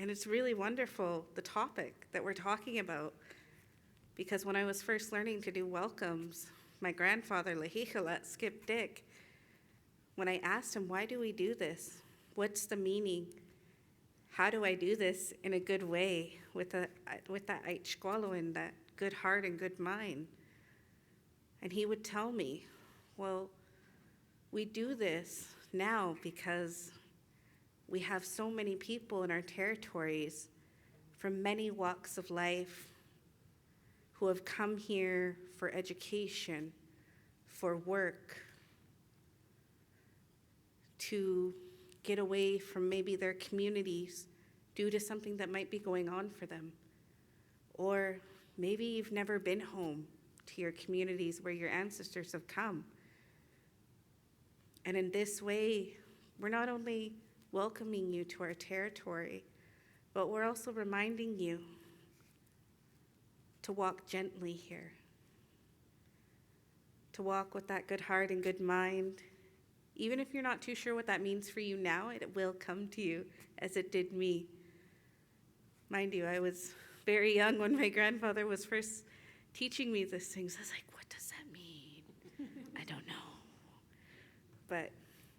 And it's really wonderful, the topic that we're talking about, because when I was first learning to do welcomes, my grandfather, Lahichalat, Skip Dick, when I asked him, why do we do this? What's the meaning? How do I do this in a good way with that Aichkwaloan, that good heart and good mind? And he would tell me, well, we do this now because we have so many people in our territories from many walks of life who have come here for education, for work, to get away from maybe their communities due to something that might be going on for them. Or maybe you've never been home to your communities where your ancestors have come. And in this way, we're not only welcoming you to our territory, but we're also reminding you to walk gently here, to walk with that good heart and good mind. Even if you're not too sure what that means for you now, it will come to you as it did me. Mind you, I was very young when my grandfather was first teaching me these things. I was like, what does that mean? I don't know. But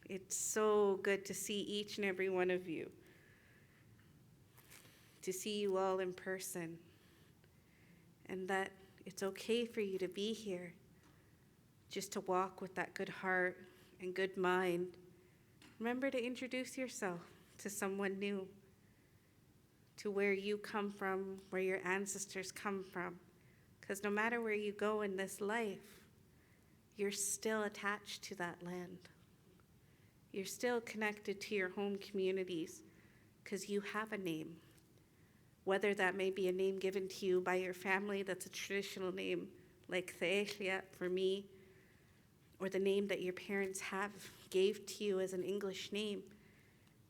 it's so good to see each and every one of you, to see you all in person, and that it's okay for you to be here, just to walk with that good heart and good mind. Remember to introduce yourself to someone new, to where you come from, where your ancestors come from. Because no matter where you go in this life, you're still attached to that land. You're still connected to your home communities because you have a name. Whether that may be a name given to you by your family that's a traditional name, like Theehlia for me, or the name that your parents gave to you as an English name,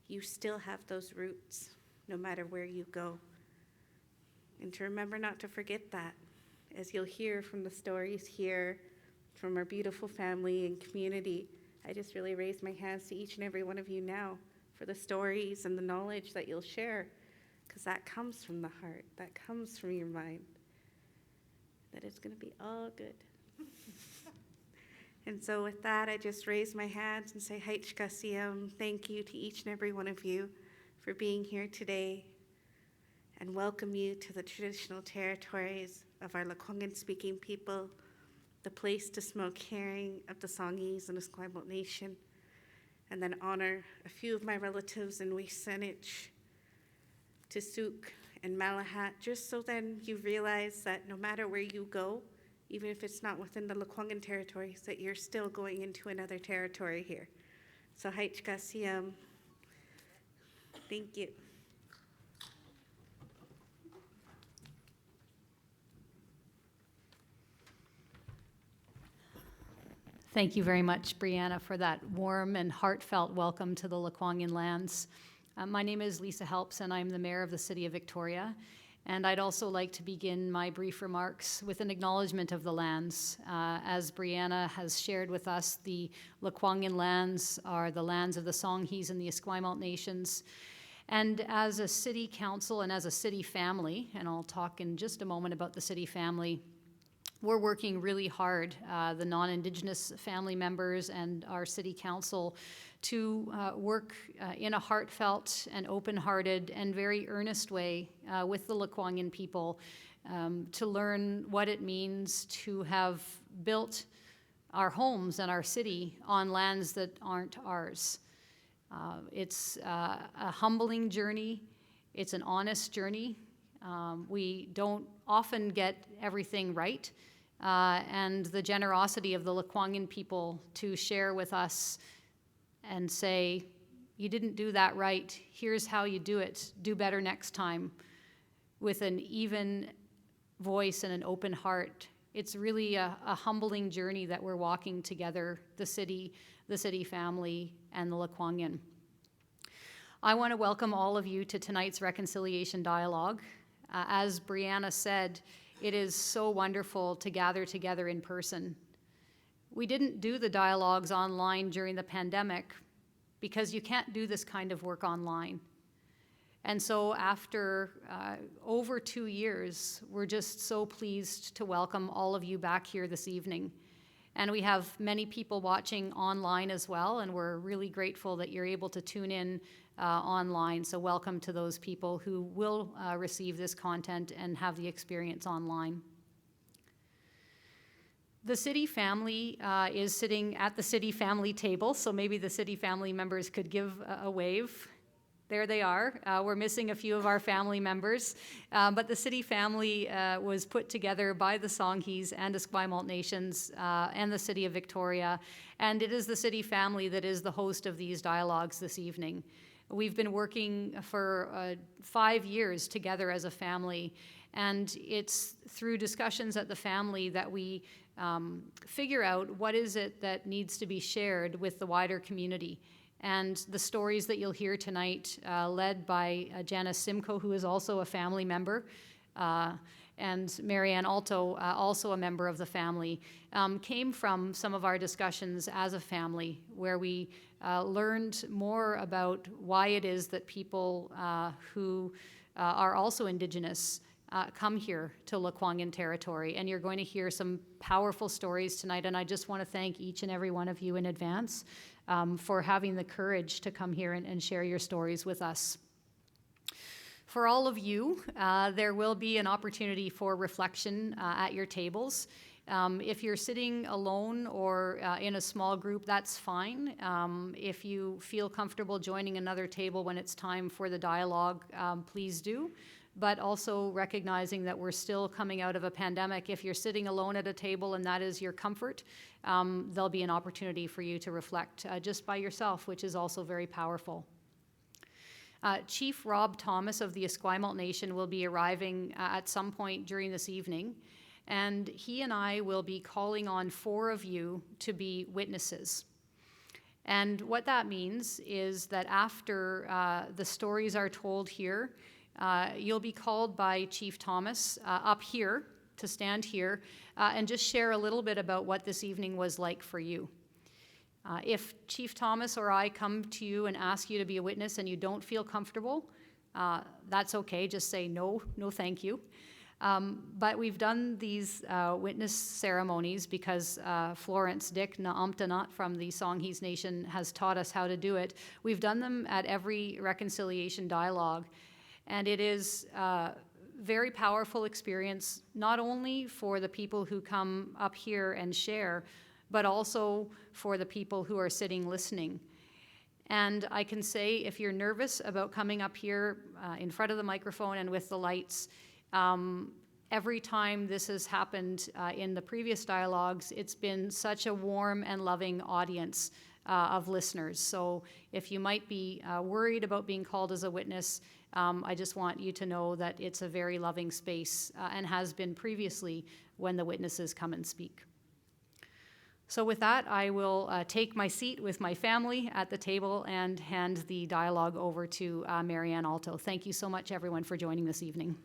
you still have those roots no matter where you go. And to remember not to forget that, as you'll hear from the stories here, from our beautiful family and community. I just really raise my hands to each and every one of you now for the stories and the knowledge that you'll share, because that comes from the heart, that comes from your mind, that it's going to be all good. And so with that, I just raise my hands and say, Haichkasiyam, thank you to each and every one of you for being here today, and welcome you to the traditional territories of our Lekwungen-speaking people, the place to smoke herring of the Songhees and Esquimalt Nation, and then honor a few of my relatives in Wisenich, Tisuk, and Malahat, just so then you realize that no matter where you go, even if it's not within the Lekwungen territories, that you're still going into another territory here. So Haichkasiyam, thank you. Thank you very much, Brianna, for that warm and heartfelt welcome to the Lekwungen lands. My name is Lisa Helps, and I'm the Mayor of the City of Victoria. And I'd also like to begin my brief remarks with an acknowledgement of the lands. As Brianna has shared with us, the Lekwungen lands are the lands of the Songhees and the Esquimalt nations. And as a city council and as a city family, and I'll talk in just a moment about the city family, we're working really hard, the non-Indigenous family members and our city council, to work in a heartfelt and open-hearted and very earnest way with the Lekwungen people to learn what it means to have built our homes and our city on lands that aren't ours. It's a humbling journey. It's an honest journey. We don't often get everything right. And the generosity of the Lekwungen people to share with us and say, you didn't do that right, here's how you do it, do better next time, with an even voice and an open heart. It's really a humbling journey that we're walking together, the city family, and the Lekwungen. I want to welcome all of you to tonight's Reconciliation Dialogue. As Brianna said, it is so wonderful to gather together in person. We didn't do the dialogues online during the pandemic because you can't do this kind of work online. And so after over 2 years, we're just so pleased to welcome all of you back here this evening. And we have many people watching online as well, and we're really grateful that you're able to tune in online. So welcome to those people who will receive this content and have the experience online. The city family is sitting at the city family table, so maybe the city family members could give a wave. There they are. We're missing a few of our family members, but the city family was put together by the Songhees and Esquimalt Nations and the City of Victoria, and it is the city family that is the host of these dialogues this evening. We've been working for 5 years together as a family, and it's through discussions at the family that we figure out what is it that needs to be shared with the wider community. And the stories that you'll hear tonight, led by Janice Simcoe, who is also a family member, and Marianne Alto, also a member of the family, came from some of our discussions as a family, where we learned more about why it is that people who are also Indigenous come here to Lekwungen territory. And you're going to hear some powerful stories tonight, and I just want to thank each and every one of you in advance for having the courage to come here and share your stories with us. For all of you, there will be an opportunity for reflection at your tables. If you're sitting alone or in a small group, that's fine. If you feel comfortable joining another table when it's time for the dialogue, please do. But also recognizing that we're still coming out of a pandemic. If you're sitting alone at a table and that is your comfort, there'll be an opportunity for you to reflect just by yourself, which is also very powerful. Chief Rob Thomas of the Esquimalt Nation will be arriving at some point during this evening, and he and I will be calling on 4 of you to be witnesses. And what that means is that after the stories are told here, you'll be called by Chief Thomas up here to stand here and just share a little bit about what this evening was like for you. If Chief Thomas or I come to you and ask you to be a witness and you don't feel comfortable, that's okay. Just say no thank you. But we've done these witness ceremonies because Florence Dick Naamtanat from the Songhees Nation has taught us how to do it. We've done them at every reconciliation dialogue. And it is a very powerful experience, not only for the people who come up here and share, but also for the people who are sitting listening. And I can say, if you're nervous about coming up here in front of the microphone and with the lights, every time this has happened in the previous dialogues, it's been such a warm and loving audience of listeners. So if you might be worried about being called as a witness, I just want you to know that it's a very loving space and has been previously when the witnesses come and speak. So with that, I will take my seat with my family at the table and hand the dialogue over to Marianne Alto. Thank you so much, everyone, for joining this evening.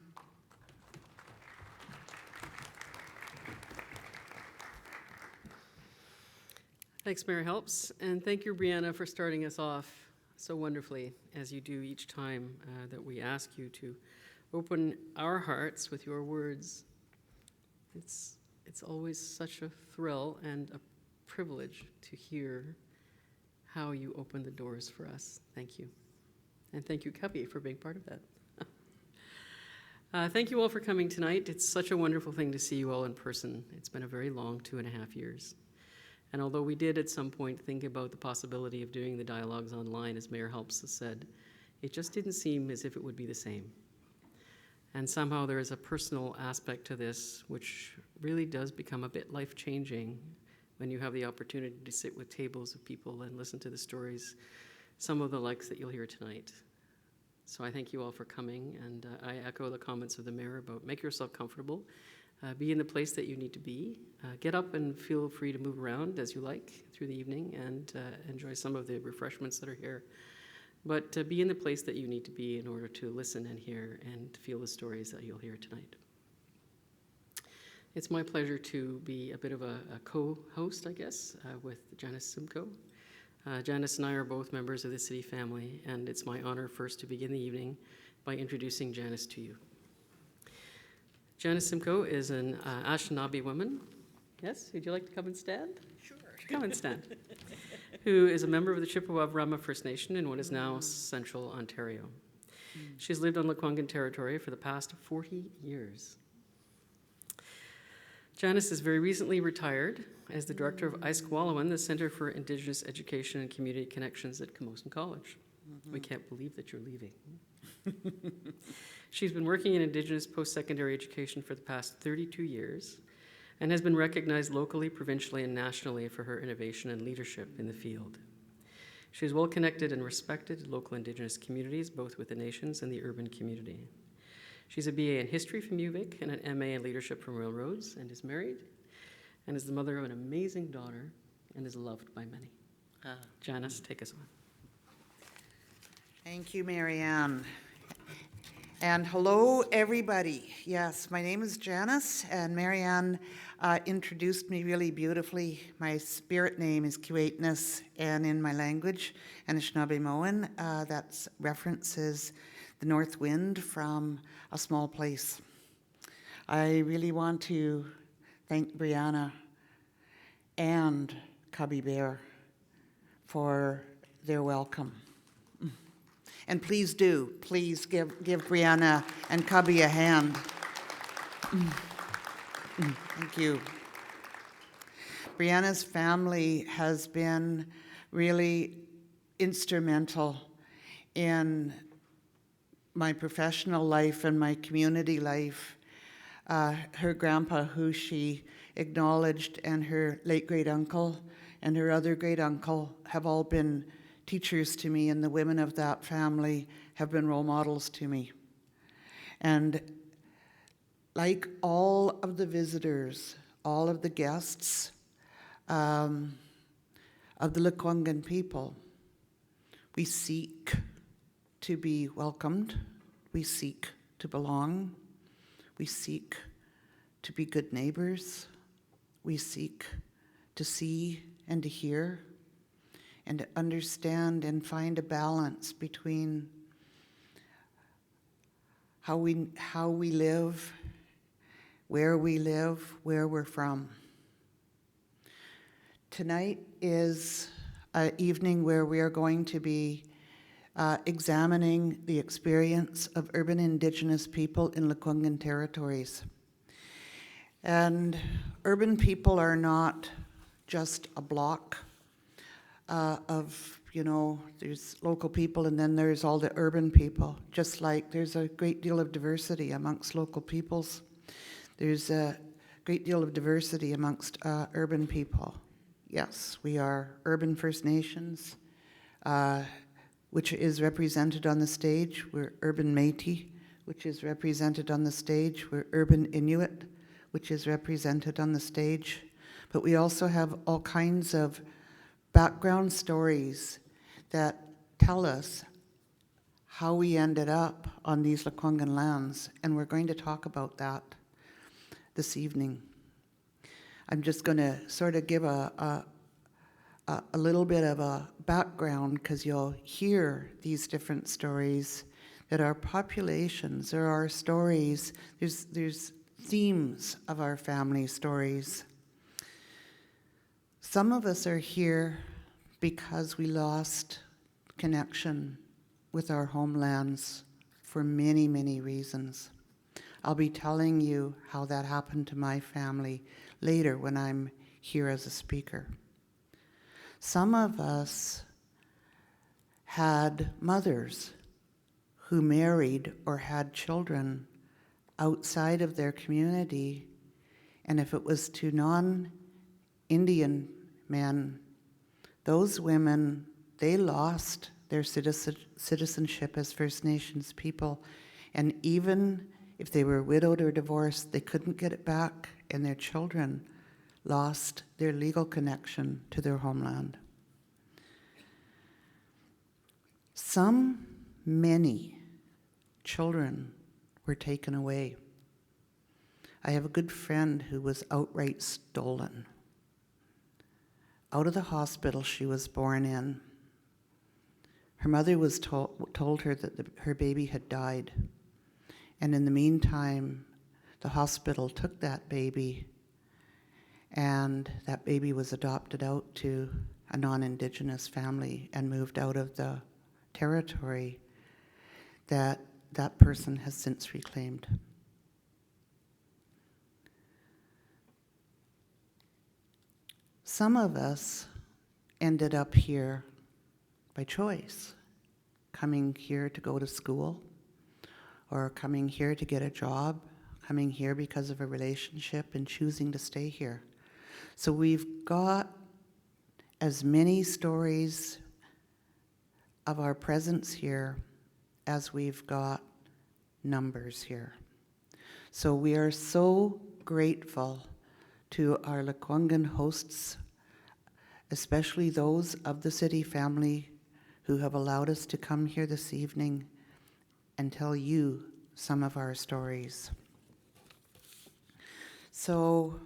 Thanks, Mayor Helps, and thank you, Brianna, for starting us off so wonderfully, as you do each time that we ask you to open our hearts with your words. It's always such a thrill and a privilege to hear how you open the doors for us. Thank you. And thank you, Cubby, for being part of that. Thank you all for coming tonight. It's such a wonderful thing to see you all in person. It's been a very long 2.5 years. And although we did at some point think about the possibility of doing the dialogues online, as Mayor Helps has said, it just didn't seem as if it would be the same. And somehow there is a personal aspect to this which really does become a bit life-changing when you have the opportunity to sit with tables of people and listen to the stories, some of the likes that you'll hear tonight. So I thank you all for coming, and I echo the comments of the mayor about make yourself comfortable. Be in the place that you need to be. Get up and feel free to move around as you like through the evening and enjoy some of the refreshments that are here. But be in the place that you need to be in order to listen and hear and feel the stories that you'll hear tonight. It's my pleasure to be a bit of a co-host, I guess, with Janice Simcoe. Janice and I are both members of the city family, and it's my honor first to begin the evening by introducing Janice to you. Janice Simcoe is an Neshinabe woman. Yes, would you like to come and stand? Sure. Come and stand. Who is a member of the Chippewa-Rama First Nation in what is now Central Ontario. She's lived on Lekwungen territory for the past 40 years. Janice is very recently retired as the director of Aiskwalawan, the Center for Indigenous Education and Community Connections at Camosun College. We can't believe that you're leaving. She's been working in Indigenous post-secondary education for the past 32 years and has been recognized locally, provincially, and nationally for her innovation and leadership in the field. She is well connected and respected in local Indigenous communities, both with the nations and the urban community. She's a BA in history from UVic and an MA in leadership from Railroads, and is married, and is the mother of an amazing daughter, and is loved by many. Janice, take us on. Thank you, Marianne. And hello, everybody. Yes, my name is Janice, and Marianne introduced me really beautifully. My spirit name is Kuwaitness, and in my language, Anishinaabe-Moan, that references the north wind from a small place. I really want to thank Brianna and Cubby Bear for their welcome. And please please give Brianna and Cubby a hand. Thank you. Brianna's family has been really instrumental in my professional life and my community life. Her grandpa, who she acknowledged, and her late great uncle and her other great uncle have all been teachers to me, and the women of that family have been role models to me. And like all of the visitors, all of the guests of the Lekwungen people, we seek to be welcomed, we seek to belong, we seek to be good neighbors, we seek to see and to hear, and to understand and find a balance between how we live, where we're from. Tonight is an evening where we are going to be examining the experience of urban Indigenous people in Lekwungen territories. And urban people are not just a block of, there's local people and then there's all the urban people. Just like there's a great deal of diversity amongst local peoples, there's a great deal of diversity amongst urban people. Yes, we are urban First Nations, which is represented on the stage. We're urban Métis, which is represented on the stage. We're urban Inuit, which is represented on the stage. But we also have all kinds of background stories that tell us how we ended up on these Lekwungen lands, and we're going to talk about that this evening. I'm just going to sort of give a little bit of a background, because you'll hear these different stories, that our populations, there are stories, there's themes of our family stories. Some of us are here because we lost connection with our homelands for many, many reasons. I'll be telling you how that happened to my family later when I'm here as a speaker. Some of us had mothers who married or had children outside of their community, and if it was to non-Indian men, those women, they lost their citizenship as First Nations people, and even if they were widowed or divorced, they couldn't get it back, and their children lost their legal connection to their homeland. Many children were taken away. I have a good friend who was outright stolen. out of the hospital she was born in. Her mother was told her that her baby had died. And in the meantime, the hospital took that baby, and that baby was adopted out to a non-Indigenous family and moved out of the territory that that person has since reclaimed. Some of us ended up here by choice, coming here to go to school, or coming here to get a job, coming here because of a relationship and choosing to stay here. So we've got as many stories of our presence here as we've got numbers here. So we are so grateful to our Lekwungen hosts, especially those of the city family who have allowed us to come here this evening and tell you some of our stories. So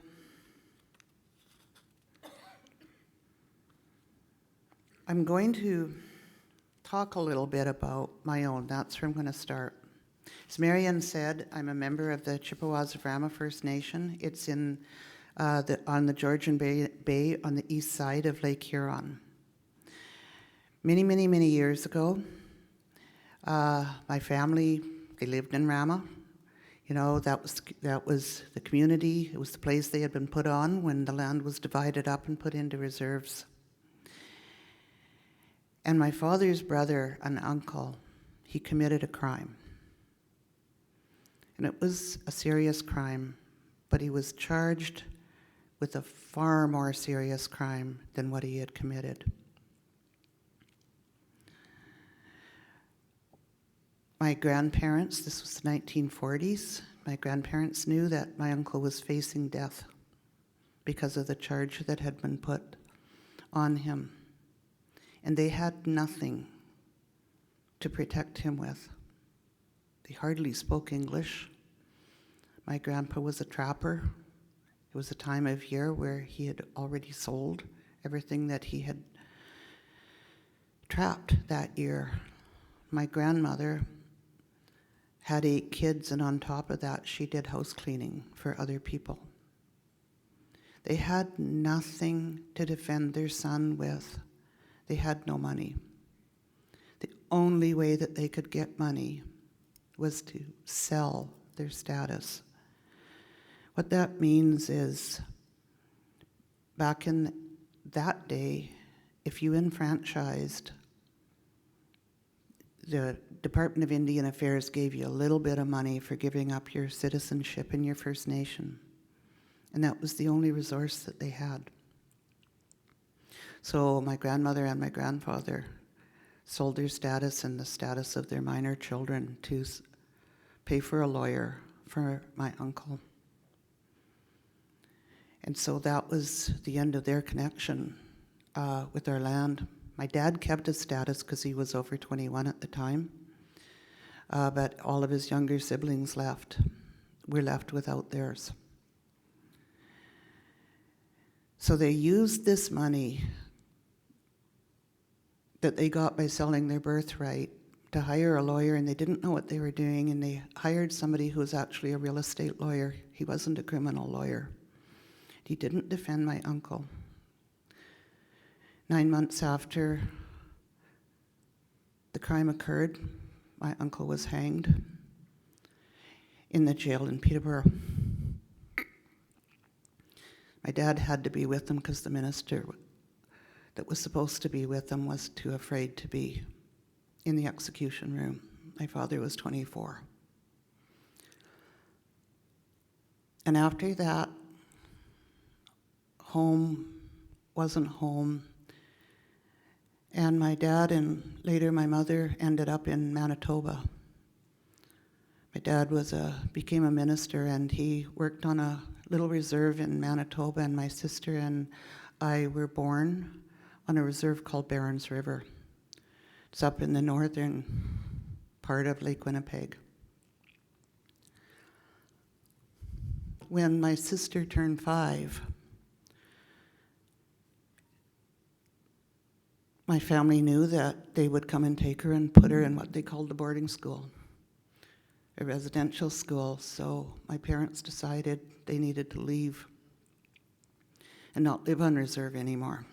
I'm going to talk a little bit about my own. That's where I'm going to start. As Marianne said, I'm a member of the Chippewas of Rama First Nation. It's on the Georgian Bay on the east side of Lake Huron. Many, many, many years ago, my family, they lived in Rama. You know, that was the community. It was the place they had been put on when the land was divided up and put into reserves. And my father's brother, an uncle, he committed a crime. And it was a serious crime, but he was charged with a far more serious crime than what he had committed. My grandparents, this was the 1940s, my grandparents knew that my uncle was facing death because of the charge that had been put on him. And they had nothing to protect him with. They hardly spoke English. My grandpa was a trapper. It was a time of year where he had already sold everything that he had trapped that year. My grandmother had 8 kids, and on top of that, she did house cleaning for other people. They had nothing to defend their son with. They had no money. The only way that they could get money was to sell their status. What that means is, back in that day, if you enfranchised, the Department of Indian Affairs gave you a little bit of money for giving up your citizenship in your First Nation. And that was the only resource that they had. So my grandmother and my grandfather sold their status and the status of their minor children to pay for a lawyer for my uncle. And so that was the end of their connection with our land. My dad kept his status because he was over 21 at the time, but all of his younger siblings left. We're left without theirs. So they used this money that they got by selling their birthright to hire a lawyer, and they didn't know what they were doing, and they hired somebody who was actually a real estate lawyer. He wasn't a criminal lawyer. He didn't defend my uncle. 9 months after the crime occurred, my uncle was hanged in the jail in Peterborough. My dad had to be with them because the minister that was supposed to be with them was too afraid to be in the execution room. My father was 24. And after that, home wasn't home. And my dad and later my mother ended up in Manitoba. My dad became a minister, and he worked on a little reserve in Manitoba, and my sister and I were born on a reserve called Barons River. It's up in the northern part of Lake Winnipeg. When my sister turned 5, my family knew that they would come and take her and put her in what they called the boarding school, a residential school. So my parents decided they needed to leave and not live on reserve anymore.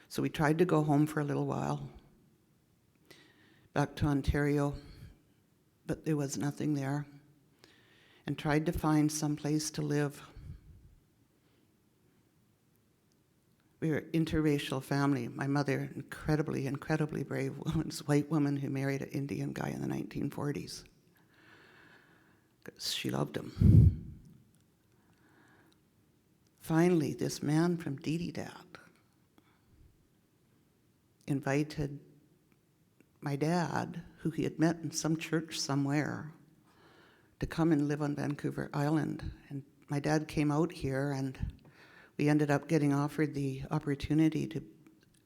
So we tried to go home for a little while, back to Ontario, but there was nothing there, and tried to find some place to live. We were an interracial family. My mother, incredibly, incredibly brave woman, this white woman who married an Indian guy in the 1940s, because she loved him. Finally, this man from Didi-Dat invited my dad, who he had met in some church somewhere, to come and live on Vancouver Island. And my dad came out here, and we ended up getting offered the opportunity to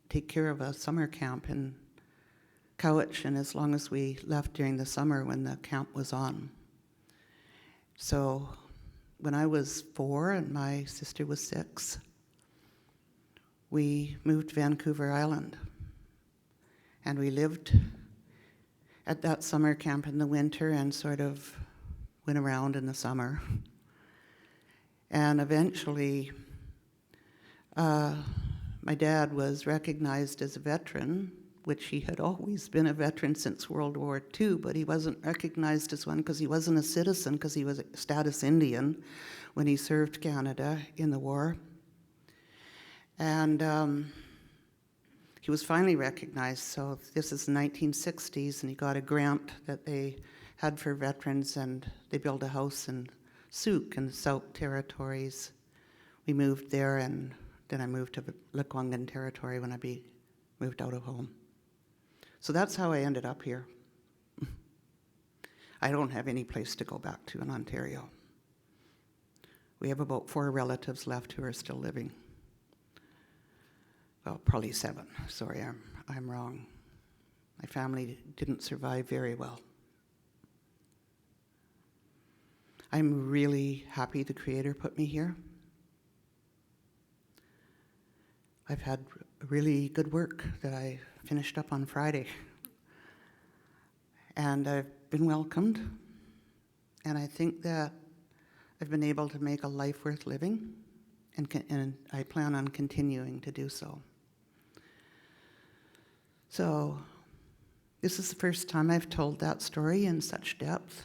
take care of a summer camp in Cowichan as long as we left during the summer when the camp was on. So when I was 4 and my sister was 6, we moved to Vancouver Island. And we lived at that summer camp in the winter and sort of went around in the summer. And eventually, my dad was recognized as a veteran, which he had always been a veteran since World War II, but he wasn't recognized as one because he wasn't a citizen, because he was a status Indian when he served Canada in the war. And he was finally recognized, so this is the 1960s, and he got a grant that they had for veterans, and they built a house in Souk in the Sauk territories. We moved there, and then I moved to Lekwungen territory when I moved out of home. So that's how I ended up here. I don't have any place to go back to in Ontario. We have about 4 relatives left who are still living. Well, probably 7. Sorry, I'm wrong. My family didn't survive very well. I'm really happy the Creator put me here. I've had really good work that I finished up on Friday. And I've been welcomed. And I think that I've been able to make a life worth living, and I plan on continuing to do so. So this is the first time I've told that story in such depth,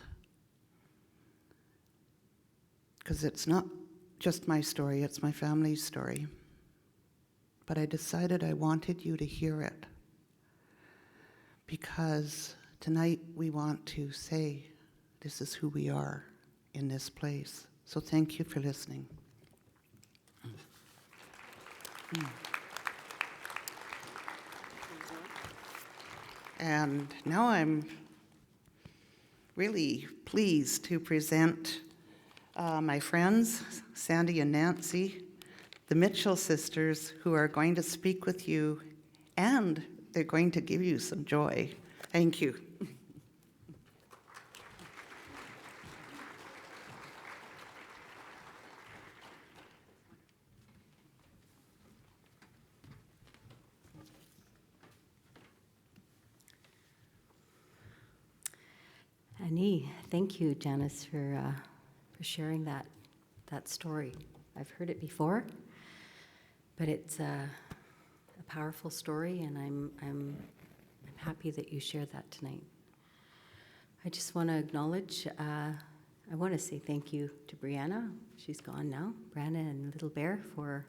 because it's not just my story, it's my family's story. But I decided I wanted you to hear it, because tonight we want to say this is who we are in this place. So thank you for listening. And now I'm really pleased to present my friends, Sandy and Nancy, the Mitchell sisters, who are going to speak with you, and they're going to give you some joy. Thank you. Annie, thank you, Janice, for sharing that story. I've heard it before, but it's a powerful story, and I'm happy that you shared that tonight. I just want to acknowledge. I want to say thank you to Brianna. She's gone now. Brianna and Little Bear for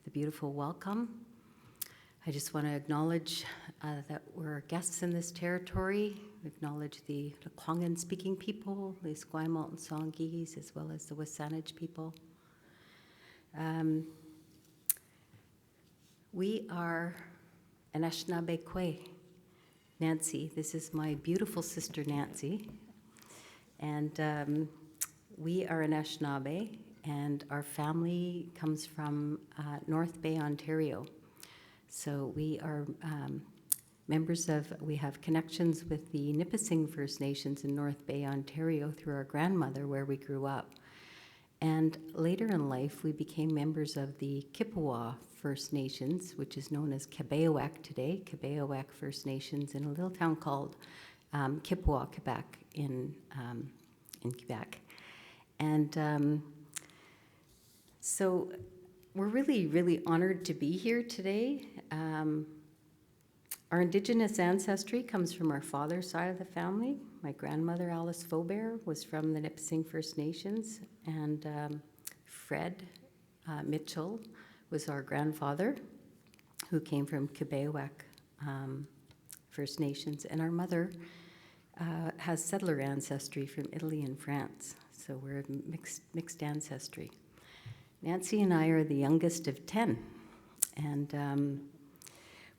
the beautiful welcome. I just want to acknowledge that we're guests in this territory. We acknowledge the Lekwungen speaking people, the Esquimalt and Songhees, as well as the Wasanich people. We are an Neshinabe Kwe. Nancy, this is my beautiful sister Nancy. And we are an Neshinabe, and our family comes from North Bay, Ontario. So we are we have connections with the Nipissing First Nations in North Bay, Ontario through our grandmother, where we grew up. And later in life, we became members of the Kippewa First Nations, which is known as Kabeawak today, Kabeawak First Nations, in a little town called Kippewa, Quebec, in Quebec. And so we're really, really honored to be here today. Our Indigenous ancestry comes from our father's side of the family. My grandmother, Alice Faubert, was from the Nipissing First Nations, and Fred Mitchell was our grandfather, who came from Kabeawak First Nations, and our mother has settler ancestry from Italy and France, so we're a mixed ancestry. Nancy and I are the youngest of 10, and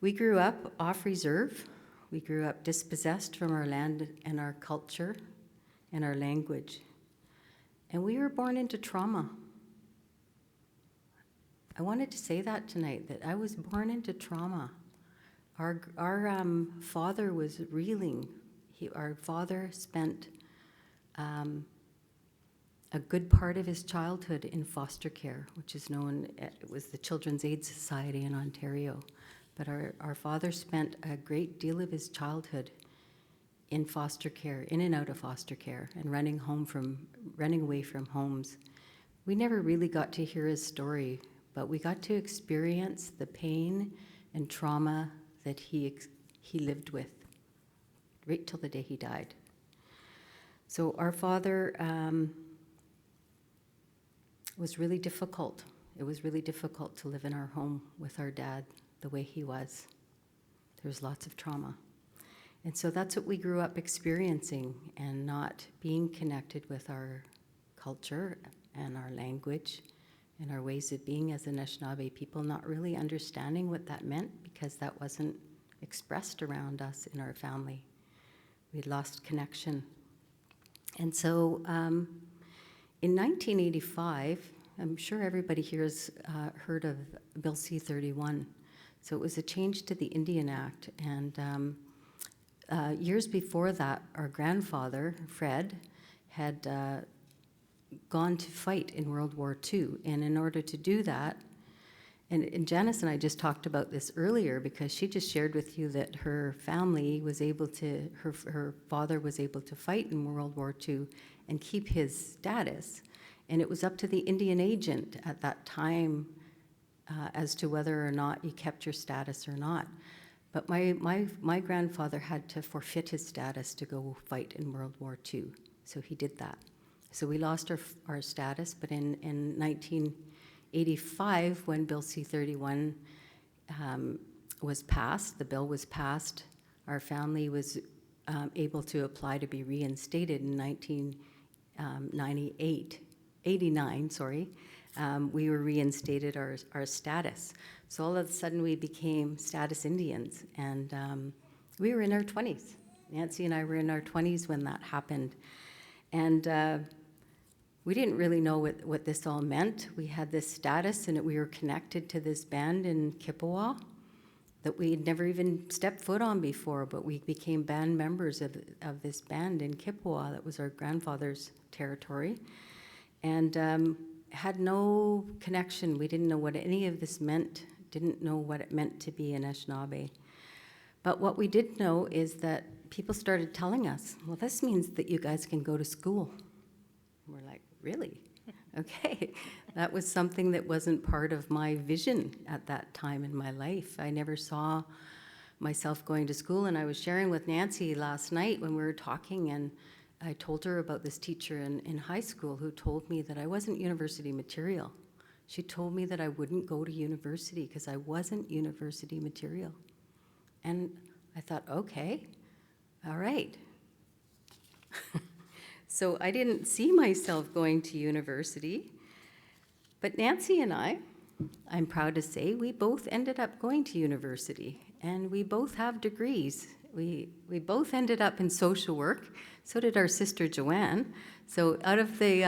we grew up off reserve. We grew up dispossessed from our land and our culture and our language. And we were born into trauma. I wanted to say that tonight, that I was born into trauma. Our father was reeling. Our father spent a good part of his childhood in foster care, which is known, it was the Children's Aid Society in Ontario. But our father spent a great deal of his childhood in foster care, in and out of foster care, and running away from homes. We never really got to hear his story, but we got to experience the pain and trauma that he lived with, right till the day he died. So our father was really difficult. It was really difficult to live in our home with our dad the way he was. There was lots of trauma. And so that's what we grew up experiencing, and not being connected with our culture and our language and our ways of being as a Neshinabe people, not really understanding what that meant because that wasn't expressed around us in our family. We'd lost connection. And so in 1985, I'm sure everybody here has heard of Bill C-31. So it was a change to the Indian Act, and years before that, our grandfather, Fred, had gone to fight in World War II, and in order to do that, and Janice and I just talked about this earlier because she just shared with you that her family was able to, her father was able to fight in World War II and keep his status, and it was up to the Indian agent at that time as to whether or not you kept your status or not. But my grandfather had to forfeit his status to go fight in World War II, so he did that. So we lost our status, but in 1985, when Bill C-31 was passed, the bill was passed, our family was able to apply to be reinstated in 1989, we were reinstated our status. So all of a sudden we became status Indians, and we were in our 20s. Nancy and I were in our 20s when that happened. And we didn't really know what this all meant. We had this status, and we were connected to this band in Kippewa that we'd never even stepped foot on before, but we became band members of this band in Kippewa. That was our grandfather's territory. And had no connection. We didn't know what any of this meant, didn't know what it meant to be an Anishinaabe. But what we did know is that people started telling us, well, this means that you guys can go to school. We're like, really? Okay. That was something that wasn't part of my vision at that time in my life. I never saw myself going to school, and I was sharing with Nancy last night when we were talking, and I told her about this teacher in high school who told me that I wasn't university material. She told me that I wouldn't go to university because I wasn't university material. And I thought, okay, all right. So I didn't see myself going to university. But Nancy and I'm proud to say, we both ended up going to university, and we both have degrees. We both ended up in social work. So did our sister Joanne. So out of the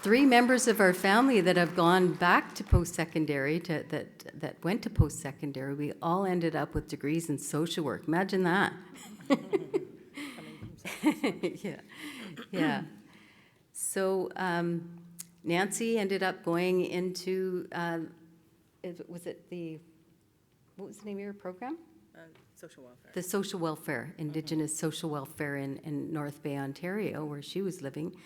3 members of our family that have gone back to post-secondary, that went to post-secondary, we all ended up with degrees in social work. Imagine that. Yeah. So Nancy ended up going into, was it the, what was the name of your program? Social welfare. The social welfare, Indigenous social welfare in North Bay, Ontario, where she was living.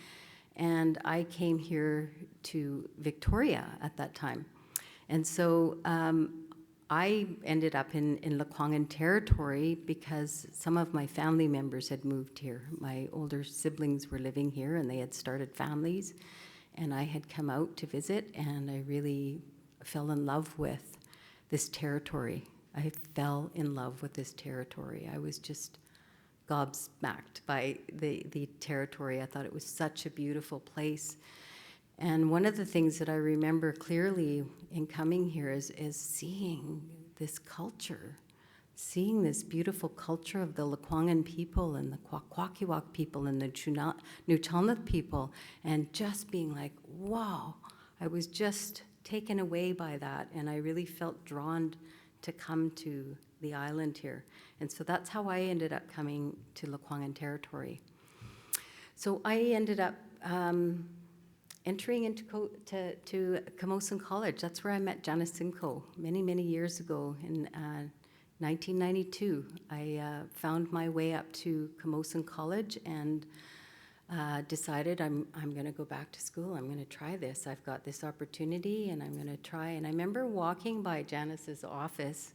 And I came here to Victoria at that time. And so I ended up in Lekwungen territory because some of my family members had moved here. My older siblings were living here and they had started families. And I had come out to visit and I really fell in love with this territory. I fell in love with this territory. I was just gobsmacked by the territory. I thought it was such a beautiful place. And one of the things that I remember clearly in coming here is seeing this culture, seeing this beautiful culture of the Lekwungen people and the Kwakwaka'wakw people and the Nuu-chah-nulth people, and just being like, wow, I was just taken away by that, and I really felt drawn to come to the island here. And so that's how I ended up coming to Lekwungen territory. So I ended up entering into to Camosun College. That's where I met Janice Simcoe many, many years ago in 1992. I found my way up to Camosun College and decided I'm going to go back to school. I'm going to try this. I've got this opportunity and I'm going to try. And I remember walking by Janice's office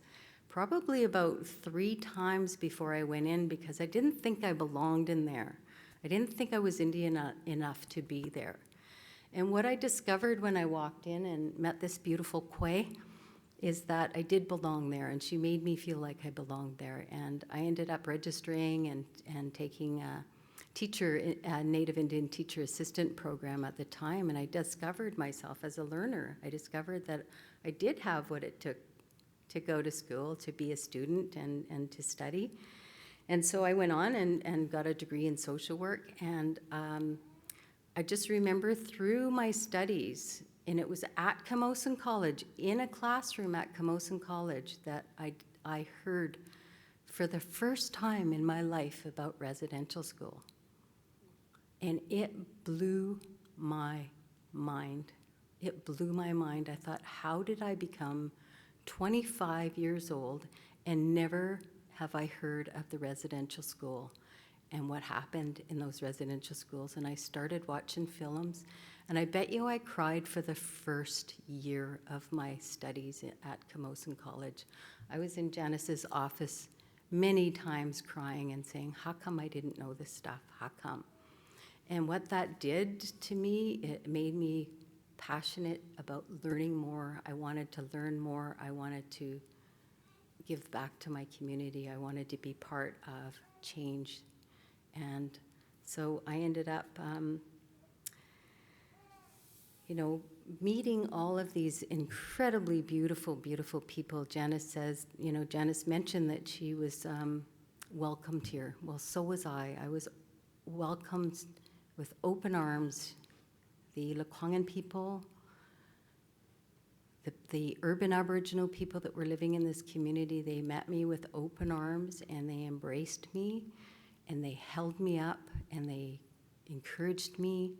probably about 3 times before I went in because I didn't think I belonged in there. I didn't think I was Indian enough to be there. And what I discovered when I walked in and met this beautiful Kwe is that I did belong there, and she made me feel like I belonged there. And I ended up registering and taking a Native Indian teacher assistant program at the time, and I discovered myself as a learner. I discovered that I did have what it took to go to school, to be a student and to study. And so I went on and got a degree in social work, and I just remember through my studies, and it was at Camosun College, in a classroom at Camosun College, that I heard for the first time in my life about residential school. And it blew my mind. It blew my mind. I thought, how did I become 25 years old and never have I heard of the residential school and what happened in those residential schools? And I started watching films, and I bet you I cried for the first year of my studies at Camosun College. I was in Janice's office many times crying and saying, how come I didn't know this stuff? How come? And what that did to me, it made me passionate about learning more. I wanted to learn more. I wanted to give back to my community. I wanted to be part of change. And so I ended up, meeting all of these incredibly beautiful, beautiful people. Janice says, Janice mentioned that she was welcomed here. Well, so was I. I was welcomed with open arms. The Lekwungen people, the urban Aboriginal people that were living in this community, they met me with open arms and they embraced me and they held me up and they encouraged me.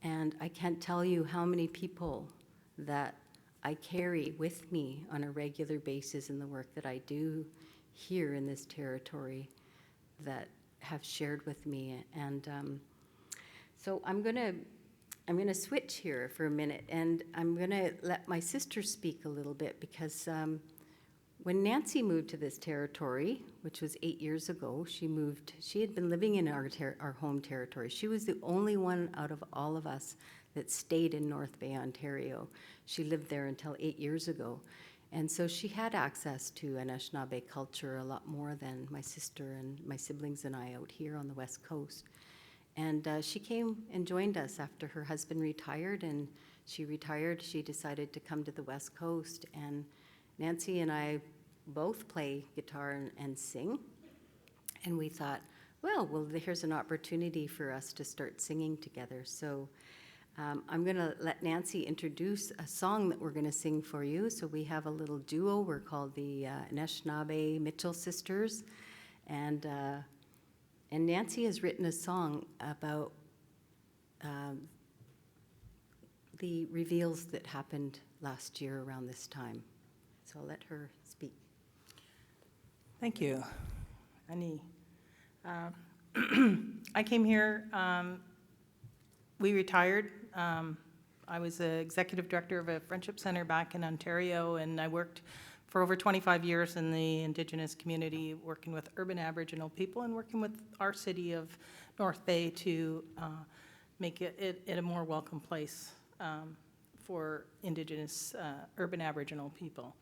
And I can't tell you how many people that I carry with me on a regular basis in the work that I do here in this territory that have shared with me. And so I'm going to switch here for a minute, and I'm going to let my sister speak a little bit because when Nancy moved to this territory, which was 8 years ago, she had been living in our home territory. She was the only one out of all of us that stayed in North Bay, Ontario. She lived there until 8 years ago. And so she had access to a Neshinabe culture a lot more than my sister and my siblings and I out here on the West Coast. And she came and joined us after her husband retired, and she retired. She decided to come to the West Coast, and Nancy and I both play guitar and sing. And we thought, well, here's an opportunity for us to start singing together. So I'm going to let Nancy introduce a song that we're going to sing for you. So we have a little duo. We're called the Neshinabe Mitchell Sisters. And Nancy has written a song about the reveals that happened last year around this time. So I'll let her speak. Thank you, Annie. I came here, we retired. I was the executive director of a friendship center back in Ontario, and I worked for over 25 years in the Indigenous community, working with urban Aboriginal people and working with our city of North Bay to make it a more welcome place for Indigenous urban Aboriginal people.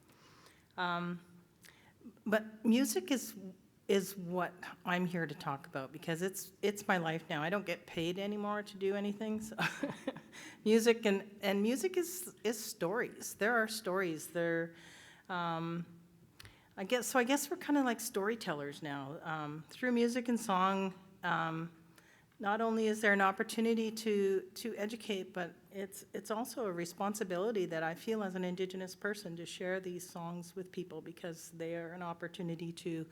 But music is what I'm here to talk about, because it's my life now. I don't get paid anymore to do anything. So music and music is stories. There are stories. I guess we're kind of like storytellers now. Through music and song, not only is there an opportunity to educate, but it's also a responsibility that I feel as an Indigenous person to share these songs with people, because they are an opportunity to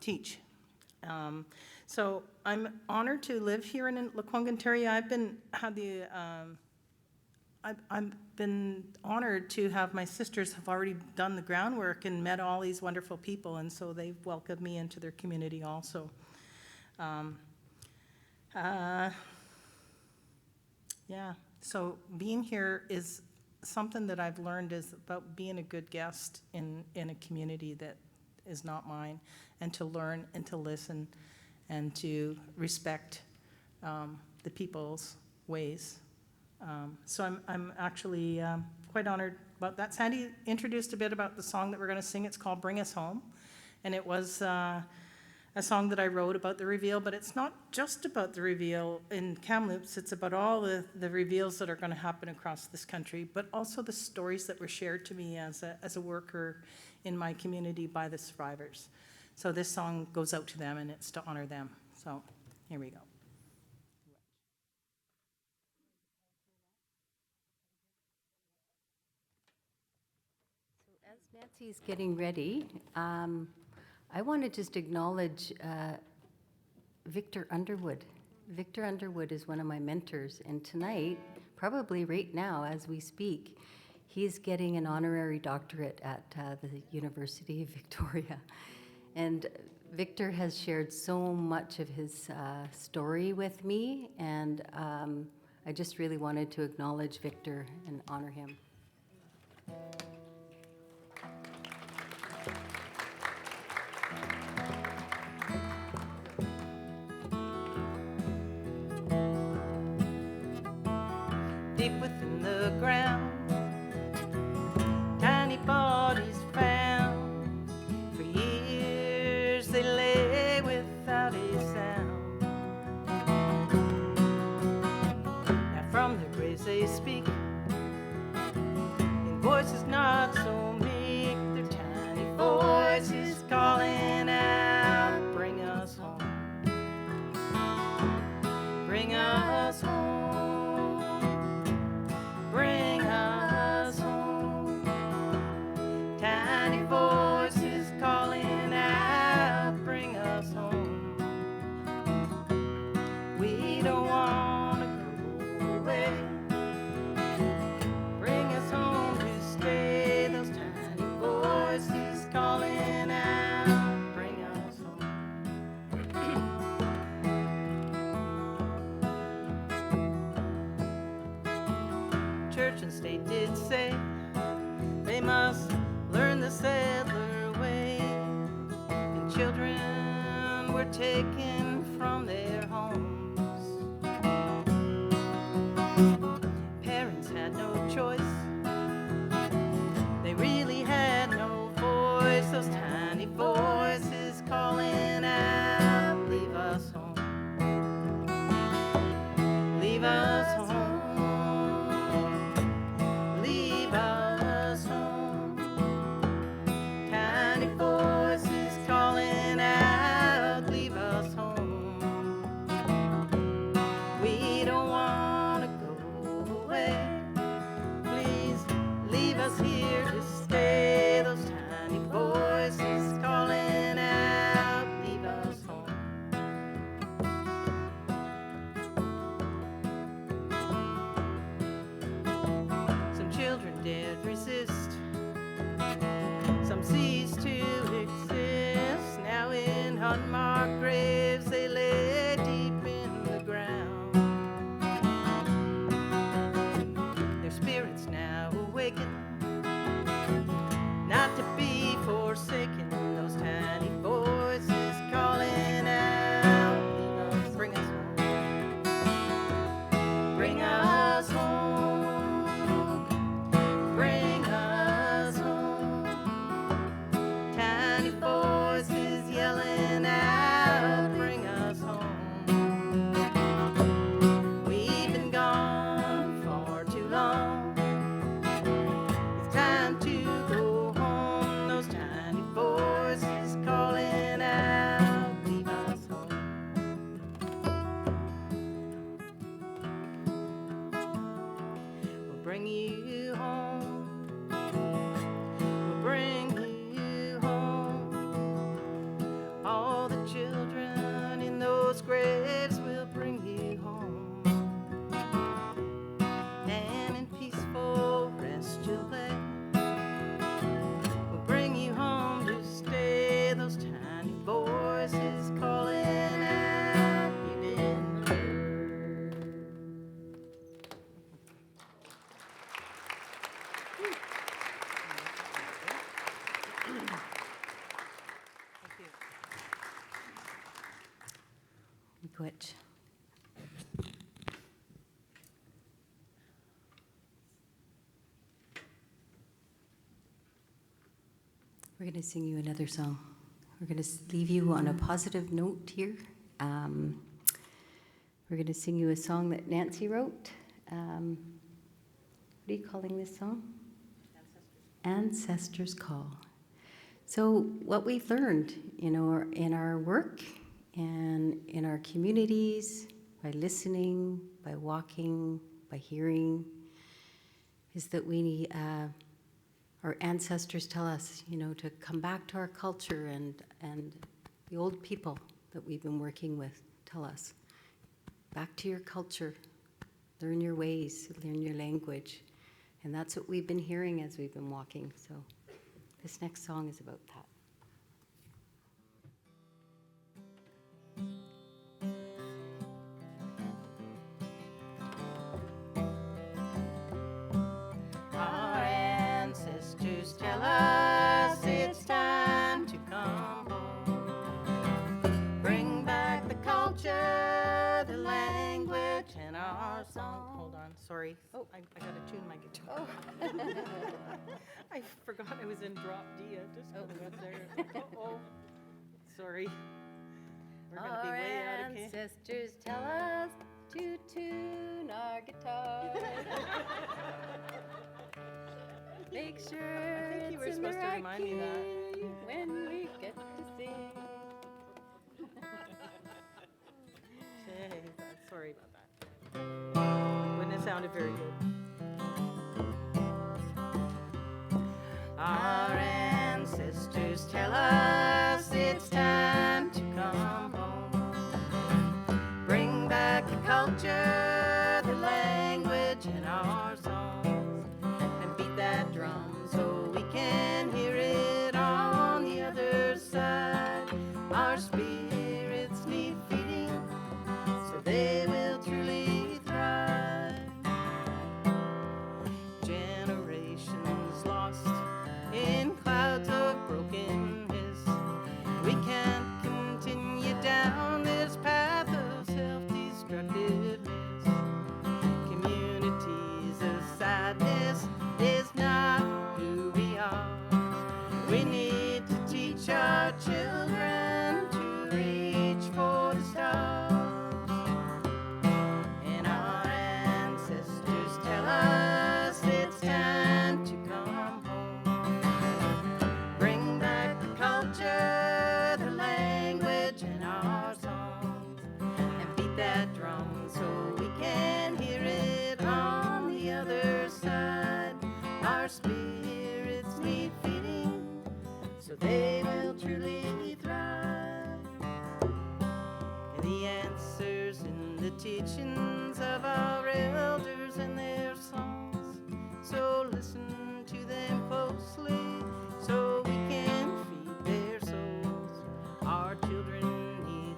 teach. So I'm honored to live here in Lekwung, Ontario. I've been honored to have my sisters have already done the groundwork and met all these wonderful people, and so they've welcomed me into their community also. Yeah, so being here is something that I've learned is about being a good guest in a community that is not mine, and to learn and to listen and to respect the people's ways. So I'm actually quite honored about that. Sandy introduced a bit about the song that we're going to sing. It's called Bring Us Home, and it was a song that I wrote about the reveal, but it's not just about the reveal in Kamloops. It's about all the reveals that are going to happen across this country, but also the stories that were shared to me as a worker in my community by the survivors. So this song goes out to them, and it's to honor them. So here we go. As Nancy's getting ready, I want to just acknowledge Victor Underwood. Victor Underwood is one of my mentors, and tonight, probably right now as we speak, he's getting an honorary doctorate at the University of Victoria. And Victor has shared so much of his story with me, and I just really wanted to acknowledge Victor and honor him. Deep within the ground, tiny bodies found. For years they lay without a sound. Now from their graves they speak in voices not so meek. Their tiny voices calling out, bring us home, bring us home. Bring us home. Tiny voices calling out, bring us home. We don't want to go away. Bring us home to stay. Those tiny voices calling out, bring us home. Church and state did say they must learn the settler ways, and children were taken from their homes. Parents had no choice, they really had no voice. Those tiny voices calling out, leave us home, leave us home. Leave us home. Tiny voices calling out, leave us home. dark graves they lay deep in the ground. Their spirits now awaken, not to be forsaken. Those tiny voices calling out, bring us home, bring us home, bring us home. Tiny voices yelling out, bring us home. We've been gone far too long. It's time to go home. Those tiny voices calling out, leave us home. We'll bring you home. We'll bring you home. All the children in those graves will bring you home. And in peaceful rest you'll lay. We'll bring you home to stay. Those tiny voices calling out, you've been heard. Thank you. Miigwech. We're going to sing you another song. We're going to leave you on a positive note here. We're going to sing you a song that Nancy wrote. What are you calling this song? Ancestors Call. So what we've learned, in our work and in our communities, by listening, by walking, by hearing, is that our ancestors tell us, to come back to our culture, and the old people that we've been working with tell us, back to your culture, learn your ways, learn your language. And that's what we've been hearing as we've been walking. So this next song is about that. Our ancestors tell us it's time to come home. Bring back the culture, the language, and our song. Hold on, sorry. Oh, I got to tune my guitar. I forgot I was in drop D. I just got up there. Uh-oh. Sorry. We're going to be way out of key. Ancestors tell us to tune our guitar. Make sure I think you were it's in the supposed to right remind me that. key when we get to sing. Hey, sorry about that. Wouldn't have sounded very good. Our ancestors tell us it's time to come home. Bring back the culture, the language, and our songs, and beat that drum so we can hear it on the other side. Our spirits need feeding, so they will truly thrive. Generations lost in clouds of broken mist. We can't continue down this path of self-destructiveness. Communities of sadness is not who we are. We need to teach our children to reach for the stars. And our ancestors tell us it's time to come home. Bring back the culture, the language, and our songs, and beat that drum so we can hear it on the other side. Our spirits need feeding, so they will truly thrive. And the answers in the teachings of our elders and their songs. So listen to them closely, so we can feed their souls. Our children need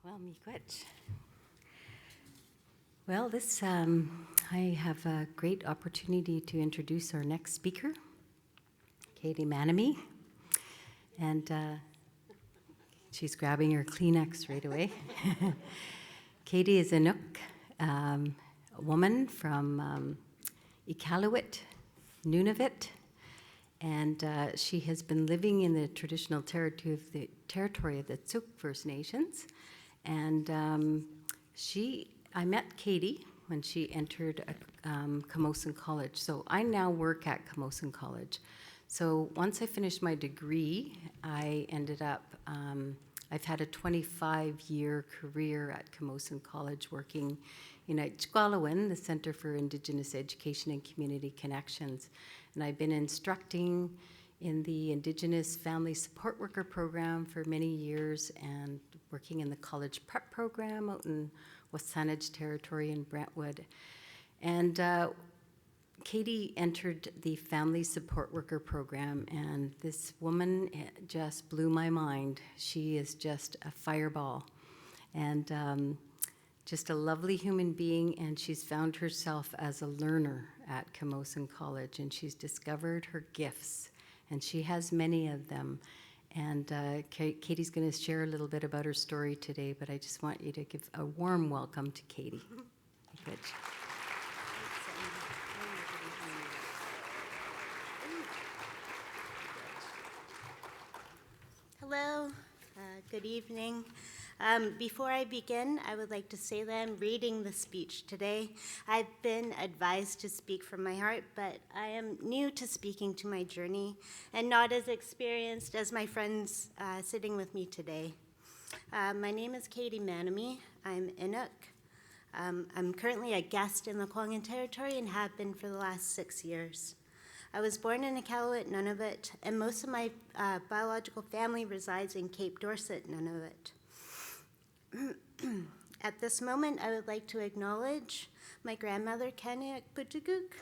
Well, miigwech. Well, I have a great opportunity to introduce our next speaker, Katie Manami. And she's grabbing her Kleenex right away. Katie is a Nook, a woman from Iqaluit, Nunavut, and she has been living in the traditional territory of the Tsuk First Nations. And I met Katie when she entered Camosun College. So I now work at Camosun College. So once I finished my degree, I ended up, I've had a 25-year career at Camosun College working in Iqaluit, the Center for Indigenous Education and Community Connections. And I've been instructing in the Indigenous Family Support Worker Program for many years and working in the college prep program out in Wasanage Territory in Brentwood. And Katie entered the Family Support Worker Program, and this woman just blew my mind. She is just a fireball and just a lovely human being, and she's found herself as a learner at Camosun College, and she's discovered her gifts, and she has many of them. And Katie's going to share a little bit about her story today, but I just want you to give a warm welcome to Katie. Good. Hello, good evening. Before I begin, I would like to say that I'm reading the speech today. I've been advised to speak from my heart, but I am new to speaking to my journey and not as experienced as my friends sitting with me today. My name is Katie Manami. I'm Inuk. I'm currently a guest in the Lekwungen Territory and have been for the last 6 years. I was born in Iqaluit, Nunavut, and most of my biological family resides in Cape Dorset, Nunavut. At this moment, I would like to acknowledge my grandmother, Kaniak Putuguk.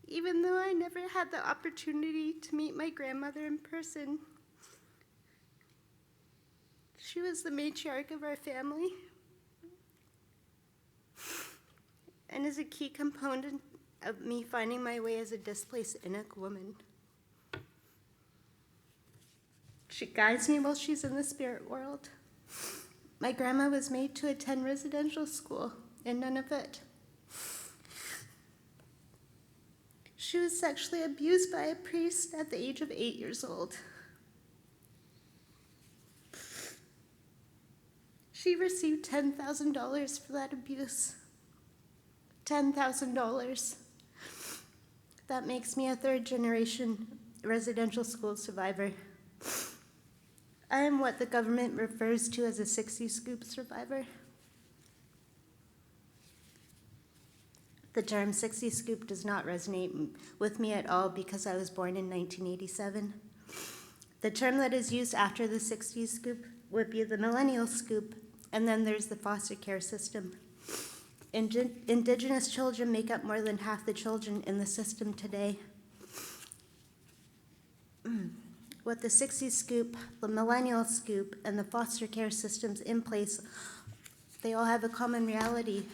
Even though I never had the opportunity to meet my grandmother in person, she was the matriarch of our family and is a key component of me finding my way as a displaced Inuk woman. She guides me while she's in the spirit world. My grandma was made to attend residential school in Nunavut. She was sexually abused by a priest at the age of 8 years old. She received $10,000 for that abuse. $10,000. That makes me a third-generation residential school survivor. I am what the government refers to as a 60 scoop survivor. The term 60 scoop does not resonate with me at all because I was born in 1987. The term that is used after the 60 scoop would be the millennial scoop, and then there's the foster care system. Indigenous children make up more than half the children in the system today. With the 60 scoop, the millennial scoop, and the foster care systems in place, they all have a common reality,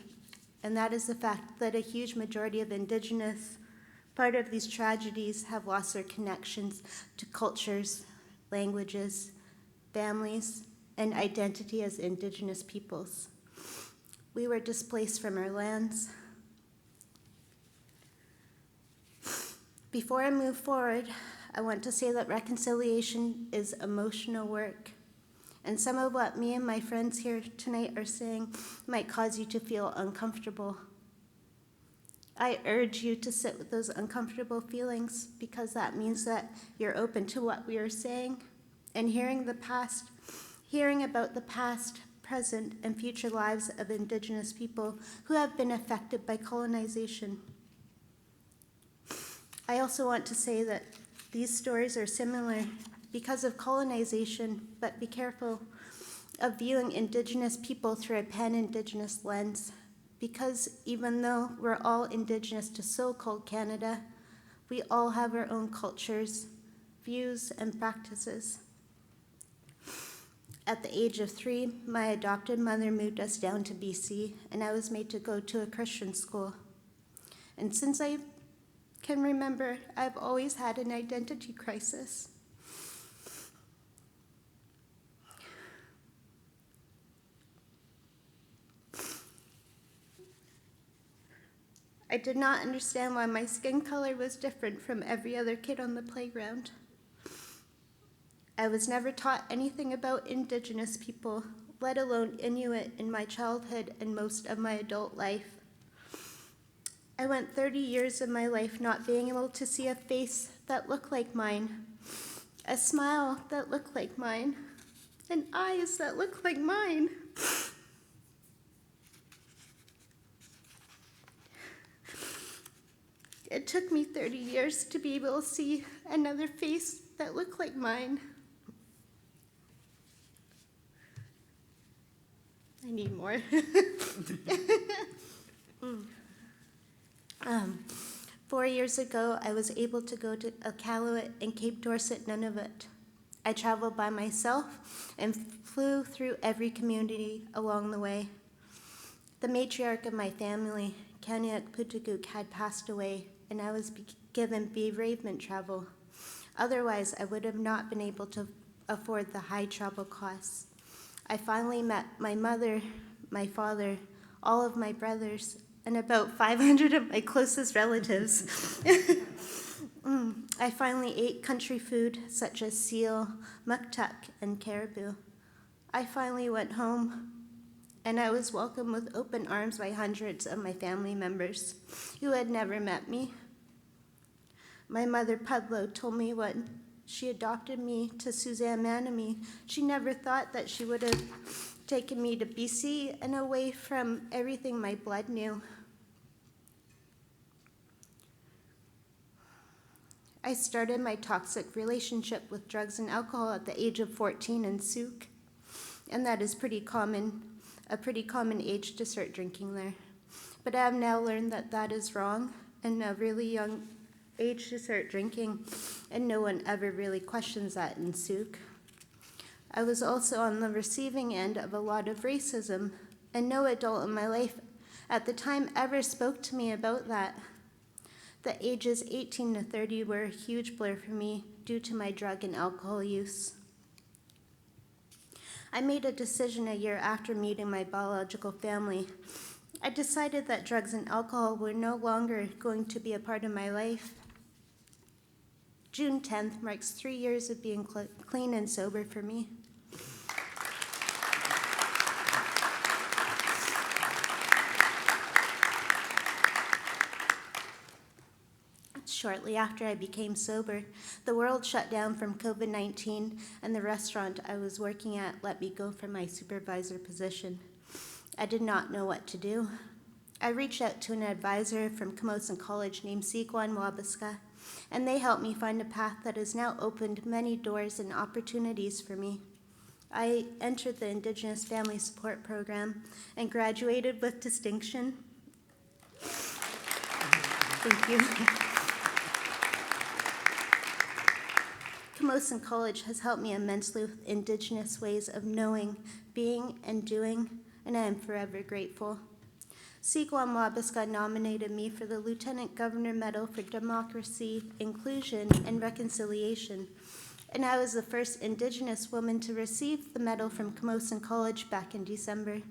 and that is the fact that a huge majority of Indigenous part of these tragedies have lost their connections to cultures, languages, families, and identity as Indigenous peoples. We were displaced from our lands. Before I move forward, I want to say that reconciliation is emotional work. And some of what me and my friends here tonight are saying might cause you to feel uncomfortable. I urge you to sit with those uncomfortable feelings because that means that you're open to what we are saying and hearing about the past, present, and future lives of Indigenous people who have been affected by colonization. I also want to say that these stories are similar because of colonization, but be careful of viewing Indigenous people through a pan-Indigenous lens, because even though we're all Indigenous to so-called Canada, We all have our own cultures, views, and practices. At the age of 3, my adopted mother moved us down to BC, and I was made to go to a Christian school. And since I can remember, I've always had an identity crisis. I did not understand why my skin color was different from every other kid on the playground. I was never taught anything about Indigenous people, let alone Inuit, in my childhood and most of my adult life. I went 30 years of my life not being able to see a face that looked like mine, a smile that looked like mine, and eyes that looked like mine. It took me 30 years to be able to see another face that looked like mine. I need more. 4 years ago, I was able to go to Iqaluit and Cape Dorset, Nunavut. I traveled by myself and flew through every community along the way. The matriarch of my family, Kaniak Putuguk, had passed away, and I was given bereavement travel. Otherwise, I would have not been able to afford the high travel costs. I finally met my mother, my father, all of my brothers, and about 500 of my closest relatives. I finally ate country food such as seal, muktuk, and caribou. I finally went home, and I was welcomed with open arms by hundreds of my family members who had never met me. My mother, Pudlo, told me when she adopted me to Suzanne Manami, she never thought that she would have taken me to BC and away from everything my blood knew. I started my toxic relationship with drugs and alcohol at the age of 14 in Souk, and that is a pretty common age to start drinking there. But I have now learned that that is wrong, and a really young age to start drinking, and no one ever really questions that in Souk. I was also on the receiving end of a lot of racism, and no adult in my life at the time ever spoke to me about that. The ages 18 to 30 were a huge blur for me due to my drug and alcohol use. I made a decision a year after meeting my biological family. I decided that drugs and alcohol were no longer going to be a part of my life. June 10th marks 3 years of being clean and sober for me. Shortly after I became sober, the world shut down from COVID-19, and the restaurant I was working at let me go from my supervisor position. I did not know what to do. I reached out to an advisor from Camosun College named Sigwan Wabaska, and they helped me find a path that has now opened many doors and opportunities for me. I entered the Indigenous Family Support Program and graduated with distinction. Thank you. Camosun College has helped me immensely with Indigenous ways of knowing, being, and doing, and I am forever grateful. Sigwan Wabaska nominated me for the Lieutenant Governor Medal for Democracy, Inclusion, and Reconciliation, and I was the first Indigenous woman to receive the medal from Camosun College back in December.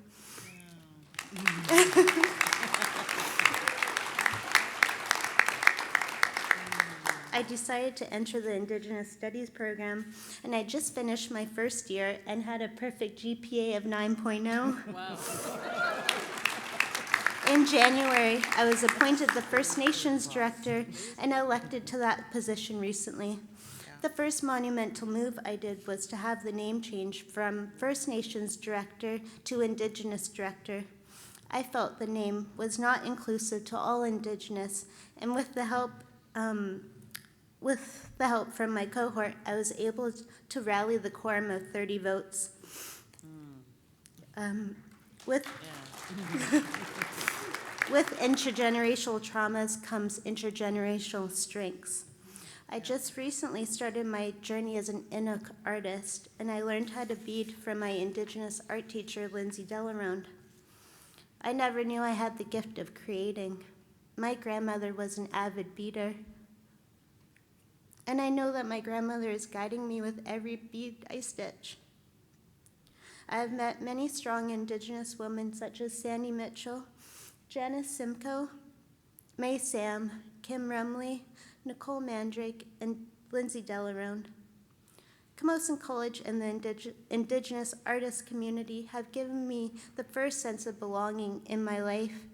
I decided to enter the Indigenous Studies program, and I just finished my first year and had a perfect GPA of 9.0. Wow. In January, I was appointed the First Nations Director and elected to that position recently. The first monumental move I did was to have the name change from First Nations Director to Indigenous Director. I felt the name was not inclusive to all Indigenous, and with the help from my cohort, I was able to rally the quorum of 30 votes. With intergenerational traumas comes intergenerational strengths. I just recently started my journey as an Inuk artist, and I learned how to bead from my Indigenous art teacher, Lindsay Delaround. I never knew I had the gift of creating. My grandmother was an avid beader, and I know that my grandmother is guiding me with every bead I stitch. I have met many strong Indigenous women such as Sandy Mitchell, Janice Simcoe, May Sam, Kim Rumley, Nicole Mandrake, and Lindsay Delaround. Camosun College and the Indigenous artist community have given me the first sense of belonging in my life.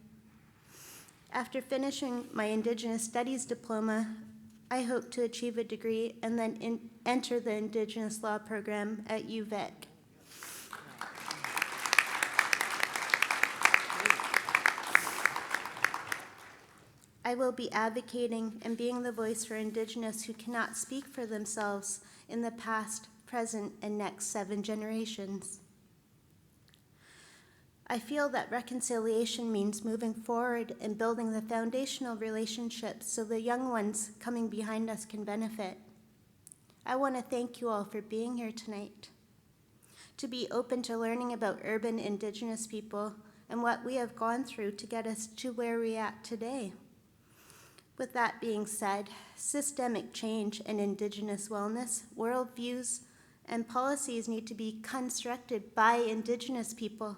After finishing my Indigenous Studies diploma, I hope to achieve a degree and then enter the Indigenous Law program at UVic. I will be advocating and being the voice for Indigenous who cannot speak for themselves in the past, present, and next 7 generations. I feel that reconciliation means moving forward and building the foundational relationships so the young ones coming behind us can benefit. I want to thank you all for being here tonight, to be open to learning about urban Indigenous people and what we have gone through to get us to where we're at today. With that being said, systemic change in Indigenous wellness, worldviews, and policies need to be constructed by Indigenous people.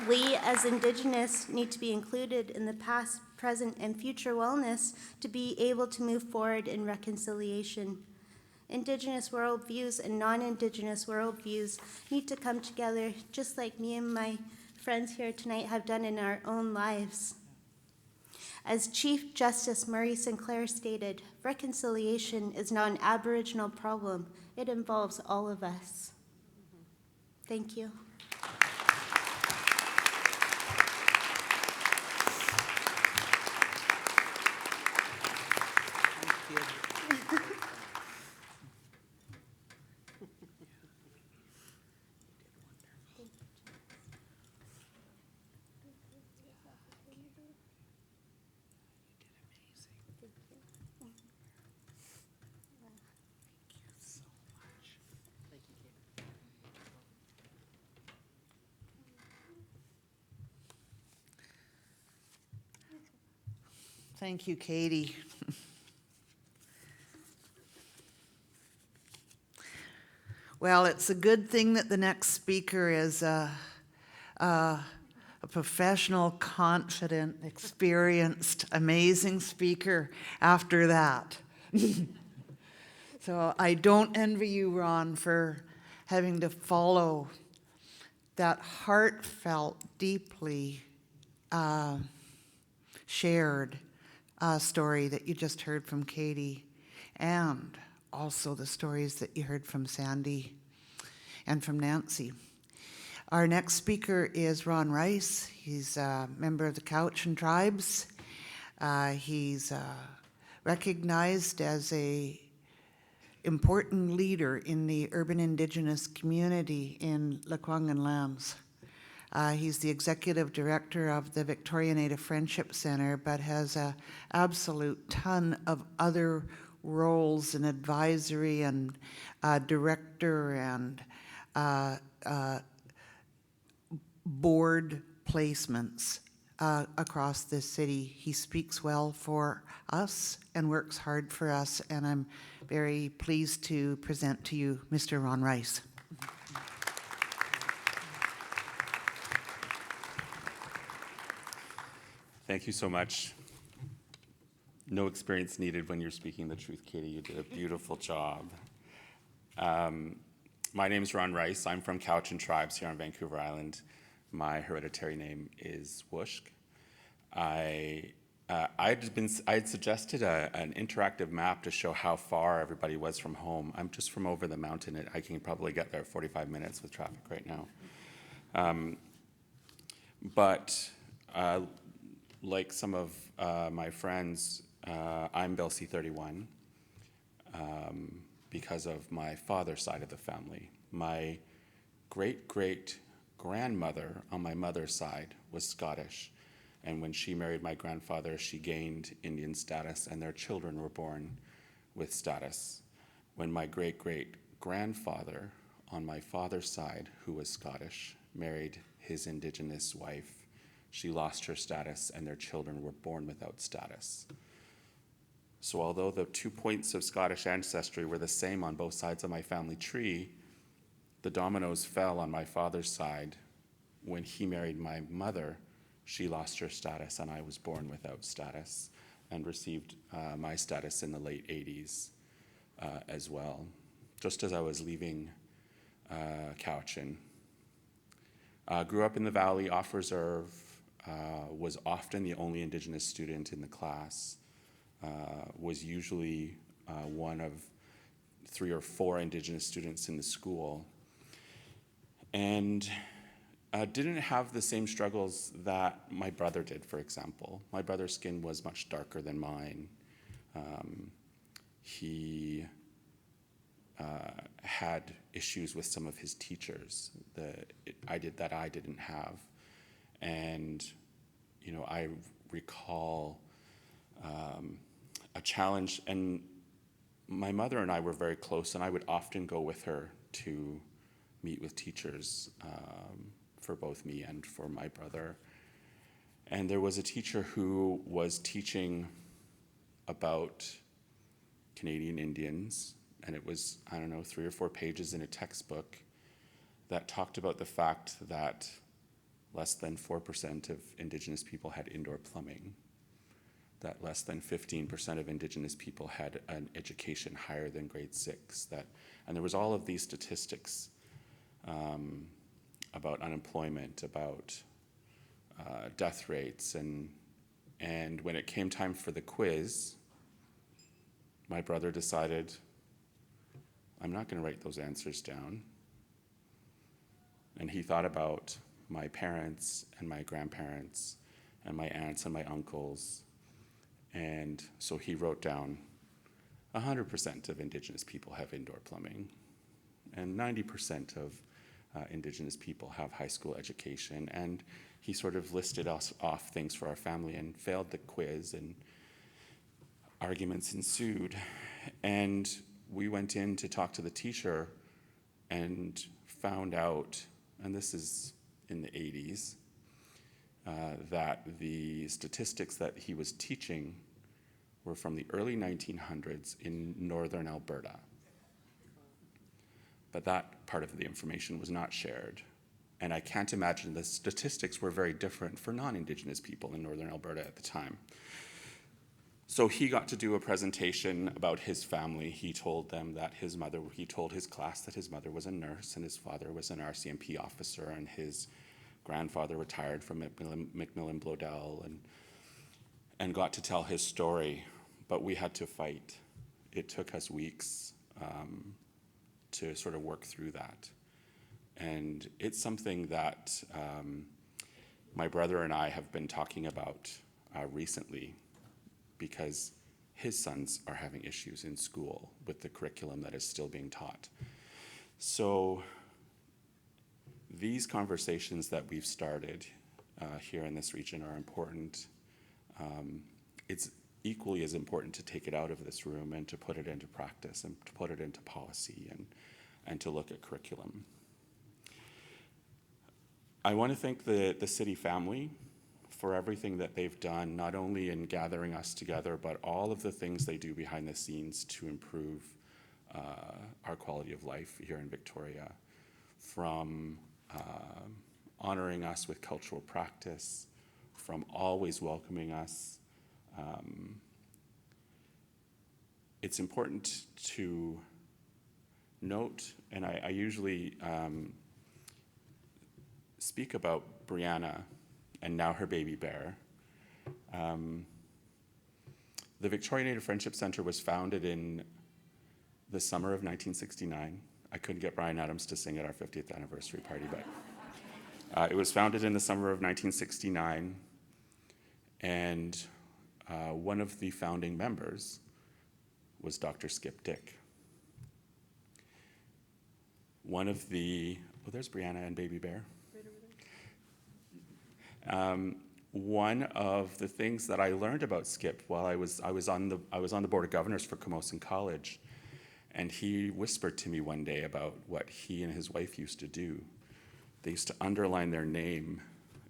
We, as Indigenous, need to be included in the past, present, and future wellness to be able to move forward in reconciliation. Indigenous worldviews and non-Indigenous worldviews need to come together, just like me and my friends here tonight have done in our own lives. As Chief Justice Murray Sinclair stated, reconciliation is not an Aboriginal problem. It involves all of us. Thank you. Thank you, Katie. Well, it's a good thing that the next speaker is a professional, confident, experienced, amazing speaker after that. So I don't envy you, Ron, for having to follow that heartfelt, deeply shared story that you just heard from Katie, and also the stories that you heard from Sandy and from Nancy. Our next speaker is Ron Rice. He's a member of the Cowichan tribes. He's recognized as a important leader in the urban Indigenous community in Lekwungen lands. He's the executive director of the Victoria Native Friendship Center, but has an absolute ton of other roles in advisory and director and board placements across this city. He speaks well for us and works hard for us, and I'm very pleased to present to you Mr. Ron Rice. Thank you so much. No experience needed when you're speaking the truth, Katie. You did a beautiful job. My name is Ron Rice. I'm from Cowichan Tribes here on Vancouver Island. My hereditary name is Wooshk. I had suggested an interactive map to show how far everybody was from home. I'm just from over the mountain. I can probably get there 45 minutes with traffic right now. But like some of my friends, I'm Bill C-31 because of my father's side of the family. My great grandmother on my mother's side was Scottish. And when she married my grandfather, she gained Indian status, and their children were born with status. When my great-great-grandfather on my father's side, who was Scottish, married his Indigenous wife, she lost her status, and their children were born without status. So although the 2 points of Scottish ancestry were the same on both sides of my family tree, the dominoes fell on my father's side. When he married my mother, she lost her status, and I was born without status and received my status in the late 80s as well, just as I was leaving Cowichan. Grew up in the Valley, off reserve, was often the only Indigenous student in the class, was usually one of 3 or 4 Indigenous students in the school, and didn't have the same struggles that my brother did, for example. My brother's skin was much darker than mine. He had issues with some of his teachers that I didn't have. And, you know, I recall a challenge, and my mother and I were very close, and I would often go with her to meet with teachers for both me and for my brother. And there was a teacher who was teaching about Canadian Indians, and it was, 3 or 4 pages in a textbook that talked about the fact that less than 4% of Indigenous people had indoor plumbing, that less than 15% of Indigenous people had an education higher than grade 6, and there was all of these statistics about unemployment, about death rates, and when it came time for the quiz, my brother decided, I'm not going to write those answers down. And he thought about my parents and my grandparents and my aunts and my uncles, and so he wrote down 100% of Indigenous people have indoor plumbing, and 90% of Indigenous people have high school education, and he sort of listed us off things for our family and failed the quiz, and arguments ensued. And we went in to talk to the teacher and found out, and this is in the 80s, that the statistics that he was teaching were from the early 1900s in northern Alberta. But that part of the information was not shared. And I can't imagine the statistics were very different for non-Indigenous people in northern Alberta at the time. So he got to do a presentation about his family. He told them that he told his class that his mother was a nurse and his father was an RCMP officer, and his grandfather retired from Macmillan Blodell, and got to tell his story. But we had to fight. It took us weeks to sort of work through that. And it's something that my brother and I have been talking about recently, because his sons are having issues in school with the curriculum that is still being taught. So these conversations that we've started here in this region are important. It's equally as important to take it out of this room and to put it into practice and to put it into policy and to look at curriculum. I want to thank the city family for everything that they've done, not only in gathering us together, but all of the things they do behind the scenes to improve our quality of life here in Victoria, from honoring us with cultural practice, from always welcoming us. It's important to note, and I usually speak about Brianna and now her baby bear. The Victoria Native Friendship Centre was founded in the summer of 1969. I couldn't get Brian Adams to sing at our 50th anniversary party, but it was founded in the summer of 1969, and one of the founding members was Dr. Skip Dick. One of the, there's Brianna and Baby Bear. Right over One of the things that I learned about Skip while I was on the board of governors for Camosun College, and he whispered to me one day about what he and his wife used to do. They used to underline their name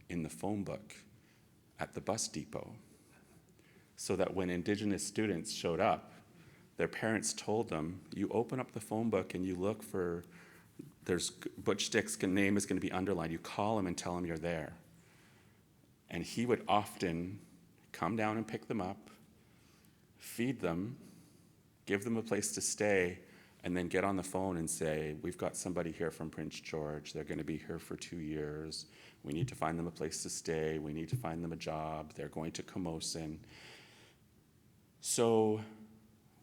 in the phone book at the bus depot, so that when Indigenous students showed up, their parents told them, you open up the phone book and you look for, there's Butch Dick's name is going to be underlined. You call him and tell him you're there. And he would often come down and pick them up, feed them, give them a place to stay, and then get on the phone and say, we've got somebody here from Prince George. They're going to be here for 2 years. We need to find them a place to stay. We need to find them a job. They're going to Camosun. So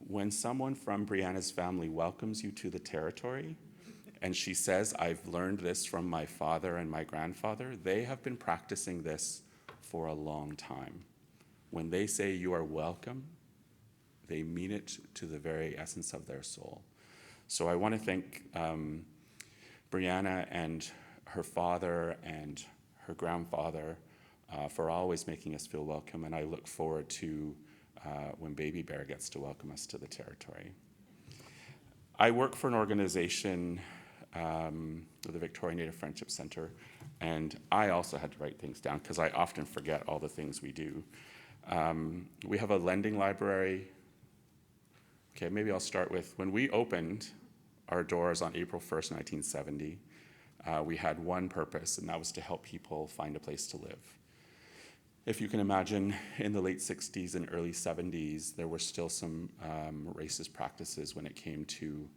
when someone from Brianna's family welcomes you to the territory, and she says, I've learned this from my father and my grandfather, they have been practicing this for a long time. When they say you are welcome, they mean it to the very essence of their soul. So I want to thank Brianna and her father and her grandfather for always making us feel welcome, and I look forward to when Baby Bear gets to welcome us to the territory. I work for an organization, the Victoria Native Friendship Center, and I also had to write things down because I often forget all the things we do. We have a lending library. Okay, maybe I'll start with when we opened our doors on April 1st, 1970, we had one purpose, and that was to help people find a place to live. If you can imagine, in the late 60s and early 70s, there were still some racist practices when it came to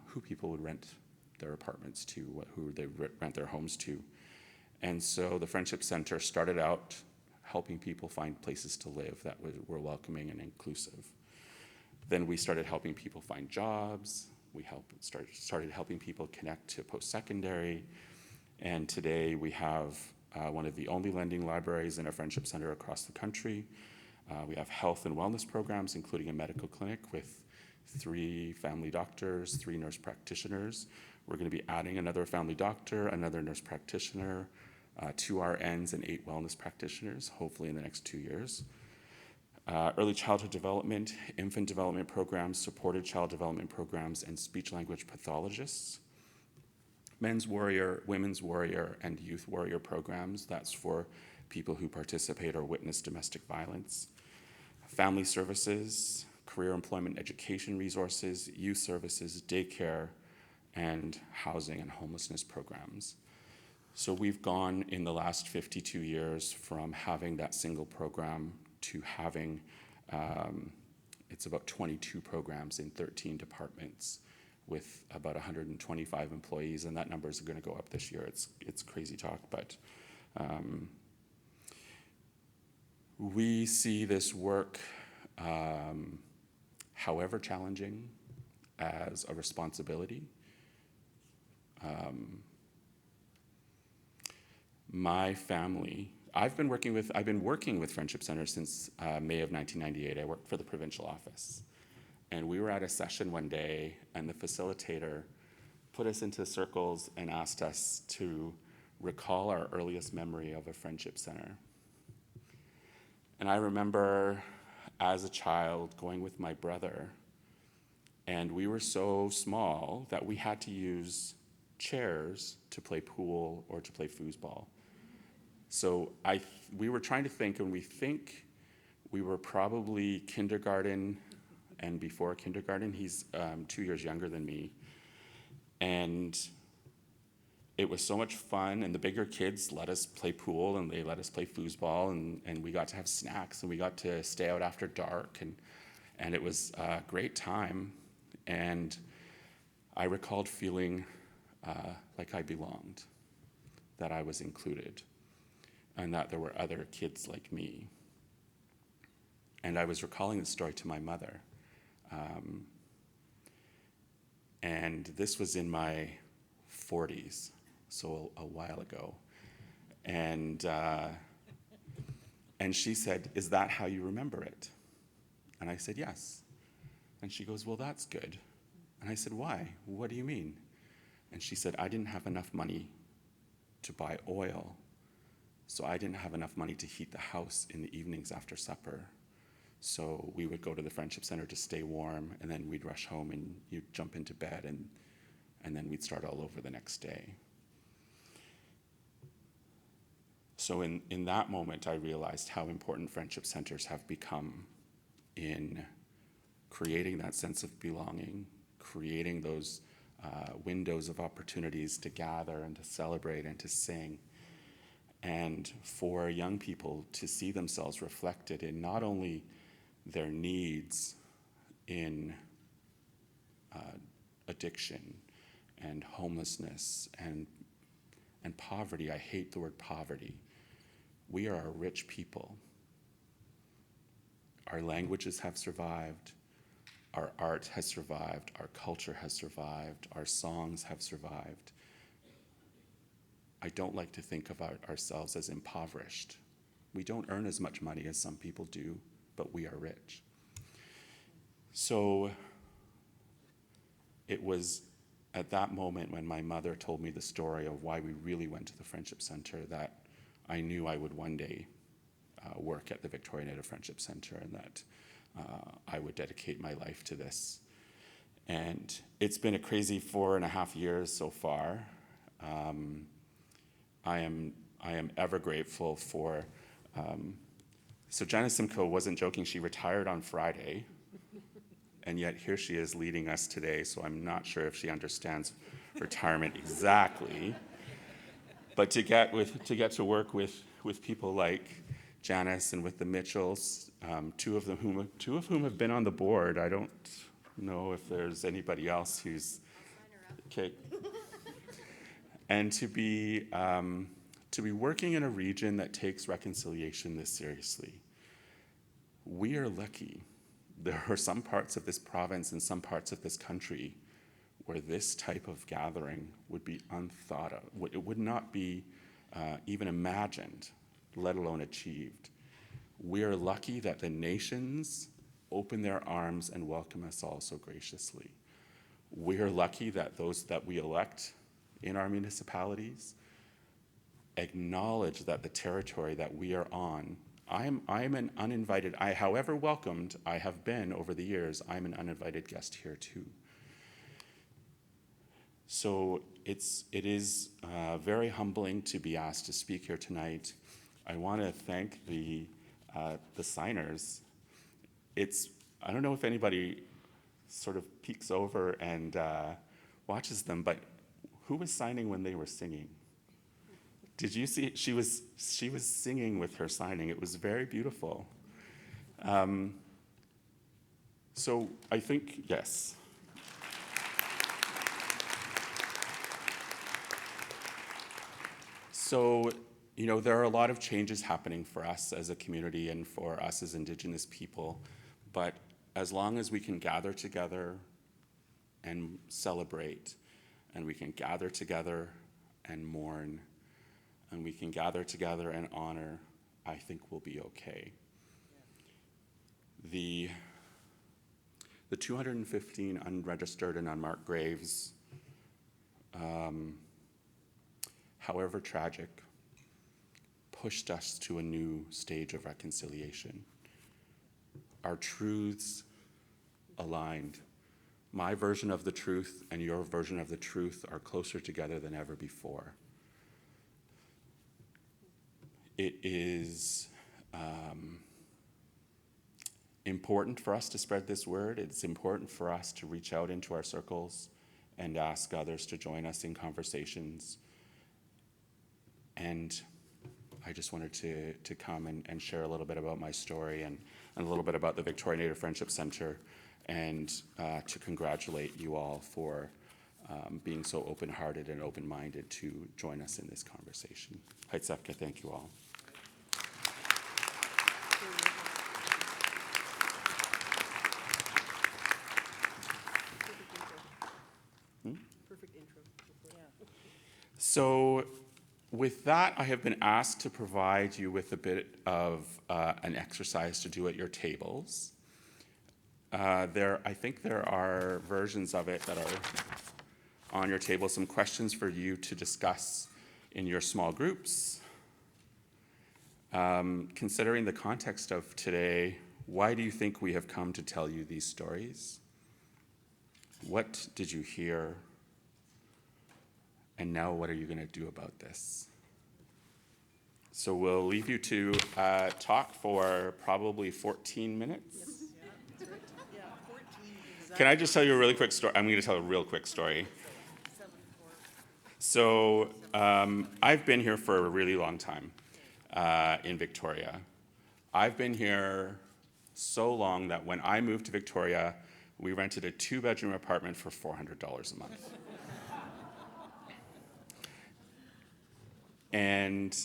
who people would rent their apartments to, who they rent their homes to. And so the Friendship Center started out helping people find places to live that were welcoming and inclusive. Then we started helping people find jobs. We started helping people connect to post-secondary. And today we have one of the only lending libraries in a friendship center across the country. We have health and wellness programs, including a medical clinic with 3 family doctors, 3 nurse practitioners. We're going to be adding another family doctor, another nurse practitioner, 2 RNs, and 8 wellness practitioners, hopefully in the next 2 years. Early childhood development, infant development programs, supported child development programs, and speech-language pathologists. Men's warrior, women's warrior, and youth warrior programs. That's for people who participate or witness domestic violence. Family services, career employment education resources, youth services, daycare, and housing and homelessness programs. So we've gone in the last 52 years from having that single program to having, it's about 22 programs in 13 departments with about 125 employees, and that number is going to go up this year. It's crazy talk, but we see this work, however challenging, as a responsibility. My family, I've been working with Friendship Center since May of 1998. I worked for the Provincial office. And we were at a session one day, and the facilitator put us into circles and asked us to recall our earliest memory of a Friendship Center. And I remember as a child going with my brother, and we were so small that we had to use chairs to play pool or to play foosball. So we were trying to think, and we think we were probably kindergarten and before kindergarten. He's 2 years younger than me. And it was so much fun, and the bigger kids let us play pool, and they let us play foosball, and we got to have snacks, and we got to stay out after dark, and it was a great time. And I recalled feeling like I belonged, that I was included, and that there were other kids like me. And I was recalling the story to my mother. And this was in my 40s, so a while ago. And she said, "Is that how you remember it?" And I said, "Yes." And she goes, "Well, that's good." And I said, "Why? What do you mean?" And she said, "I didn't have enough money to buy oil, So I didn't have enough money to heat the house in the evenings after supper. So we would go to the Friendship Center to stay warm, and then we'd rush home and you'd jump into bed, and then we'd start all over the next day. So in that moment, I realized how important friendship centers have become in creating that sense of belonging, creating those windows of opportunities to gather and to celebrate and to sing, and for young people to see themselves reflected in not only their needs in addiction and homelessness and poverty. I hate the word poverty. We are a rich people. Our languages have survived. Our art has survived. Our culture has survived. Our songs have survived. I don't like to think of ourselves as impoverished. We don't earn as much money as some people do, but we are rich. So it was at that moment when my mother told me the story of why we really went to the Friendship Center that I knew I would one day work at the Victoria Native Friendship Center, and that I would dedicate my life to this. And it's been a crazy 4.5 years so far. I am ever grateful for, so Janice Simcoe wasn't joking, she retired on Friday, and yet here she is leading us today, so I'm not sure if she understands retirement exactly. But to get to work with people like Janice and with the Mitchells, two of whom have been on the board. I don't know if there's anybody else who's okay. And to be working in a region that takes reconciliation this seriously. We are lucky. There are some parts of this province and some parts of this country where this type of gathering would be unthought of. It would not be even imagined, let alone achieved. We are lucky that the nations open their arms and welcome us all so graciously. We are lucky that those that we elect in our municipalities acknowledge that the territory that we are on, I'm an uninvited, however welcomed I have been over the years, I'm an uninvited guest here too. So it is very humbling to be asked to speak here tonight. I want to thank the signers. I don't know if anybody sort of peeks over and watches them, but who was signing when they were singing? Did you see? She was singing with her signing. It was very beautiful. So I think, yes. So, there are a lot of changes happening for us as a community and for us as Indigenous people, but as long as we can gather together and celebrate, and we can gather together and mourn, and we can gather together and honor, I think we'll be okay. The 215 unregistered and unmarked graves, however tragic, pushed us to a new stage of reconciliation. Our truths aligned. My version of the truth and your version of the truth are closer together than ever before. It is important for us to spread this word. It's important for us to reach out into our circles and ask others to join us in conversations. And I just wanted to come and share a little bit about my story and a little bit about the Victoria Native Friendship Center, and to congratulate you all for being so open-hearted and open-minded to join us in this conversation. Haitsepka, thank you all. Perfect intro. So with that, I have been asked to provide you with a bit of an exercise to do at your tables. I think there are versions of it that are on your table, some questions for you to discuss in your small groups. Considering the context of today, why do you think we have come to tell you these stories? What did you hear? And now what are you going to do about this? So we'll leave you to talk for probably 14 minutes. Can I just tell you a really quick story? I'm going to tell a real quick story. So I've been here for a really long time in Victoria. I've been here so long that when I moved to Victoria, we rented a 2-bedroom apartment for $400 a month. And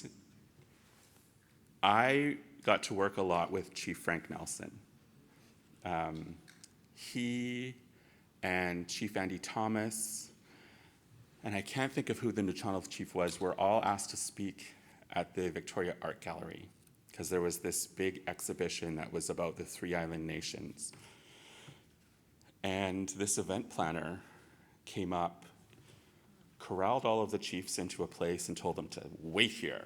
I got to work a lot with Chief Frank Nelson. He and Chief Andy Thomas, and I can't think of who the Neshinabe chief was, were all asked to speak at the Victoria Art Gallery because there was this big exhibition that was about the 3 island nations. And this event planner came up, corralled all of the chiefs into a place and told them to wait here.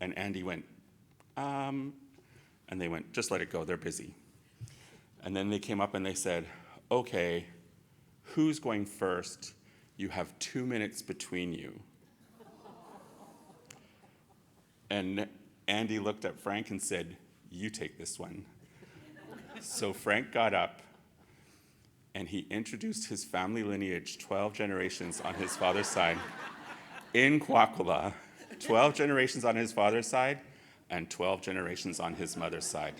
And Andy went, and they went, just let it go, they're busy. And then they came up and they said, okay, who's going first? You have 2 minutes between you. And Andy looked at Frank and said, you take this one. So Frank got up and he introduced his family lineage, 12 generations on his father's side, in Kwakula, 12 generations on his father's side and 12 generations on his mother's side.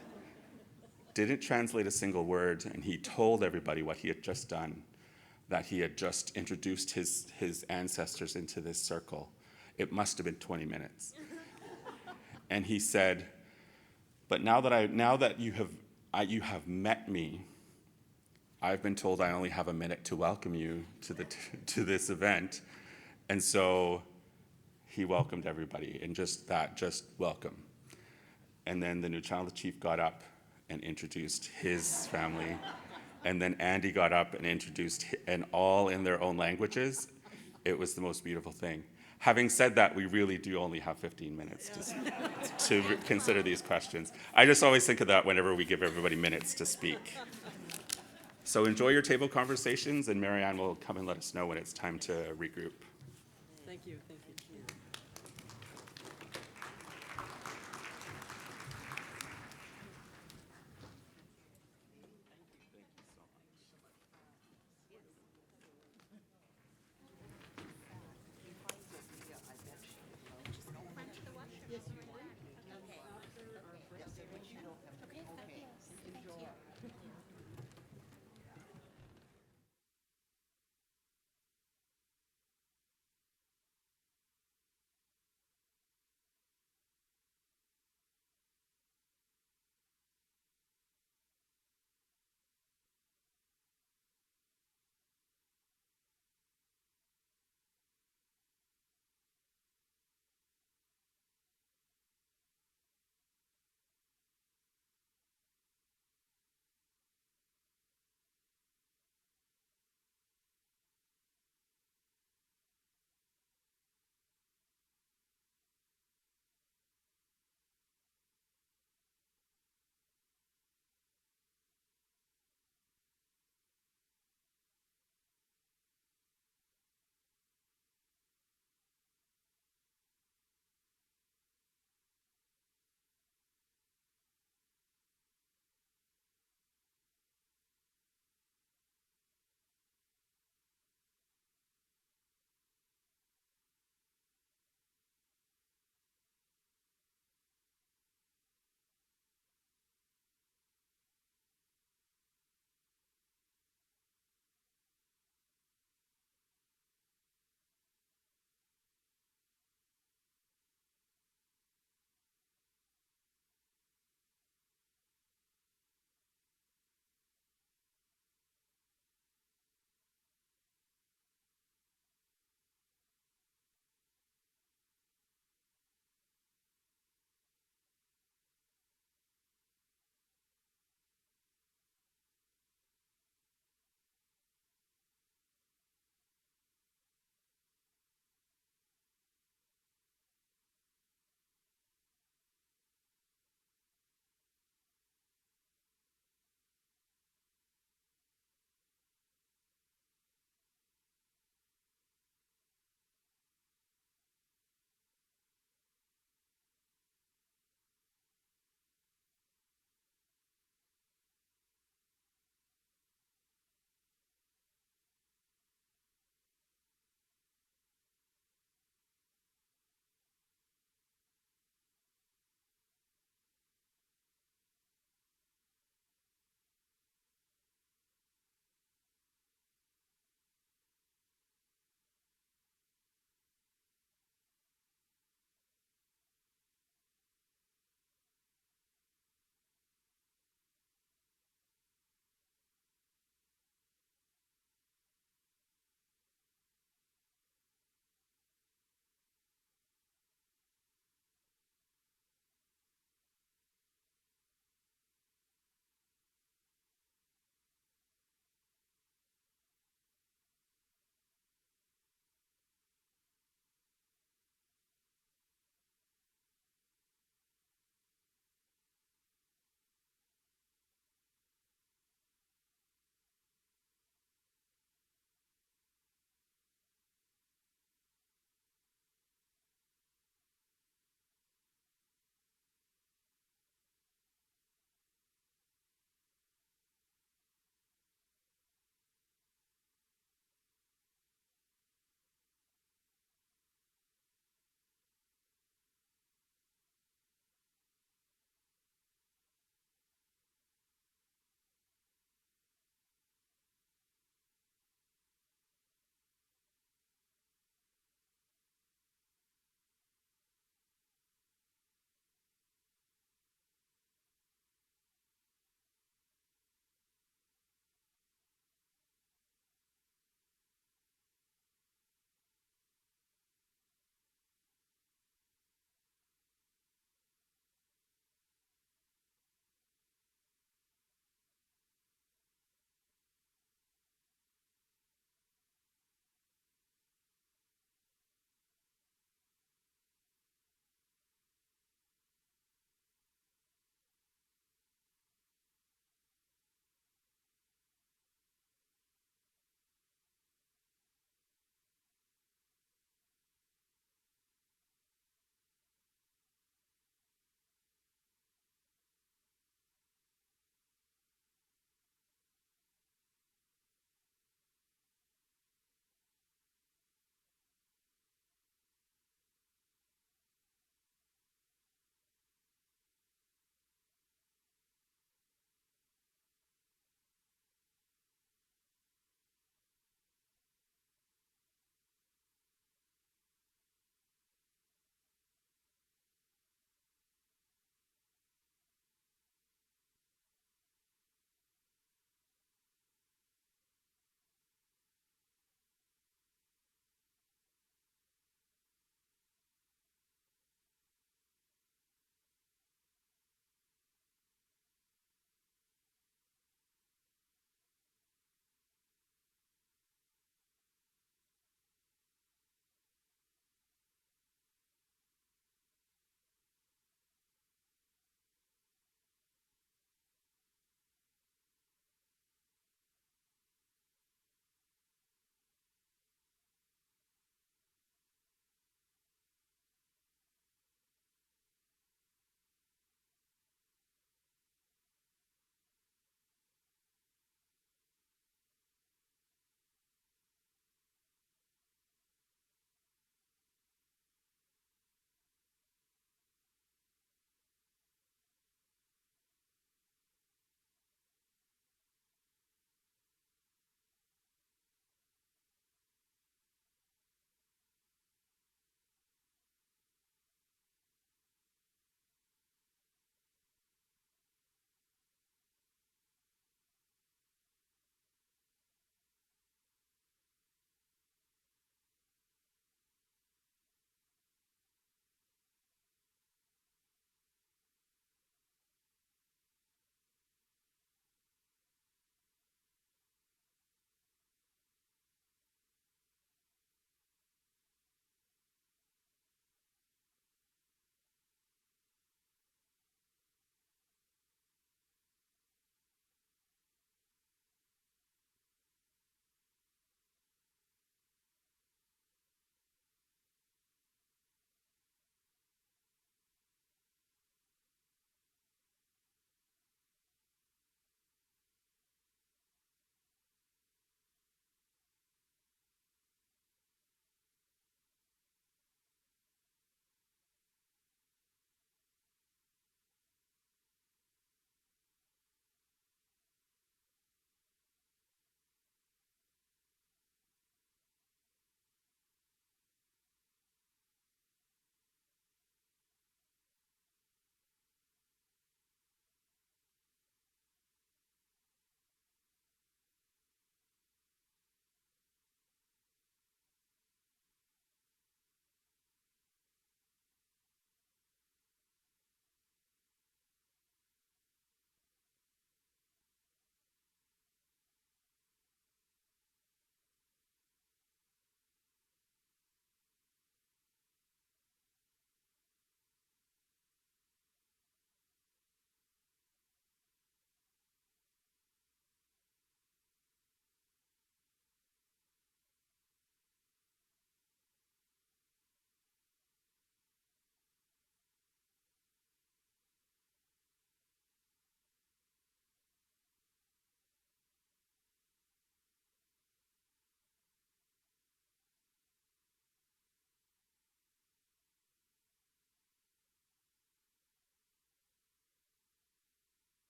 Didn't translate a single word, and he told everybody what he had just done, that he had just introduced his ancestors into this circle. It must have been 20 minutes. And he said, but now that you have met me, I've been told I only have a minute to welcome you to this event. And so he welcomed everybody, and just welcome. And then the Neshinabe chief got up and introduced his family. And then Andy got up and introduced, and all in their own languages. It was the most beautiful thing. Having said that, we really do only have 15 minutes to consider these questions. I just always think of that whenever we give everybody minutes to speak. So enjoy your table conversations, and Marianne will come and let us know when it's time to regroup. Thank you. Thank you.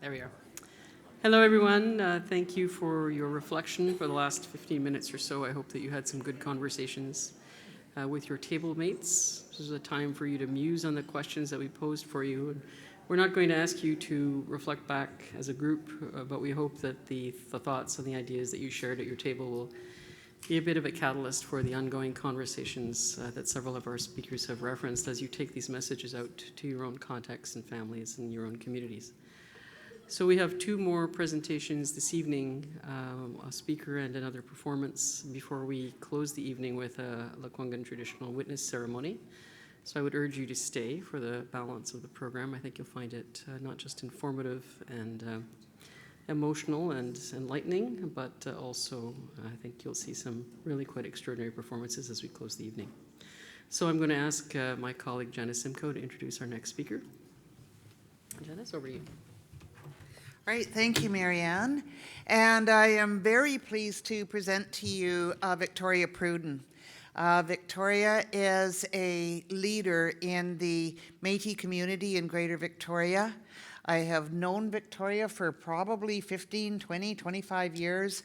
There we are. Hello, everyone. Thank you for your reflection for the last 15 minutes or so. I hope that you had some good conversations with your table mates. This is a time for you to muse on the questions that we posed for you. And we're not going to ask you to reflect back as a group, but we hope that the thoughts and the ideas that you shared at your table will be a bit of a catalyst for the ongoing conversations that several of our speakers have referenced as you take these messages out to your own contexts and families and your own communities. So we have two more presentations this evening, a speaker and another performance before we close the evening with a Lekwungen traditional witness ceremony. So I would urge you to stay for the balance of the program. I think you'll find it not just informative and emotional and enlightening, but also I think you'll see some really quite extraordinary performances as we close the evening. So I'm going to ask my colleague Janice Simcoe to introduce our next speaker. Janice, over to you. Right, thank you, Marianne. And I am very pleased to present to you Victoria Pruden. Victoria is a leader in the Métis community in Greater Victoria. I have known Victoria for probably 15, 20, 25 years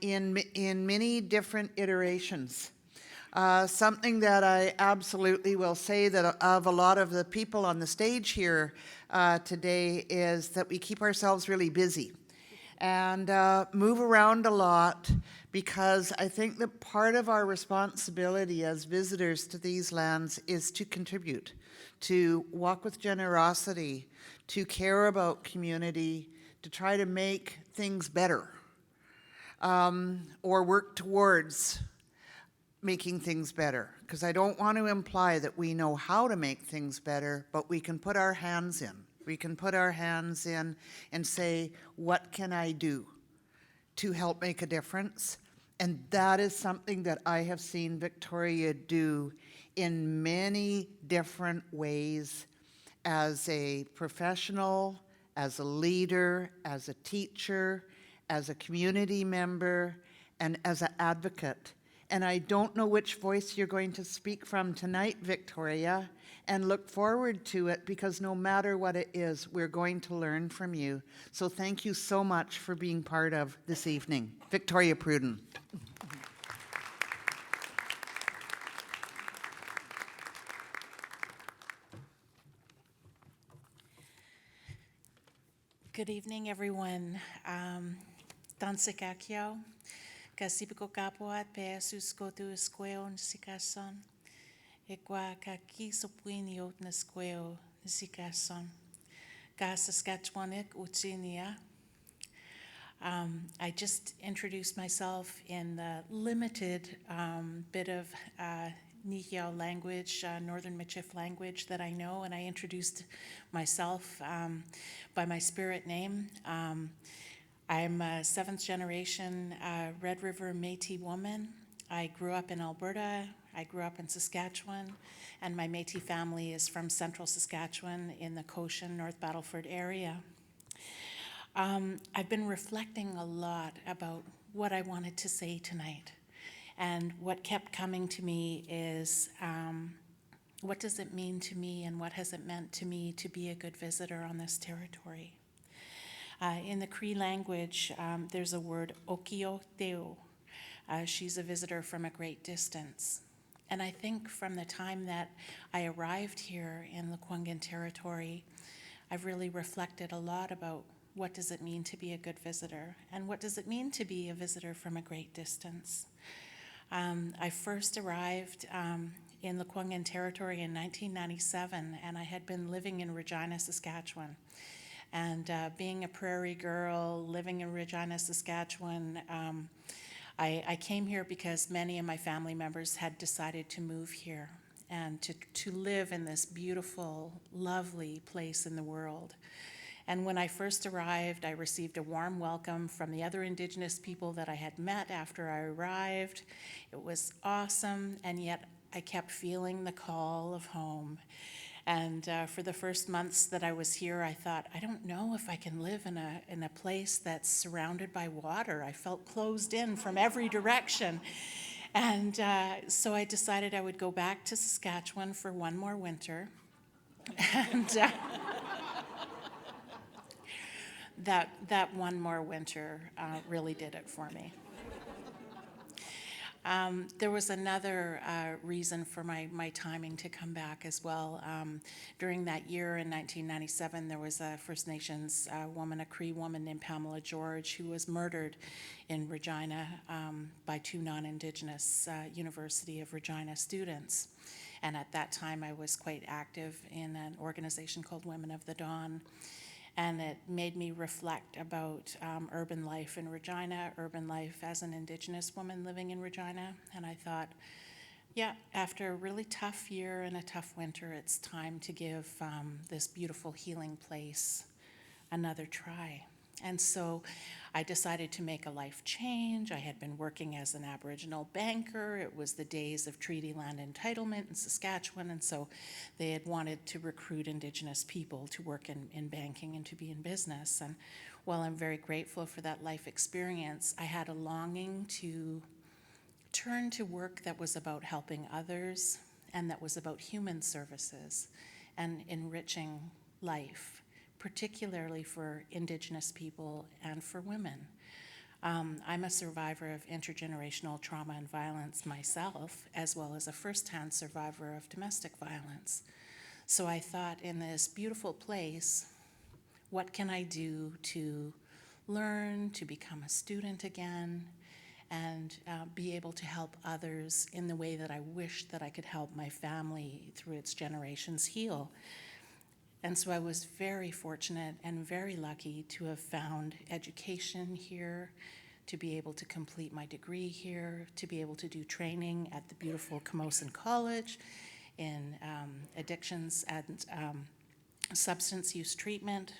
in many different iterations. Something that I absolutely will say that of a lot of the people on the stage here today is that we keep ourselves really busy and move around a lot, because I think that part of our responsibility as visitors to these lands is to contribute, to walk with generosity, to care about community, to try to make things better, or work towards making things better. Because I don't want to imply that we know how to make things better, but we can put our hands in. We can put our hands in and say, what can I do to help make a difference? And that is something that I have seen Victoria do in many different ways, as a professional, as a leader, as a teacher, as a community member, and as an advocate. And I don't know which voice you're going to speak from tonight, Victoria, and look forward to it, because no matter what it is, we're going to learn from you. So thank you so much for being part of this evening. Victoria Pruden. Good evening, everyone. Tansikakyo, kasipiko kapuat pe suskotu esqueo nsikason, ekwa kaki sopuiniot nesqueo nsikason, ka Saskatchewanik utinia. I just introduced myself in the limited bit of Nihiao language, Northern Michif language that I know, and I introduced myself by my spirit name. I'm a seventh generation Red River Métis woman. I grew up in Alberta, I grew up in Saskatchewan, and my Métis family is from central Saskatchewan in the Cochin, North Battleford area. I've been reflecting a lot about what I wanted to say tonight. And what kept coming to me is, what does it mean to me, and what has it meant to me to be a good visitor on this territory? In the Cree language, there's a word, okio teo. She's a visitor from a great distance. And I think from the time that I arrived here in the Lekwungen territory, I've really reflected a lot about what does it mean to be a good visitor, and what does it mean to be a visitor from a great distance. I first arrived in the Lekwungen territory in 1997, and I had been living in Regina, Saskatchewan. And being a prairie girl, living in Regina, Saskatchewan, I came here because many of my family members had decided to move here and to live in this beautiful, lovely place in the world. And when I first arrived, I received a warm welcome from the other Indigenous people that I had met after I arrived. It was awesome, and yet I kept feeling the call of home. And for the first months that I was here, I thought, I don't know if I can live in a place that's surrounded by water. I felt closed in from every direction. And so I decided I would go back to Saskatchewan for one more winter. And that one more winter really did it for me. There was another reason for my timing to come back as well. During that year in 1997, there was a First Nations woman, a Cree woman named Pamela George, who was murdered in Regina by two non-Indigenous University of Regina students. And at that time, I was quite active in an organization called Women of the Dawn. And it made me reflect about urban life in Regina, urban life as an Indigenous woman living in Regina. And I thought, yeah, after a really tough year and a tough winter, it's time to give this beautiful healing place another try. And so I decided to make a life change. I had been working as an Aboriginal banker. It was the days of treaty land entitlement in Saskatchewan, and so they had wanted to recruit Indigenous people to work in banking and to be in business. And while I'm very grateful for that life experience, I had a longing to turn to work that was about helping others and that was about human services and enriching life, particularly for Indigenous people and for women. I'm a survivor of intergenerational trauma and violence myself, as well as a first-hand survivor of domestic violence. So I thought, in this beautiful place, what can I do to learn, to become a student again, and be able to help others in the way that I wish that I could help my family through its generations heal. And so I was very fortunate and very lucky to have found education here, to be able to complete my degree here, to be able to do training at the beautiful Camosun College in addictions and substance use treatment.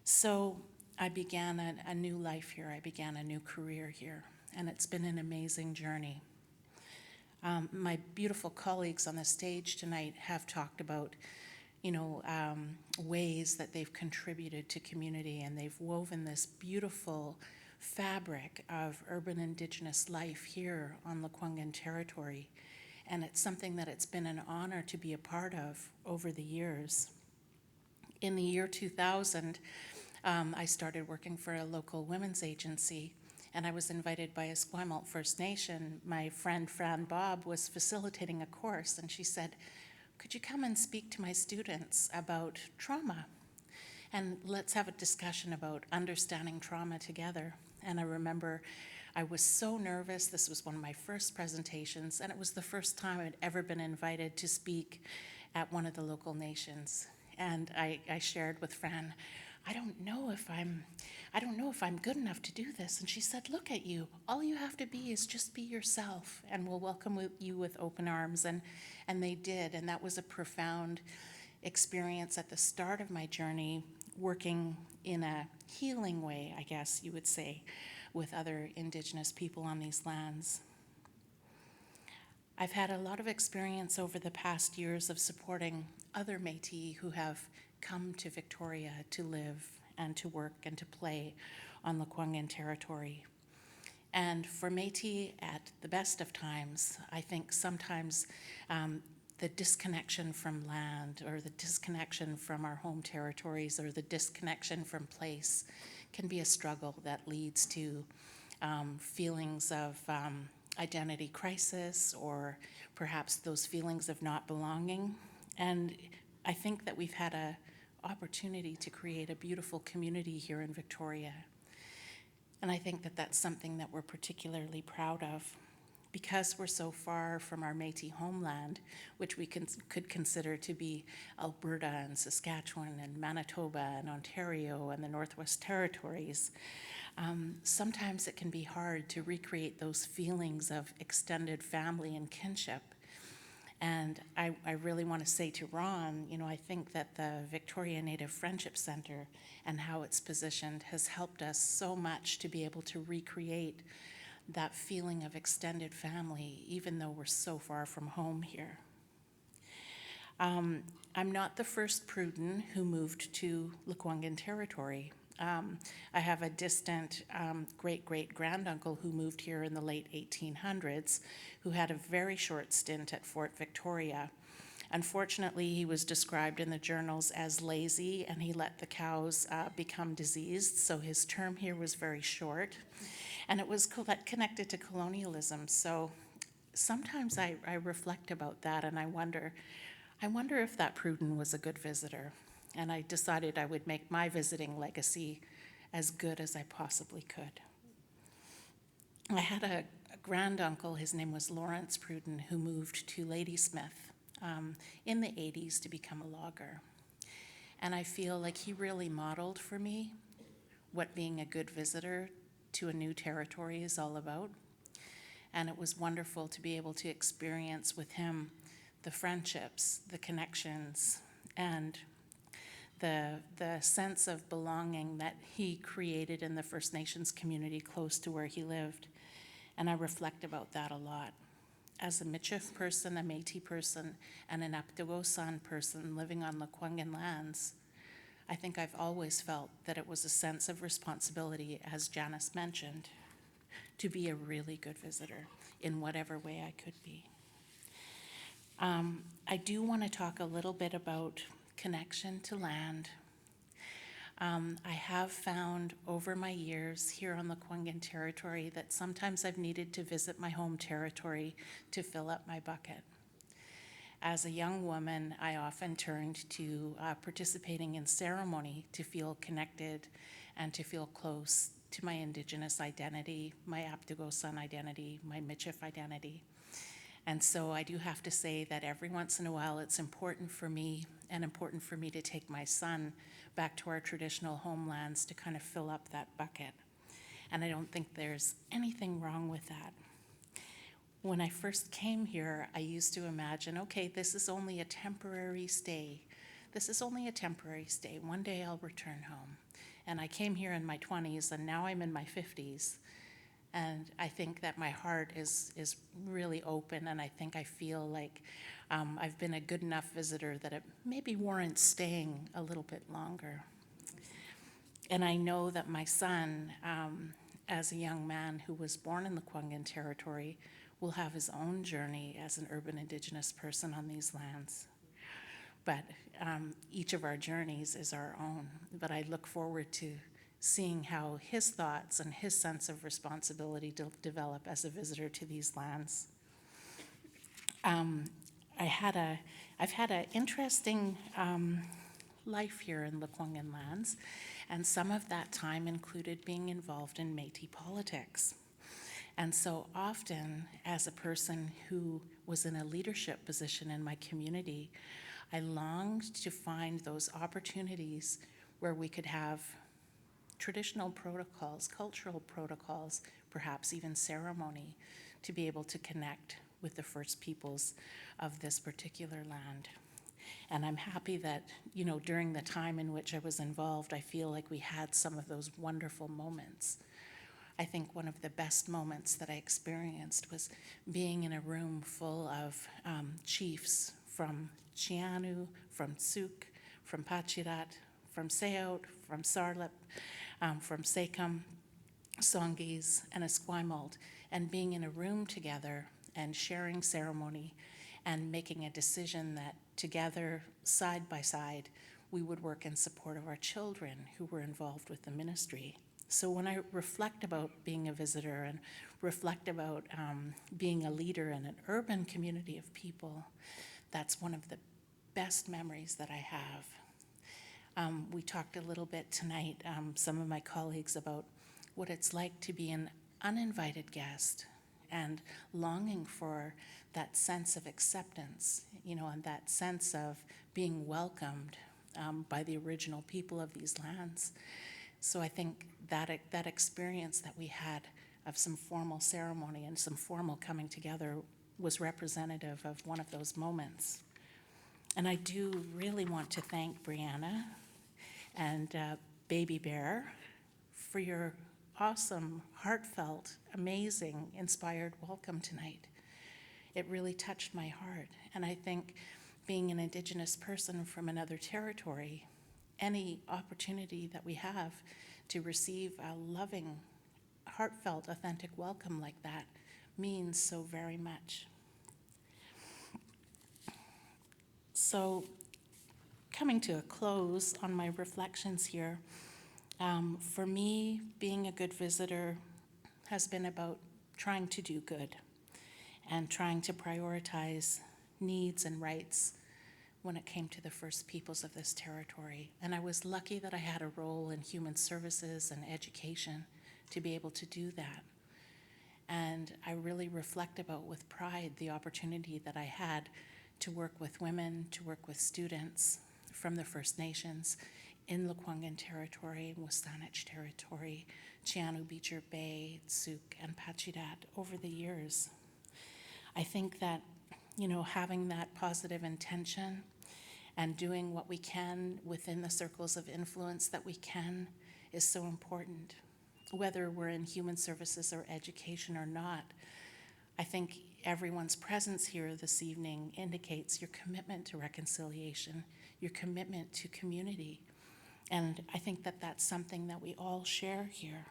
So I began a new life here. I began a new career here, and it's been an amazing journey. My beautiful colleagues on the stage tonight have talked about ways that they've contributed to community, and they've woven this beautiful fabric of urban Indigenous life here on Lekwungen territory. And it's something that it's been an honor to be a part of over the years. In the year 2000, I started working for a local women's agency, and I was invited by Esquimalt First Nation. My friend Fran Bob was facilitating a course, and she said, "Could you come and speak to my students about trauma? And let's have a discussion about understanding trauma together." And I remember I was so nervous. This was one of my first presentations, and it was the first time I'd ever been invited to speak at one of the local nations. And I shared with Fran, I don't know if I'm good enough to do this. And she said, "Look at you. All you have to be is just be yourself, and we'll welcome you with open arms." And they did, and that was a profound experience at the start of my journey, working in a healing way, I guess you would say, with other Indigenous people on these lands. I've had a lot of experience over the past years of supporting other Métis who have come to Victoria to live and to work and to play on Lekwungen territory. And for Métis, at the best of times, I think sometimes the disconnection from land, or the disconnection from our home territories, or the disconnection from place can be a struggle that leads to feelings of identity crisis, or perhaps those feelings of not belonging. And I think that we've had an opportunity to create a beautiful community here in Victoria. And I think that that's something that we're particularly proud of. Because we're so far from our Métis homeland, which we could consider to be Alberta and Saskatchewan and Manitoba and Ontario and the Northwest Territories, sometimes it can be hard to recreate those feelings of extended family and kinship. And I really want to say to Ron, I think that the Victoria Native Friendship Centre and how it's positioned has helped us so much to be able to recreate that feeling of extended family, even though we're so far from home here. I'm not the first Pruden who moved to Lekwungen territory. I have a distant great-great-granduncle who moved here in the late 1800s, who had a very short stint at Fort Victoria Unfortunately, he was described in the journals as lazy, and he let the cows become diseased, so his term here was very short. And it was connected to colonialism. So sometimes I reflect about that, and I wonder if that Pruden was a good visitor. And I decided I would make my visiting legacy as good as I possibly could. I had a granduncle, his name was Lawrence Pruden, who moved to Ladysmith in the 80s to become a logger. And I feel like he really modeled for me what being a good visitor to a new territory is all about. And it was wonderful to be able to experience with him the friendships, the connections, and the sense of belonging that he created in the First Nations community close to where he lived. And I reflect about that a lot. As a Michif person, a Métis person, and an Aptugosan person living on Lekwungen lands, I think I've always felt that it was a sense of responsibility, as Janice mentioned, to be a really good visitor in whatever way I could be. I do want to talk a little bit about connection to land. I have found over my years here on Lekwungen territory that sometimes I've needed to visit my home territory to fill up my bucket. As a young woman, I often turned to participating in ceremony to feel connected and to feel close to my Indigenous identity, my Aptugosan identity, my Michif identity. And so I do have to say that every once in a while it's important for me to take my son back to our traditional homelands to kind of fill up that bucket. And I don't think there's anything wrong with that. When I first came here, I used to imagine, okay, this is only a temporary stay. This is only a temporary stay. One day I'll return home. And I came here in my 20s, and now I'm in my 50s. And I think that my heart is really open, and I think I feel like I've been a good enough visitor that it maybe warrants staying a little bit longer. And I know that my son, as a young man who was born in the Lekwungen territory, will have his own journey as an urban Indigenous person on these lands. But each of our journeys is our own. But I look forward to seeing how his thoughts and his sense of responsibility develop as a visitor to these lands. I've had an interesting life here in Lekwungen lands, and some of that time included being involved in Métis politics. And so often, as a person who was in a leadership position in my community, I longed to find those opportunities where we could have traditional protocols, cultural protocols, perhaps even ceremony, to be able to connect with the First Peoples of this particular land. And I'm happy that, during the time in which I was involved, I feel like we had some of those wonderful moments. I think one of the best moments that I experienced was being in a room full of chiefs from Chianu, from Tsuk, from Pachirat, from Seout, from Sarlip, from Sekam, Songhees, and Esquimalt, and being in a room together and sharing ceremony and making a decision that together, side by side, we would work in support of our children who were involved with the ministry. So when I reflect about being a visitor and reflect about being a leader in an urban community of people, that's one of the best memories that I have. We talked a little bit tonight, some of my colleagues, about what it's like to be an uninvited guest and longing for that sense of acceptance, and that sense of being welcomed by the original people of these lands. So I think that experience that we had of some formal ceremony and some formal coming together was representative of one of those moments. And I do really want to thank Brianna and Baby Bear for your awesome, heartfelt, amazing, inspired welcome tonight. It really touched my heart. And I think being an Indigenous person from another territory, any opportunity that we have to receive a loving, heartfelt, authentic welcome like that means so very much. So, coming to a close on my reflections here, for me, being a good visitor has been about trying to do good and trying to prioritize needs and rights when it came to the First Peoples of this territory. And I was lucky that I had a role in human services and education to be able to do that. And I really reflect about with pride the opportunity that I had to work with women, to work with students from the First Nations in Lekwungen territory, Wasanich territory, Chianu Beecher Bay, Tsuk, and Pachidat over the years. I think that, having that positive intention and doing what we can within the circles of influence that we can is so important. Whether we're in human services or education or not, I think everyone's presence here this evening indicates your commitment to reconciliation, your commitment to community. And I think that that's something that we all share here.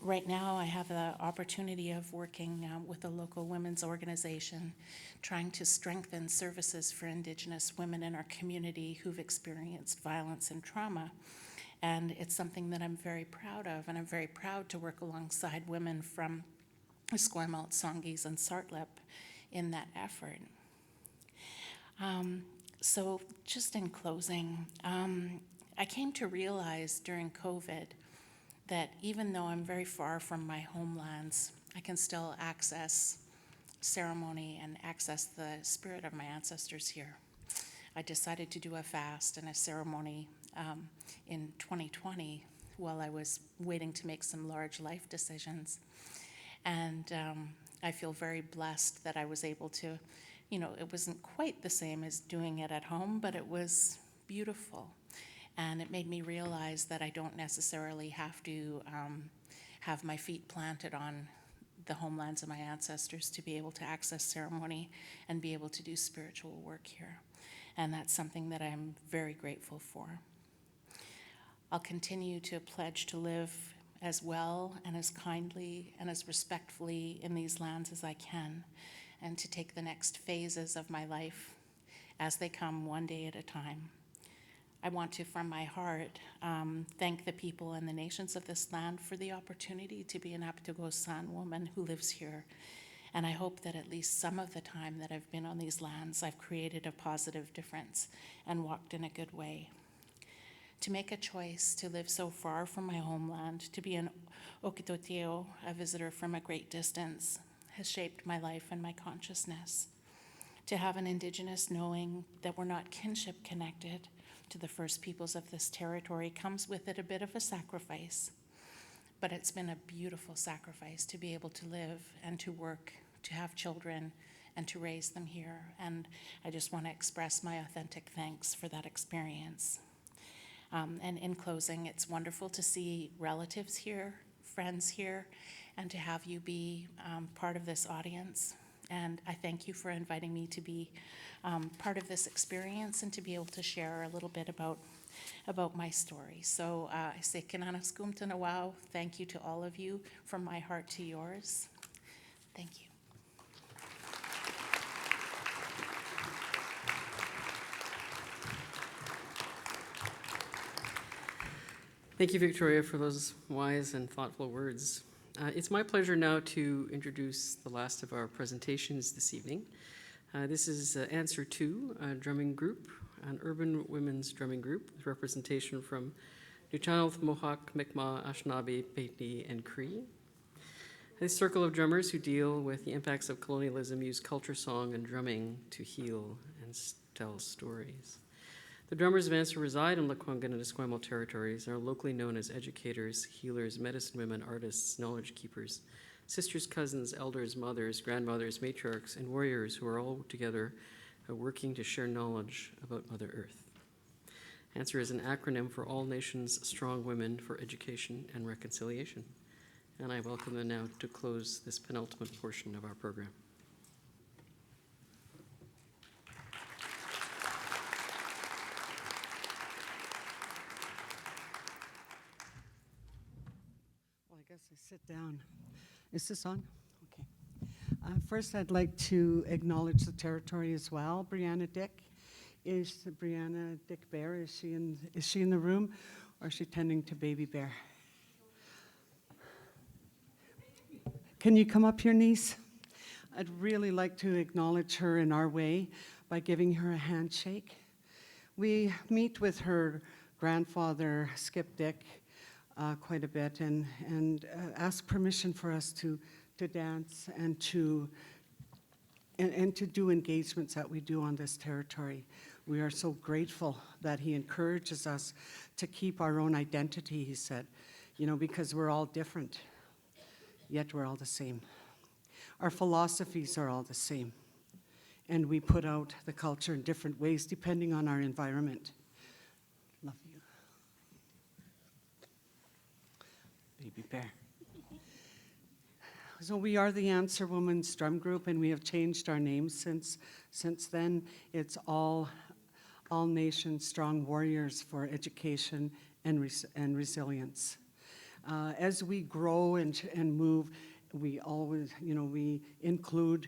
Right now, I have the opportunity of working with a local women's organization, trying to strengthen services for Indigenous women in our community who've experienced violence and trauma. And it's something that I'm very proud of, and I'm very proud to work alongside women from Esquimalt, Songhees, and Sartlip in that effort. So just in closing, I came to realize during COVID that even though I'm very far from my homelands, I can still access ceremony and access the spirit of my ancestors here. I decided to do a fast and a ceremony in 2020 while I was waiting to make some large life decisions. And I feel very blessed that I was able to, it wasn't quite the same as doing it at home, but it was beautiful. And it made me realize that I don't necessarily have to have my feet planted on the homelands of my ancestors to be able to access ceremony and be able to do spiritual work here. And that's something that I'm very grateful for. I'll continue to pledge to live as well and as kindly and as respectfully in these lands as I can, and to take the next phases of my life as they come one day at a time. I want to, from my heart, thank the people and the nations of this land for the opportunity to be an Aptugo San woman who lives here. And I hope that at least some of the time that I've been on these lands, I've created a positive difference and walked in a good way. To make a choice to live so far from my homeland, to be an Okitoteo, a visitor from a great distance, has shaped my life and my consciousness. To have an Indigenous knowing that we're not kinship connected to the First Peoples of this territory comes with it a bit of a sacrifice. But it's been a beautiful sacrifice to be able to live and to work, to have children, and to raise them here. And I just want to express my authentic thanks for that experience. And in closing, it's wonderful to see relatives here, friends here, and to have you be part of this audience. And I thank you for inviting me to be part of this experience and to be able to share a little bit about my story. So I say Kinanaskum Tanawau, thank you to all of you, from my heart to yours. Thank you. Thank you, Victoria, for those wise and thoughtful words. It's my pleasure now to introduce the last of our presentations this evening. This is Answer 2, a drumming group, an urban women's drumming group with representation from Neshinabe, Mohawk, Mi'kmaq, Anishinaabe, Béatni, and Cree. This circle of drummers who deal with the impacts of colonialism use culture, song, and drumming to heal and tell stories. The drummers of Answer reside in Lekwungen and Esquimalt territories and are locally known as educators, healers, medicine women, artists, knowledge keepers, sisters, cousins, elders, mothers, grandmothers, matriarchs, and warriors who are all together working to share knowledge about Mother Earth. Answer is an acronym for All Nations Strong Women for Education and Reconciliation. And I welcome them now to close this penultimate portion of our program. Well, I guess I sit down. Is this on? Okay. First, I'd like to acknowledge the territory as well. Brianna Dick. Is Brianna Dick Bear, is she in the room, or is she tending to baby bear? Can you come up here, niece? I'd really like to acknowledge her in our way by giving her a handshake. We meet with her grandfather, Skip Dick, quite a bit, and ask permission for us to dance and to do engagements that we do on this territory. We are so grateful that he encourages us to keep our own identity, he said, because we're all different, yet we're all the same. Our philosophies are all the same, and we put out the culture in different ways depending on our environment. Love you. Baby bear. So we are the Answer Women's Drum Group, and we have changed our name since then. It's All Nations Strong Warriors for Education and Resilience. As we grow and move, we always, we include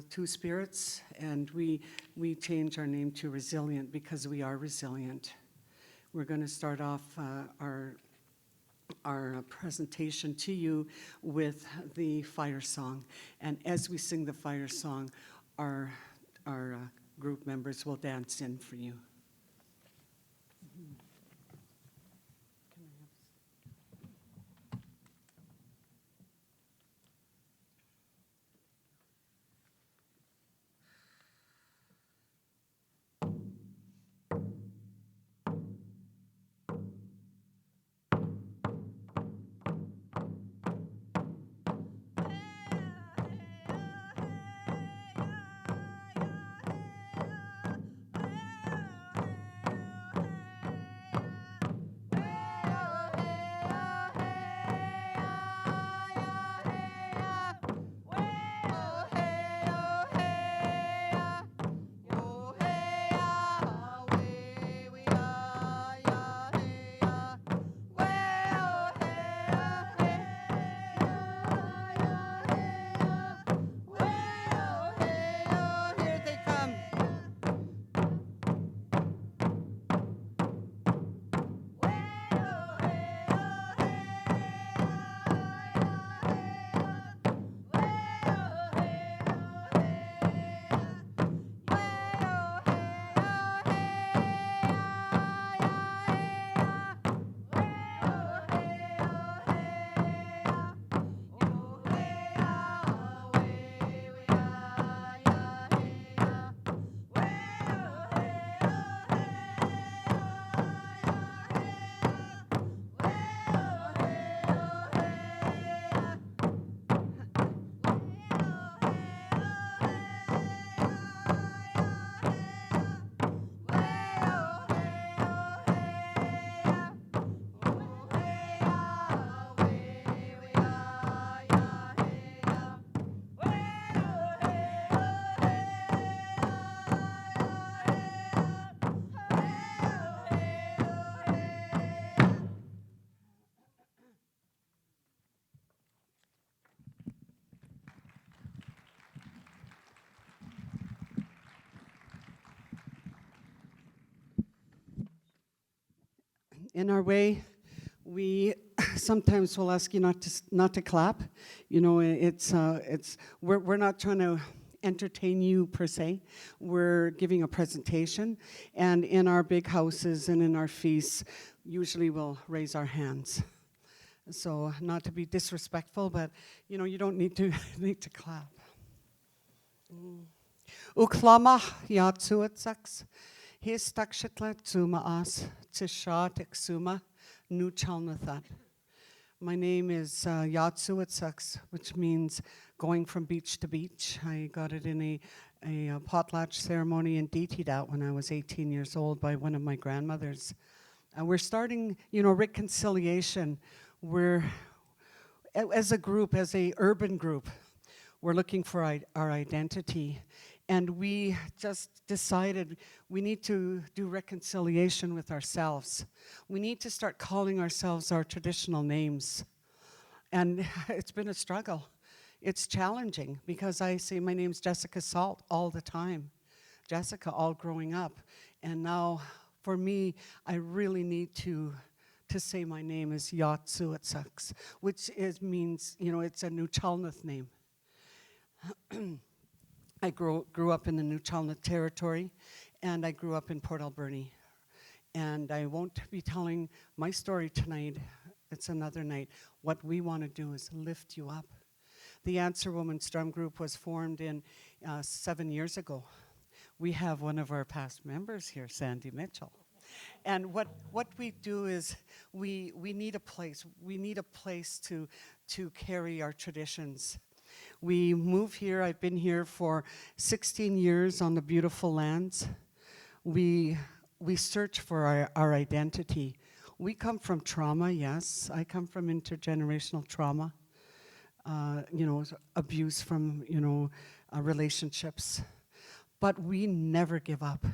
two spirits, and we change our name to Resilient because we are resilient. We're going to start off our presentation to you with the fire song. And as we sing the fire song, our group members will dance in for you. In our way, we sometimes will ask you not to clap. We're not trying to entertain you per se. We're giving a presentation, and in our big houses and in our feasts, usually we'll raise our hands. So not to be disrespectful, but you don't need to clap. Uklama yatsuatsaks. His takshitla tsuma as tisha teksuma nu chalnathat. My name is Yatsuatsaks, which means going from beach to beach. I got it in a potlatch ceremony in Ditidat when I was 18 years old by one of my grandmothers. We're starting, reconciliation. We're, as a group, as a urban group, we're looking for our identity. And we just decided we need to do reconciliation with ourselves. We need to start calling ourselves our traditional names. And it's been a struggle. it's challenging because I say my name's Jessica Salt all the time. Jessica all growing up. And now for me, I really need to say my name is Yatsuatsaks, which means, it's a Nuchalnath name. I grew up in the Nuchalnath territory, and I grew up in Port Alberni. And I won't be telling my story tonight. It's another night. What we want to do is lift you up. The Answer Women's Drum Group was formed in 7 years ago. We have one of our past members here, Sandy Mitchell. And what we do is we need a place. We need a place to carry our traditions. We move here. I've been here for 16 years on the beautiful lands. We search for our identity. We come from trauma, yes. I come from intergenerational trauma. Abuse from, relationships. But we never give up.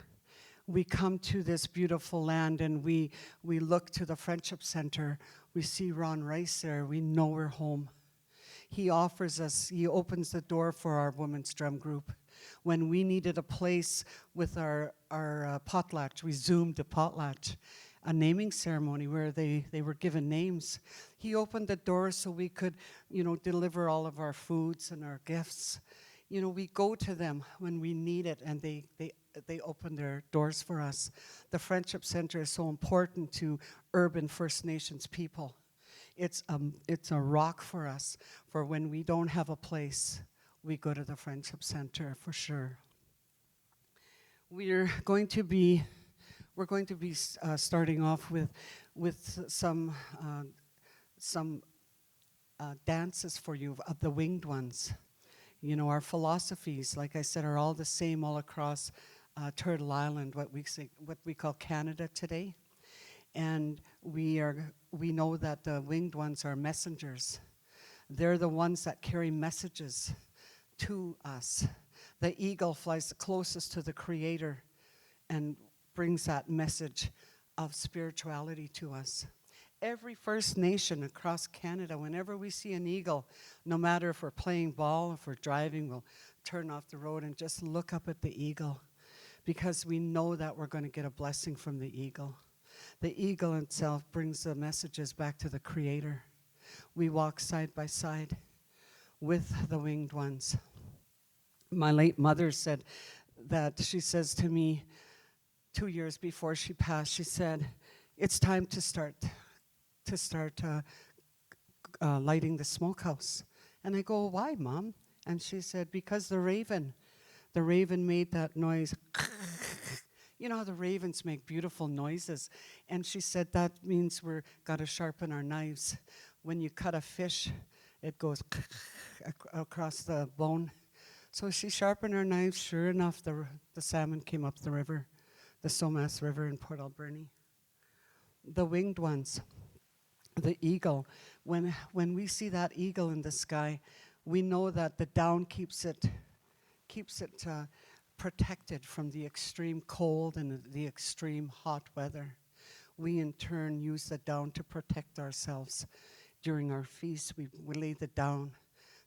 We come to this beautiful land and we look to the Friendship Center. We see Ron Rice there. We know we're home. He offers us, he opens the door for our women's drum group. When we needed a place with our potlatch, we zoomed the potlatch, a naming ceremony where they were given names. He opened the door so we could, deliver all of our foods and our gifts. We go to them when we need it, and they open their doors for us. The Friendship Center is so important to urban First Nations people. It's a rock for us, for when we don't have a place, we go to the Friendship Center for sure. We're going to be starting off with some dances for you of the winged ones. Our philosophies, like I said, are all the same all across Turtle Island, what we call Canada today. And we know that the winged ones are messengers. They're the ones that carry messages to us. The eagle flies the closest to the Creator and brings that message of spirituality to us. Every First Nation across Canada, whenever we see an eagle, no matter if we're playing ball, if we're driving, we'll turn off the road and just look up at the eagle, because we know that we're going to get a blessing from the eagle. The eagle itself brings the messages back to the Creator. We walk side by side with the winged ones. My late mother said that, she says to me 2 years before she passed, she said, it's time to start lighting the smokehouse. And I go, why, Mom? And she said, because the raven made that noise. You know how the ravens make beautiful noises. And she said that means we're got to sharpen our knives. When you cut a fish, it goes across the bone. So she sharpened her knives. Sure enough, the salmon came up the river, the Somas River in Port Alberni. The winged ones, the eagle. When we see that eagle in the sky, we know that the down keeps it protected from the extreme cold and the extreme hot weather. We in turn use the down to protect ourselves. During our feasts, we lay the down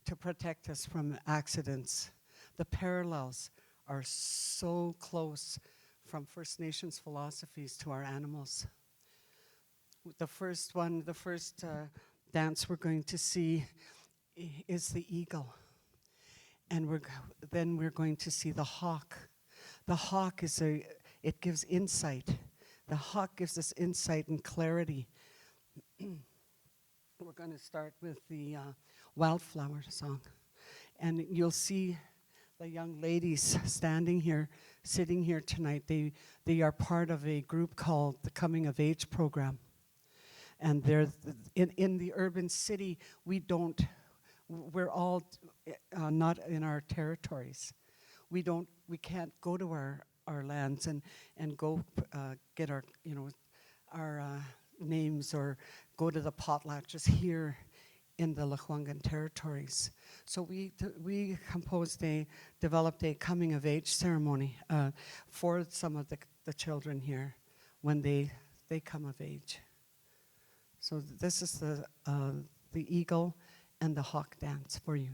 to protect us from accidents. The parallels are so close from First Nations philosophies to our animals. The first dance we're going to see is the eagle. And then we're going to see the hawk. The hawk it gives insight. The hawk gives us insight and clarity. We're going to start with the Wildflower Song. And you'll see the young ladies sitting here tonight. They are part of a group called the Coming of Age Program. And they're in the urban city, we're all not in our territories. We can't go to our lands and go get our names or go to the potlatches here in the Lekwungen territories. So we developed a coming of age ceremony for some of the children here when they come of age. So this is the eagle and the hawk dance for you.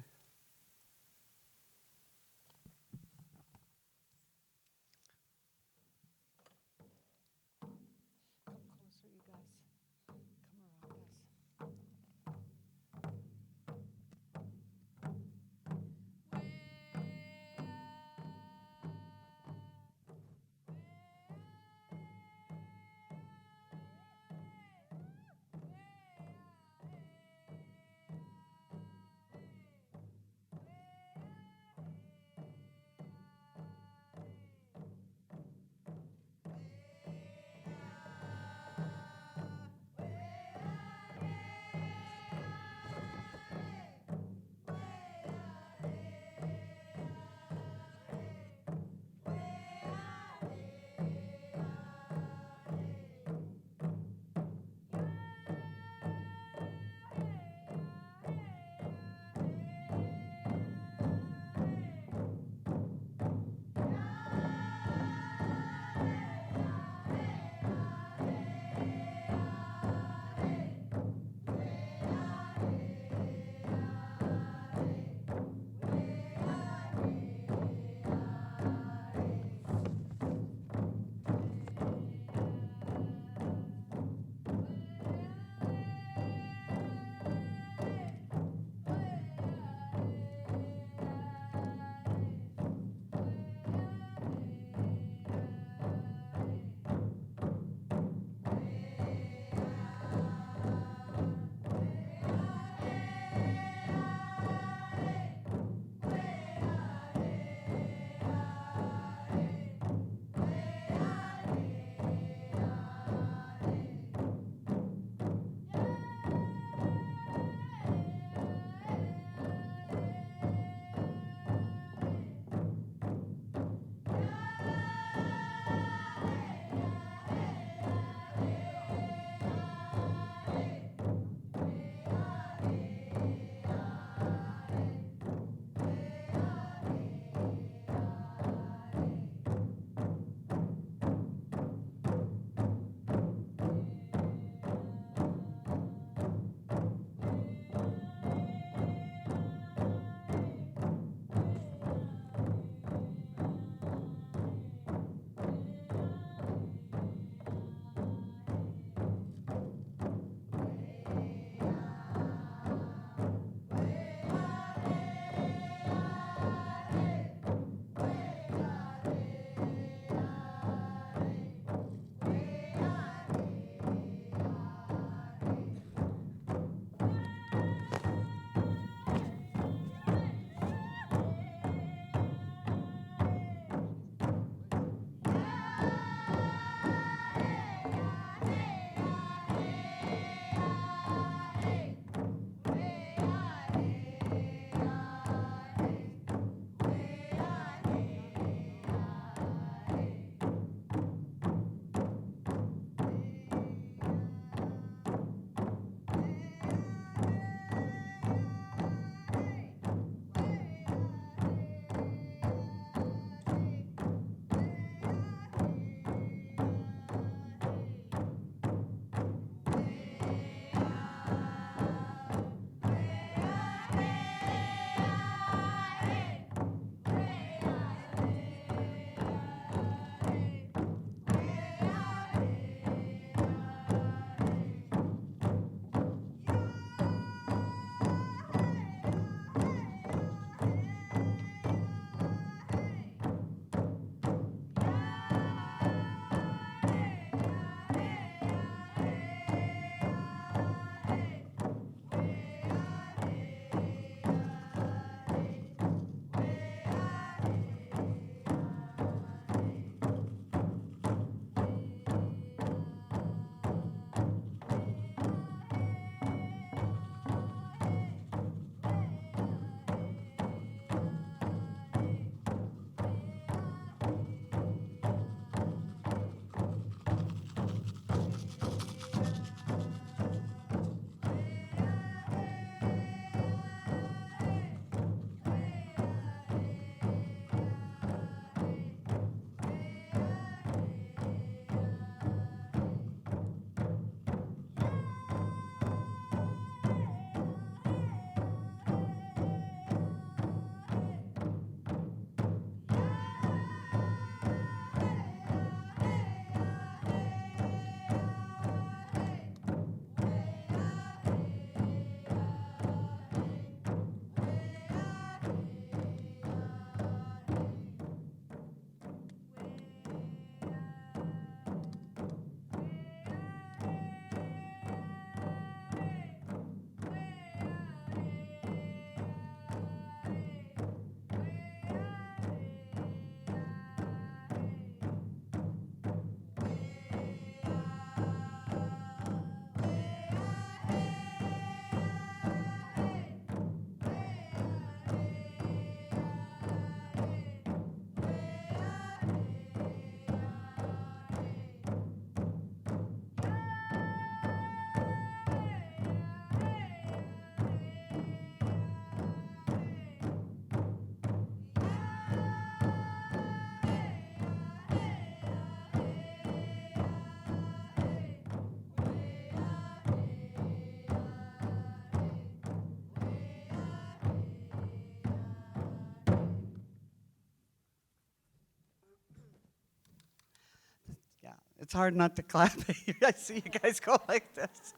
It's hard not to clap. I see you guys go like this.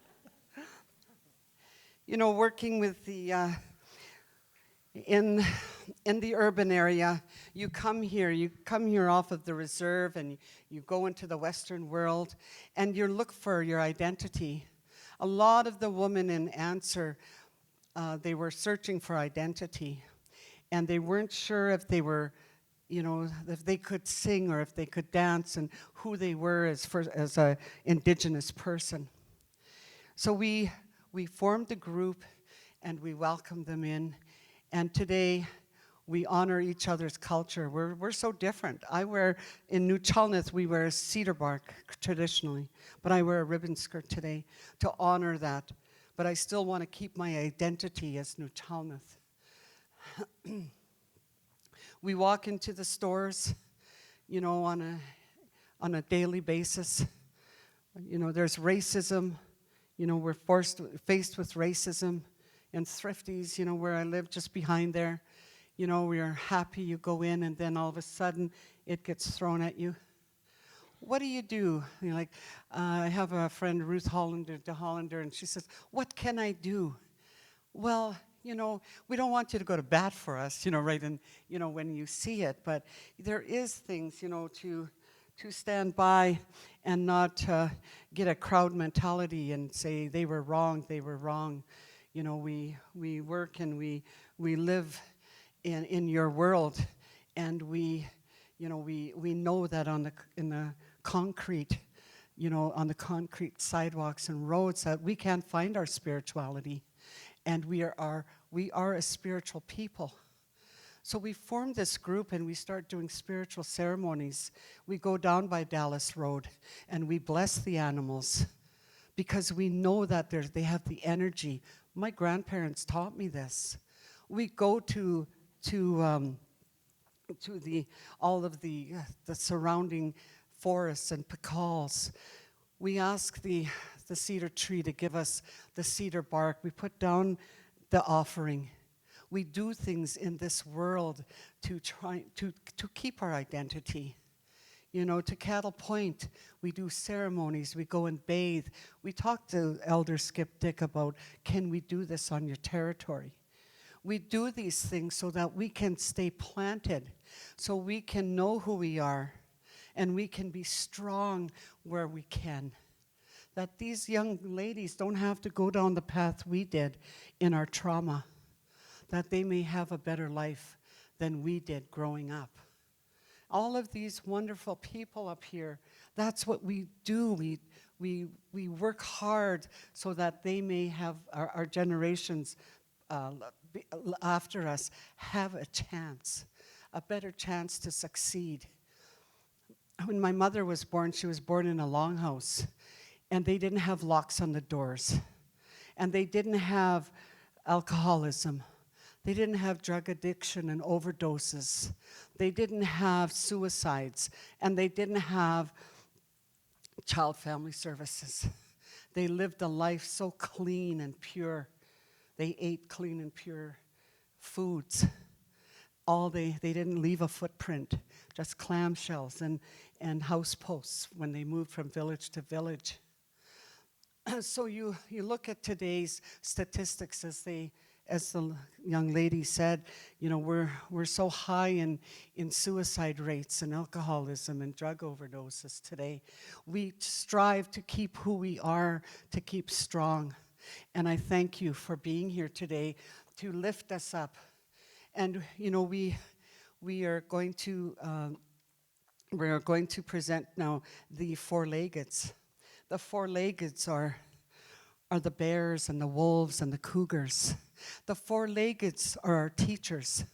You know, working with the in the urban area, you come here off of the reserve, and you go into the Western world, and you look for your identity. A lot of the women in Answer, they were searching for identity, and they weren't sure if they were, if they could sing or if they could dance, and who they were as a Indigenous person. So we formed a group, and we welcomed them in. And today, we honor each other's culture. We're so different. In New Chalneth, we wear cedar bark traditionally, but I wear a ribbon skirt today to honor that. But I still want to keep my identity as New Chalneth. We walk into the stores, on a daily basis. There's racism. We're faced with racism. And Thrifties, where I live just behind there, we are happy you go in, and then all of a sudden it gets thrown at you. What do you do? I have a friend, Ruth Hollander, and she says, "What can I do?" Well, we don't want you to go to bat for us, right, and, when you see it, but there is things, to stand by and not get a crowd mentality and say they were wrong. We work and we live in your world, and we know that in the concrete, on the concrete sidewalks and roads, that we can't find our spirituality, and we are a spiritual people. So we formed this group, and we start doing spiritual ceremonies. We go down by Dallas Road, and we bless the animals, because we know that they have the energy. My grandparents taught me this. We go to all of the surrounding forests and pecals. We ask the cedar tree to give us the cedar bark. We put down the offering. We do things in this world to try to keep our identity. To Cattle Point, we do ceremonies, we go and bathe. We talk to Elder Skip Dick about, can we do this on your territory? We do these things so that we can stay planted, so we can know who we are, and we can be strong where we can. That these young ladies don't have to go down the path we did in our trauma, that they may have a better life than we did growing up. All of these wonderful people up here, that's what we do. We work hard so that they may have, our generations after us, have a chance, a better chance to succeed. When my mother was born, she was born in a longhouse, and they didn't have locks on the doors, and they didn't have alcoholism. They didn't have drug addiction and overdoses. They didn't have suicides, and they didn't have child family services. They lived a life so clean and pure. They ate clean and pure foods. They didn't leave a footprint, just clamshells and house posts when they moved from village to village. So you look at today's statistics, as the young lady said, we're so high in suicide rates and alcoholism and drug overdoses today. We strive to keep who we are, to keep strong. And I thank you for being here today to lift us up. And we are going to present now the Four Leggeds. The Four Leggeds are the bears and the wolves and the cougars. The Four Leggeds are our teachers.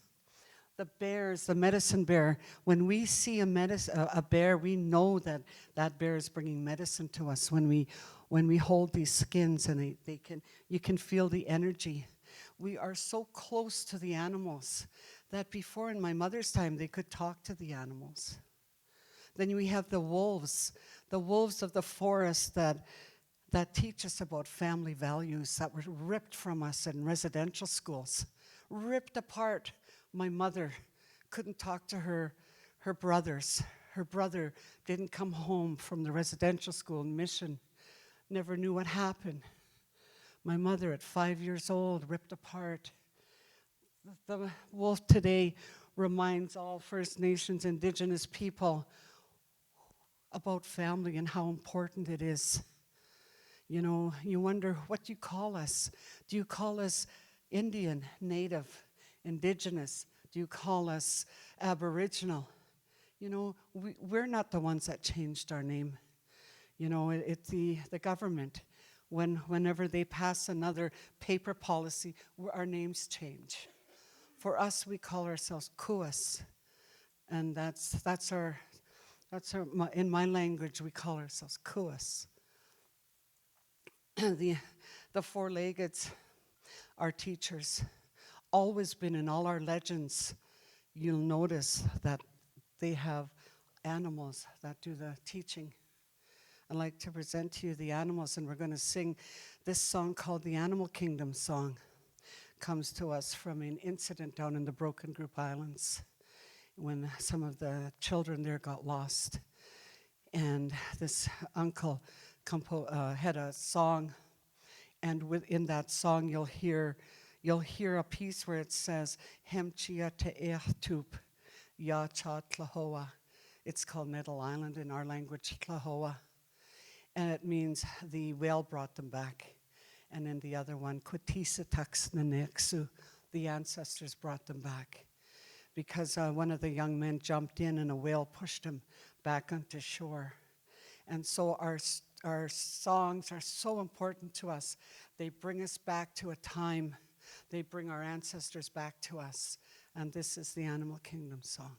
The bears, the medicine bear, when we see a bear, we know that bear is bringing medicine to us. When we hold these skins, and you can feel the energy. We are so close to the animals that before, in my mother's time, they could talk to the animals. Then we have the wolves of the forest that teach us about family values that were ripped from us in residential schools, ripped apart. My mother couldn't talk to her brothers, her brother didn't come home from the residential school in Mission, never knew what happened. My mother at 5 years old, ripped apart. The wolf today reminds all First Nations, Indigenous people about family and how important it is. You know, you wonder, what do you call us? Do you call us Indian, Native, Indigenous? Do you call us Aboriginal? You know, we're not the ones that changed our name. You know, it's the government. Whenever they pass another paper policy, our names change. For us, we call ourselves Kuas, and that's our in my language, we call ourselves Kuas. The Four Leggeds, our teachers, always been in all our legends. You'll notice that they have animals that do the teaching. I'd like to present to you the animals, and we're going to sing this song called the Animal Kingdom Song. Comes to us from an incident down in the Broken Group Islands when some of the children there got lost. And this uncle had a song, and within that song you'll hear a piece where it says, Hemchia te eachtup, ya cha tlahoa. It's called Middle Island in our language, tlahoa. And it means the whale brought them back. And then the other one, Kutisa taks naneksu, the ancestors brought them back. Because one of the young men jumped in and a whale pushed him back onto shore. And so our songs are so important to us. They bring us back to a time. They bring our ancestors back to us. And this is the Animal Kingdom Song.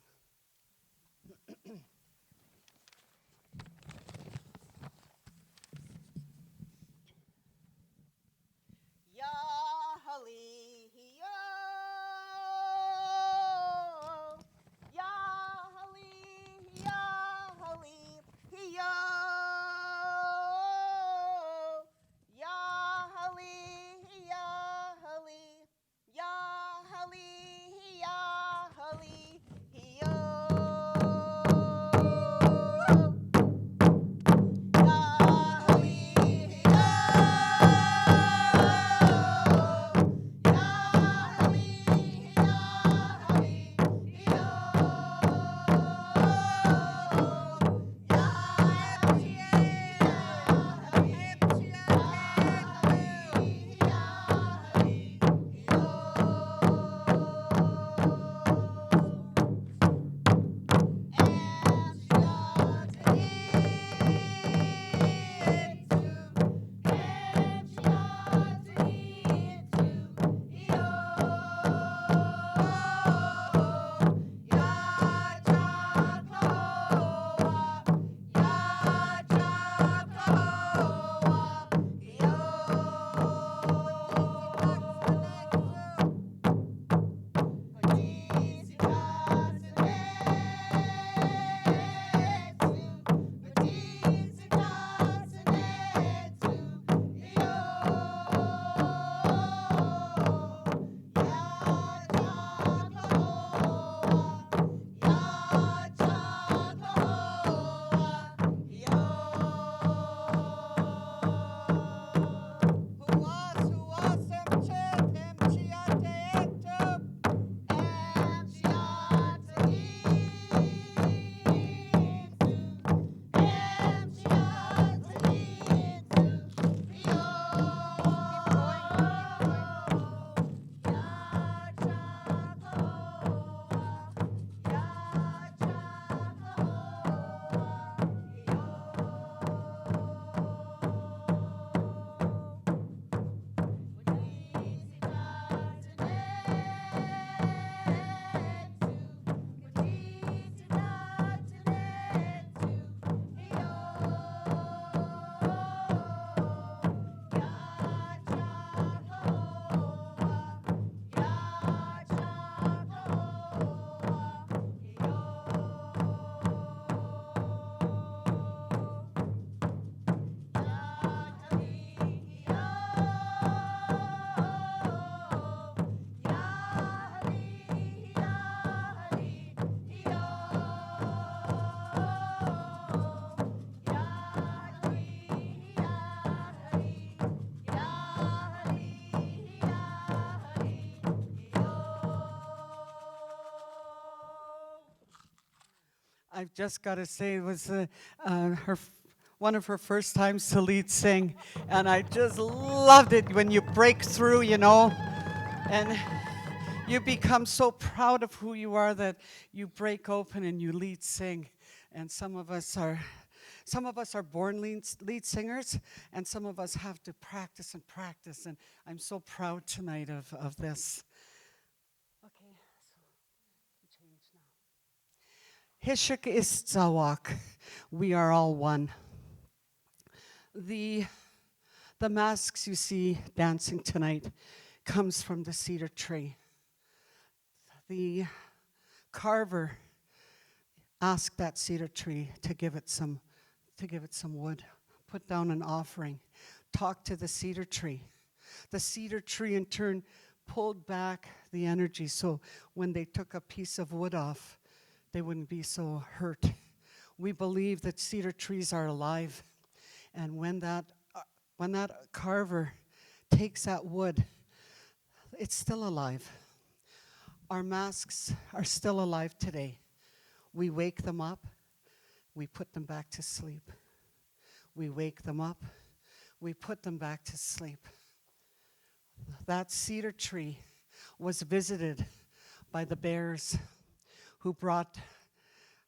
I've just got to say, it was one of her first times to lead sing, and I just loved it when you break through, and you become so proud of who you are that you break open and you lead sing. And some of us are born lead singers, and some of us have to practice and practice. And I'm so proud tonight of this. Okay, so change now. Hishik is Zawak. We are all one. The masks you see dancing tonight comes from the cedar tree. The carver asked that cedar tree to give it some wood, put down an offering, talk to the cedar tree. The cedar tree in turn pulled back the energy, so when they took a piece of wood off, they wouldn't be so hurt. We believe that cedar trees are alive, and when that carver takes that wood, it's still alive. Our masks are still alive today. We wake them up, we put them back to sleep. We wake them up, we put them back to sleep. That cedar tree was visited by the bears who brought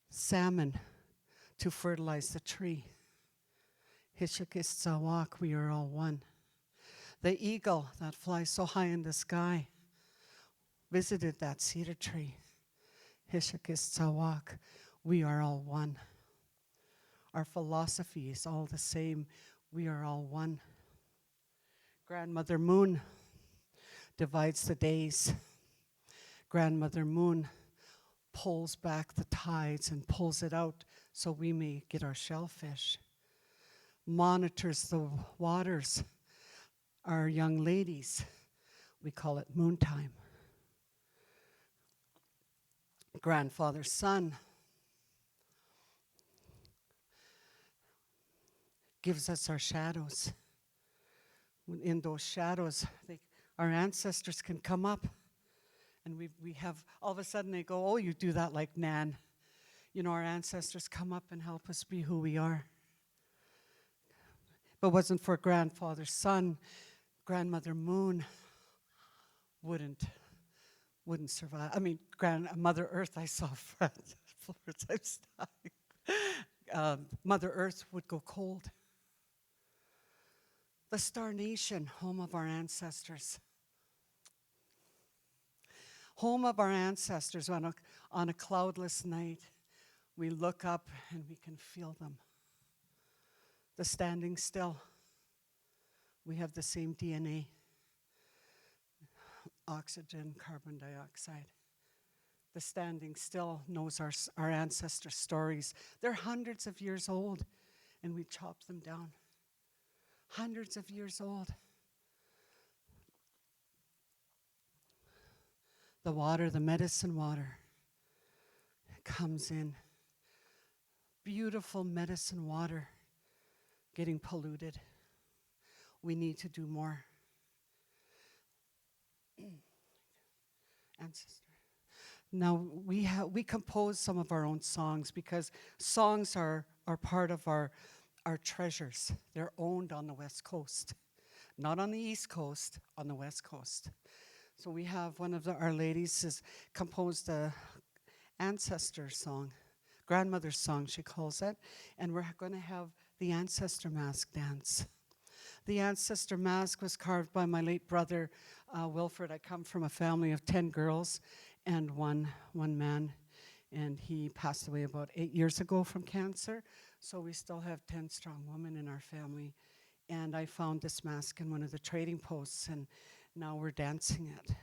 salmon to fertilize the tree. Hishikistawak, we are all one. The eagle that flies so high in the sky visited that cedar tree. Hishikistawak, we are all one. Our philosophy is all the same. We are all one. Grandmother Moon divides the days. Grandmother Moon pulls back the tides and pulls it out so we may get our shellfish. Monitors the waters. Our young ladies, we call it moon time. Grandfather Sun gives us our shadows. In those shadows, our ancestors can come up, and we have, all of a sudden they go, oh, you do that like Nan. Our ancestors come up and help us be who we are. If it wasn't for Grandfather Sun, Grandmother Moon wouldn't survive. I mean, Mother Earth, I saw flowers. Mother Earth would go cold. The Star Nation, home of our ancestors. Home of our ancestors. On a cloudless night, we look up and we can feel them. The standing still. We have the same DNA. Oxygen, carbon dioxide. The standing still knows our ancestor stories. They're hundreds of years old, and we chop them down. Hundreds of years old. The water, the medicine water, comes in. Beautiful medicine water getting polluted. We need to do more. Ancestor. Now, we compose some of our own songs because songs are part of our treasures. They're owned on the West Coast. Not on the East Coast, on the West Coast. So we have one of our ladies has composed a ancestor song, grandmother's song she calls it, and we're going to have the ancestor mask dance. The ancestor mask was carved by my late brother, Wilfred. I come from a family of 10 girls and one man, and he passed away about 8 years ago from cancer, so we still have 10 strong women in our family. And I found this mask in one of the trading posts, and now we're dancing it.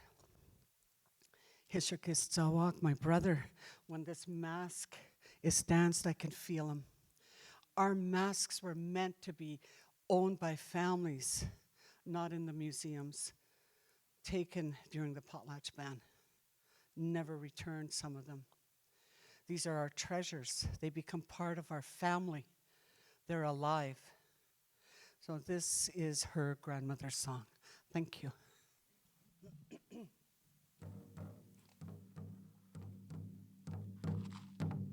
Hishikistawak, my brother, when this mask is danced, I can feel him. Our masks were meant to be owned by families, not in the museums, taken during the potlatch ban. Never returned, some of them. These are our treasures. They become part of our family. They're alive. So this is her grandmother's song. Thank you.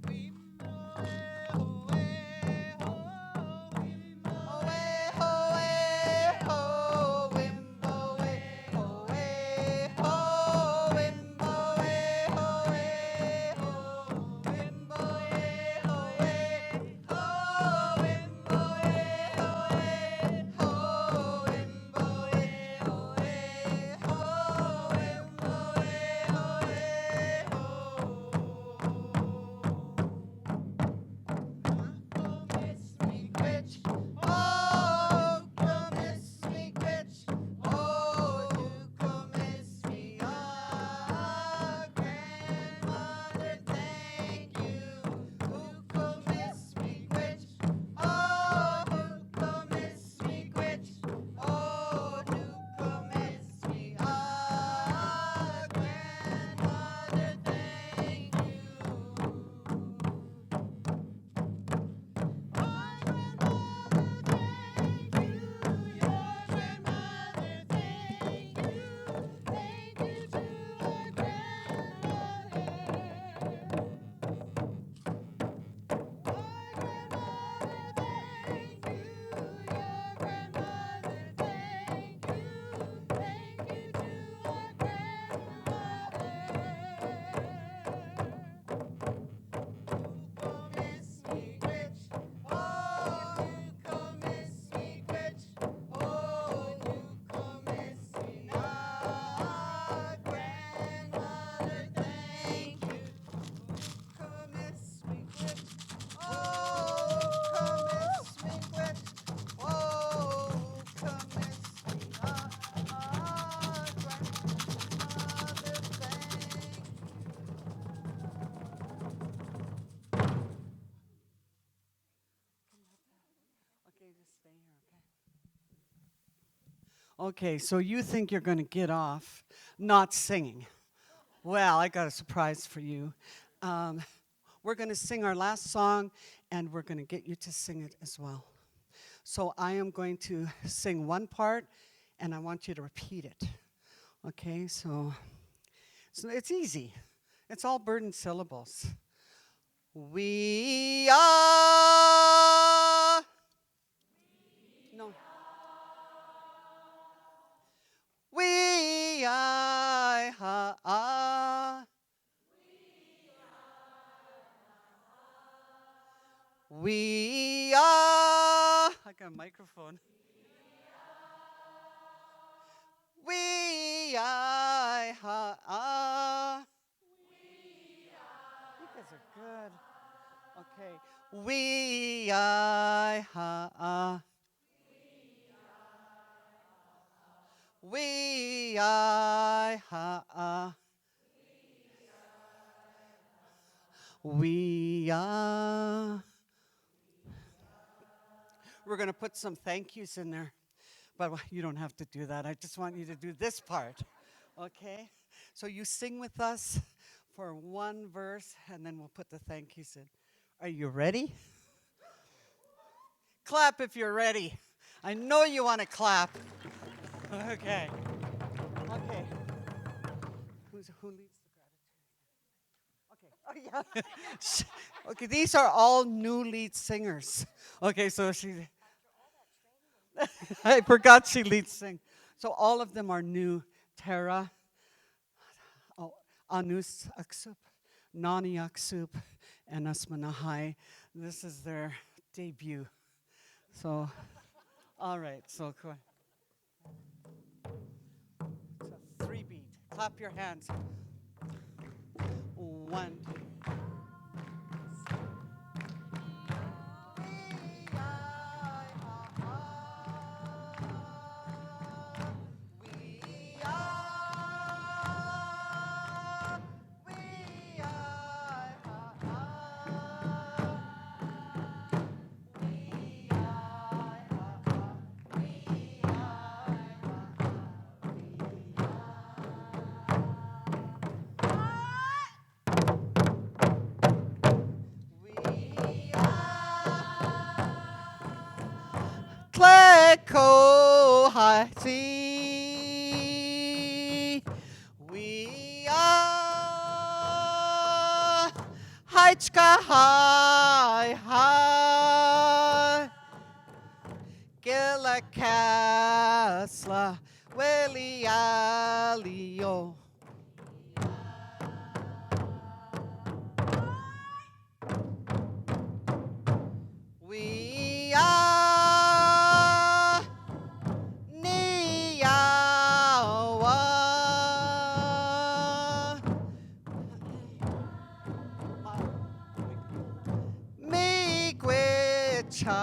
We know Okay, so you think you're going to get off not singing. Well, I got a surprise for you. We're going to sing our last song, and we're going to get you to sing it as well. So I am going to sing one part, and I want you to repeat it. Okay, so it's easy. It's all burdened syllables. We are. No. We are. We are. I got a microphone. We are. You guys are good. Okay. We are. We are. We are. We're going to put some thank yous in there, but you don't have to do that. I just want you to do this part, okay? So you sing with us for one verse, and then we'll put the thank yous in. Are you ready? Clap if you're ready. I know you want to clap. Okay. Okay. Who leads the gratitude? Okay. Oh, yeah. Okay, these are all new lead singers. Okay, so she... I forgot she leads sing. So all of them are new. Tara, Anus Aksup, Nani Aksup, and Asmanahai. This is their debut. So, all right, so go ahead. It's a 3-beat. Clap your hands. 1, 2. Tleko Haiti. We are Haichka Hai Hai. Gilakasla Weli Alio. We are Niawa Miigwicha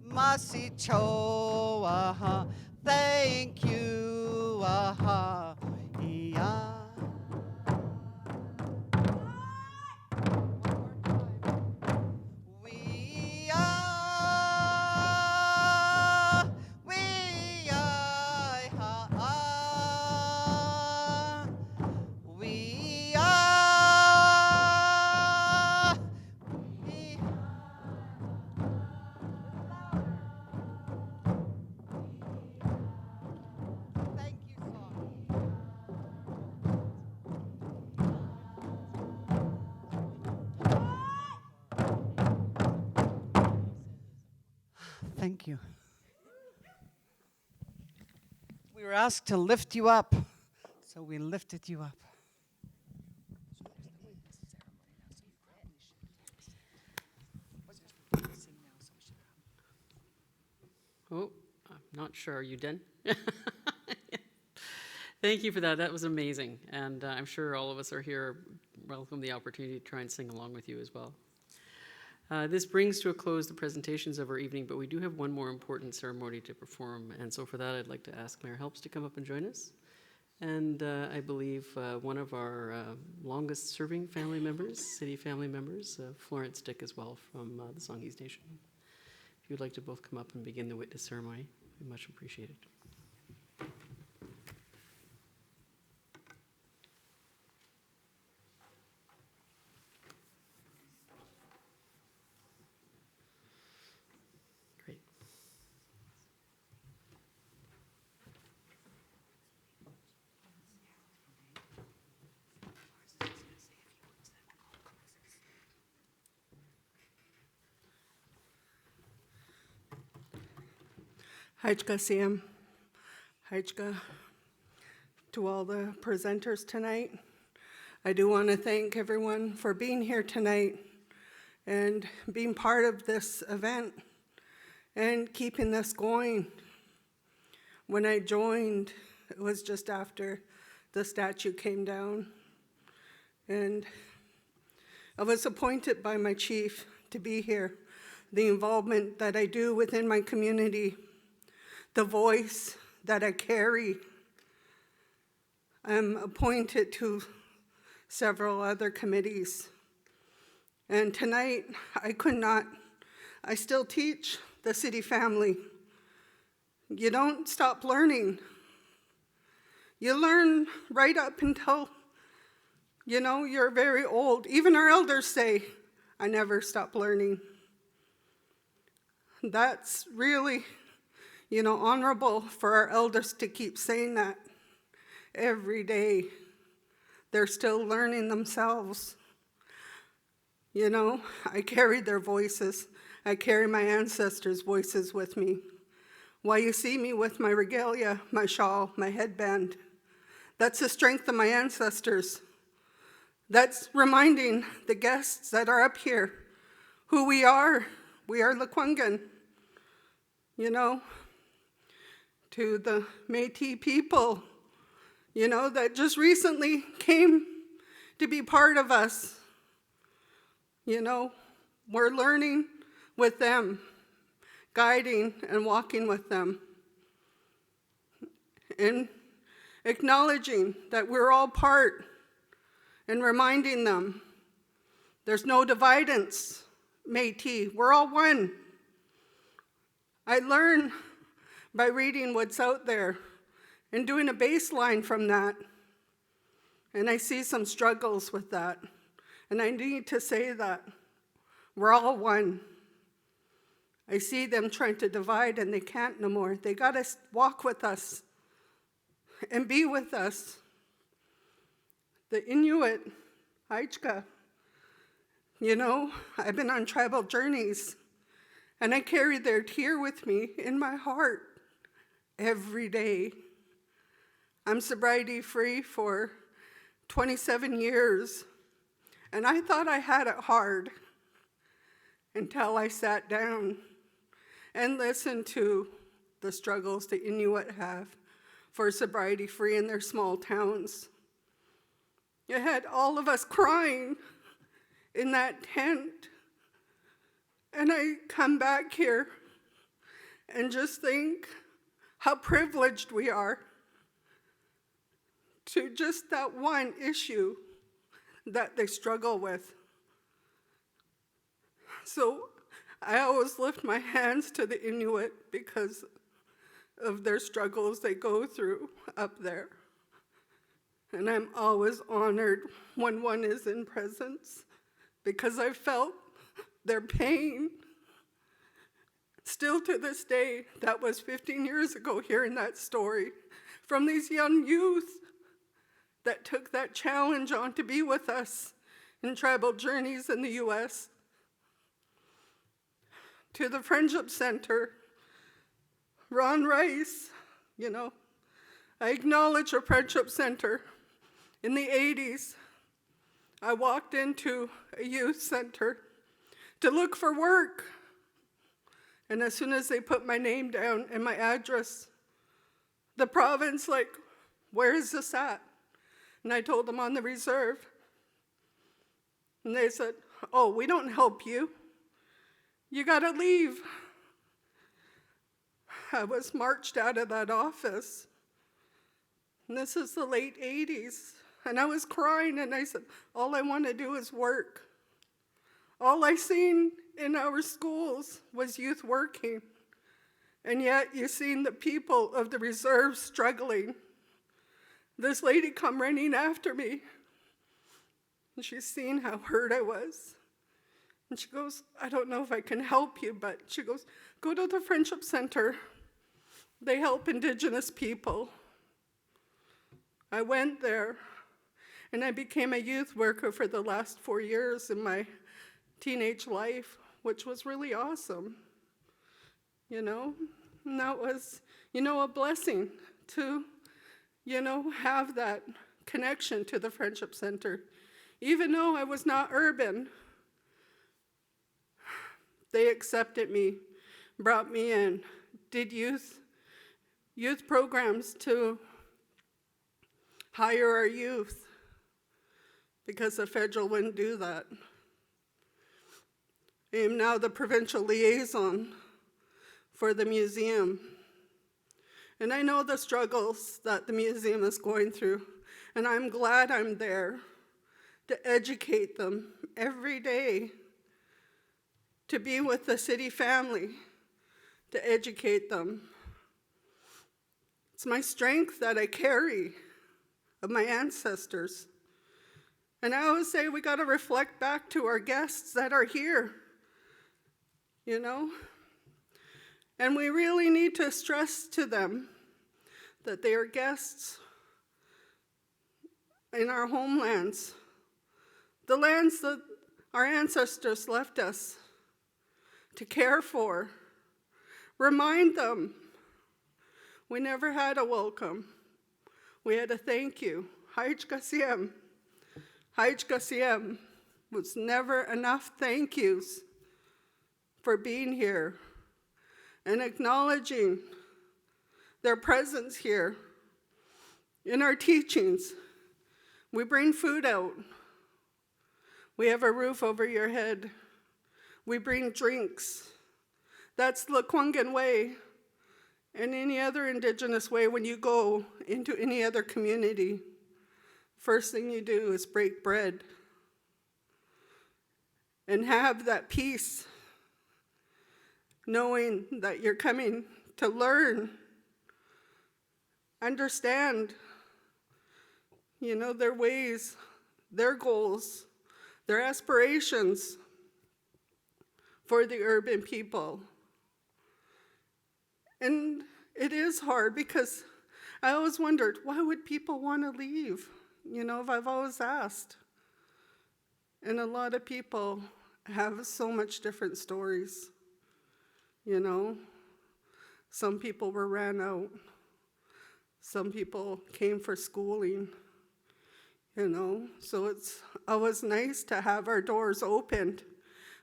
Masichoa. Thank you. Yeah. We are, we are, we are, we. Thank you, song. Thank you. We were asked to lift you up, so we lifted you up. Oh, I'm not sure. Are you done? Thank you for that. That was amazing. And I'm sure all of us are here welcome the opportunity to try and sing along with you as well. This brings to a close the presentations of our evening, but we do have one more important ceremony to perform. And so for that, I'd like to ask Mayor Helps to come up and join us. And I believe one of our longest serving family members, city family members, Florence Dick as well from the Songhees Nation. If you'd like to both come up and begin the witness ceremony, we'd much appreciate it. Great. Hajka Sam, Hajka, to all the presenters tonight. I do want to thank everyone for being here tonight and being part of this event and keeping this going. When I joined, it was just after the statue came down, and I was appointed by my chief to be here. The involvement that I do within my community, the voice that I carry. I'm appointed to several other committees. And tonight, I still teach the city family. You don't stop learning. You learn right up until, you're very old. Even our elders say, I never stop learning. That's really honorable for our elders to keep saying that every day. They're still learning themselves. I carry their voices. I carry my ancestors' voices with me. Why you see me with my regalia, my shawl, my headband, that's the strength of my ancestors. That's reminding the guests that are up here who we are. We are Lekwungen, to the Métis people, that just recently came to be part of us. We're learning with them, guiding and walking with them, and acknowledging that we're all part, and reminding them there's no dividance, Métis, we're all one. I learn by reading what's out there and doing a baseline from that. And I see some struggles with that. And I need to say that we're all one. I see them trying to divide and they can't no more. They gotta walk with us and be with us. The Inuit, Hajka, I've been on tribal journeys and I carry their tear with me in my heart every day. I'm sobriety free for 27 years, and I thought I had it hard until I sat down and listened to the struggles the Inuit have for sobriety free in their small towns. You had all of us crying in that tent, and I come back here and just think how privileged we are to just that one issue that they struggle with. So I always lift my hands to the Inuit because of their struggles they go through up there. And I'm always honored when one is in presence because I felt their pain. Still to this day, that was 15 years ago, hearing that story from these young youth that took that challenge on to be with us in tribal journeys in the U.S. To the Friendship Center, Ron Rice, I acknowledge a Friendship Center. In the 80s, I walked into a youth center to look for work. And as soon as they put my name down and my address, the province where is this at? And I told them on the reserve. And they said, oh, we don't help you. You gotta leave. I was marched out of that office. And this is the late 80s. And I was crying and I said, all I wanna do is work. All I seen in our schools was youth working, and yet you've seen the people of the reserve struggling. This lady come running after me, and she's seen how hurt I was. And she goes, I don't know if I can help you, but she goes, go to the Friendship Center. They help Indigenous people. I went there, and I became a youth worker for the last 4 years in my teenage life, which was really awesome, And that was, a blessing to, have that connection to the Friendship Center. Even though I was not urban, they accepted me, brought me in, did youth programs to hire our youth, because the federal wouldn't do that. I am now the Provincial Liaison for the museum. And I know the struggles that the museum is going through, and I'm glad I'm there to educate them every day, to be with the city family, to educate them. It's my strength that I carry of my ancestors. And I always say we got to reflect back to our guests that are here, And we really need to stress to them that they are guests in our homelands, the lands that our ancestors left us to care for. Remind them we never had a welcome. We had a thank you. Haij Kasiem. Haij Kasiem was never enough thank yous for being here and acknowledging their presence here. In our teachings, we bring food out. We have a roof over your head. We bring drinks. That's the Lekwungen way, and any other Indigenous way. When you go into any other community, first thing you do is break bread and have that peace, knowing that you're coming to learn, understand, their ways, their goals, their aspirations for the urban people. And it is hard because I always wondered, why would people want to leave? I've always asked. And a lot of people have so much different stories. Some people were ran out. Some people came for schooling, So it's always nice to have our doors opened.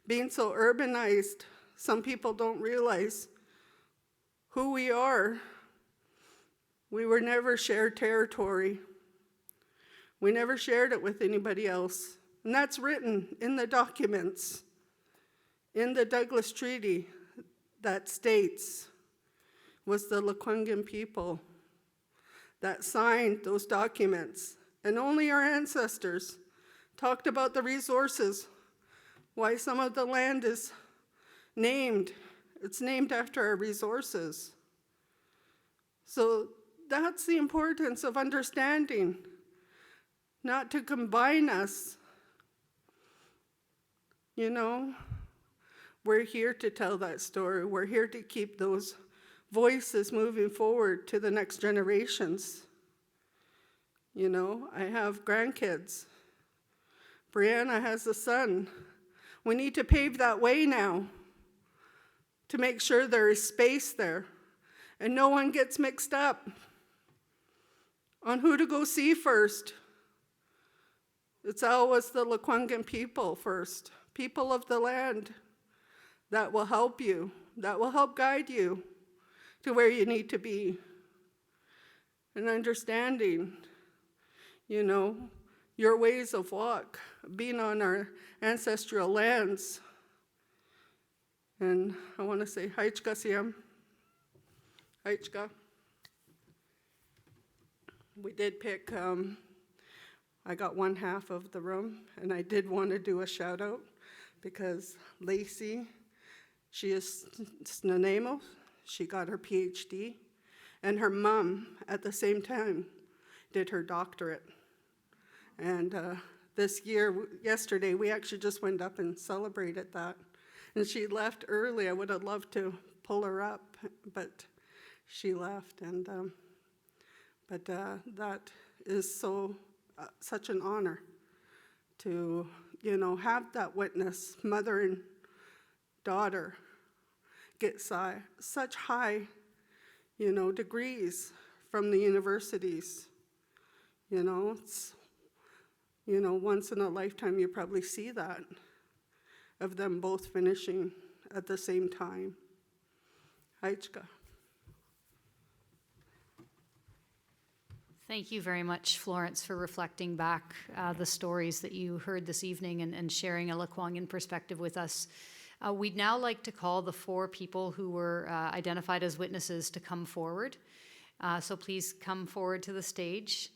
Being so urbanized, some people don't realize who we are. We were never shared territory. We never shared it with anybody else. And that's written in the documents, in the Douglas Treaty, that states was the Lekwungen people that signed those documents. And only our ancestors talked about the resources, why some of the land is named. It's named after our resources. So that's the importance of understanding, not to combine us. We're here to tell that story. We're here to keep those voices moving forward to the next generations. I have grandkids. Brianna has a son. We need to pave that way now to make sure there is space there and no one gets mixed up on who to go see first. It's always the Lekwungen people first, people of the land that will help you, that will help guide you to where you need to be. And understanding, your ways of walk, being on our ancestral lands. And I want to say, Haijka Siam, Haijka. We did pick, I got one half of the room, and I did want to do a shout out because Lacey, she is Neshinabe, she got her PhD, and her mom at the same time did her doctorate. And this year, yesterday, we actually just went up and celebrated that. And she left early. I would have loved to pull her up, but she left. And that is such an honor to, have that witness, mother and daughter, get such high, degrees from the universities. It's, once in a lifetime you probably see that, of them both finishing at the same time. Haichka. Thank you very much, Florence, for reflecting back the stories that you heard this evening and sharing a Lekwungen perspective with us. We'd now like to call the 4 people who were identified as witnesses to come forward. So please come forward to the stage.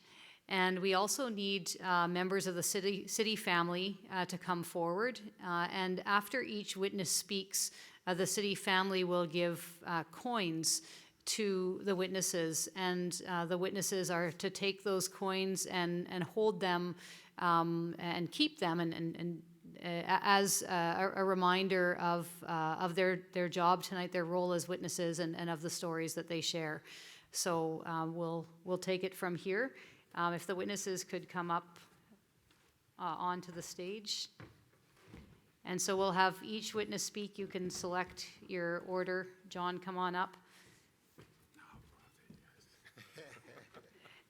And we also need members of the city family to come forward. And after each witness speaks, the city family will give coins to the witnesses, and the witnesses are to take those coins and hold them and keep them and as a reminder of their job tonight, their role as witnesses, and of the stories that they share. So we'll take it from here. If the witnesses could come up onto the stage. And so we'll have each witness speak. You can select your order. John, come on up.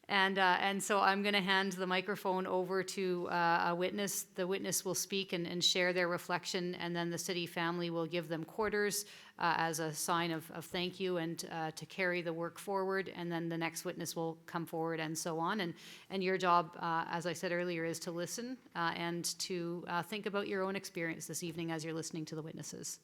And so I'm going to hand the microphone over to a witness. The witness will speak and share their reflection, and then the city family will give them quarters as a sign of thank you and to carry the work forward. And then the next witness will come forward, and so on. And your job, as I said earlier, is to listen and to think about your own experience this evening as you're listening to the witnesses.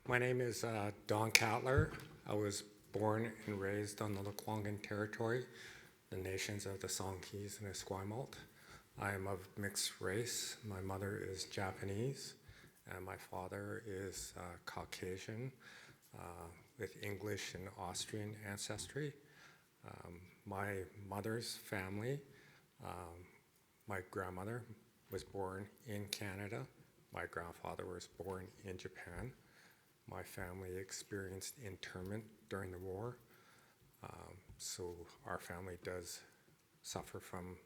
My name is Don Cattler. I was born and raised on the Lekwungen territory, the nations of the Songhees and Esquimalt. I am of mixed race. My mother is Japanese, and my father is Caucasian with English and Austrian ancestry. My mother's family, my grandmother was born in Canada. My grandfather was born in Japan. My family experienced internment during the war, so our family does suffer from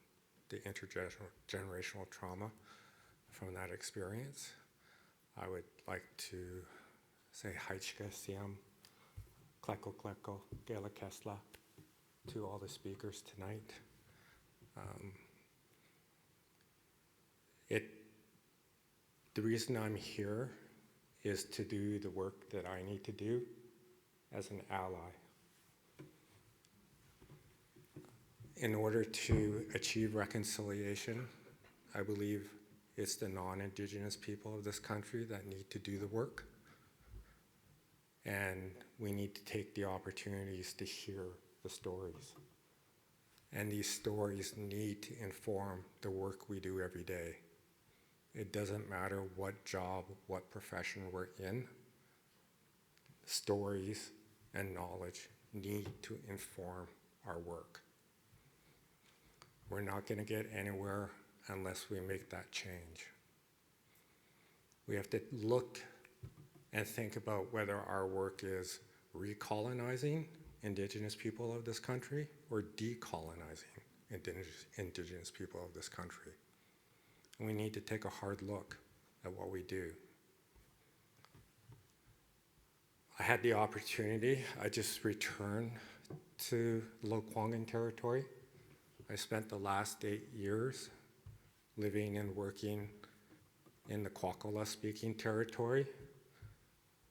the intergenerational trauma from that experience. I would like to say Haichka Siam, Kleko Kleko, Gela Kesla to all the speakers tonight. The reason I'm here is to do the work that I need to do as an ally. In order to achieve reconciliation, I believe it's the non-Indigenous people of this country that need to do the work. And we need to take the opportunities to hear the stories. And these stories need to inform the work we do every day. It doesn't matter what job, what profession we're in. Stories and knowledge need to inform our work. We're not going to get anywhere unless we make that change. We have to look and think about whether our work is recolonizing Indigenous people of this country or decolonizing Indigenous people of this country. And we need to take a hard look at what we do. I had the opportunity, I just returned to Lekwungen territory. I spent the last 8 years living and working in the Kwakala speaking territory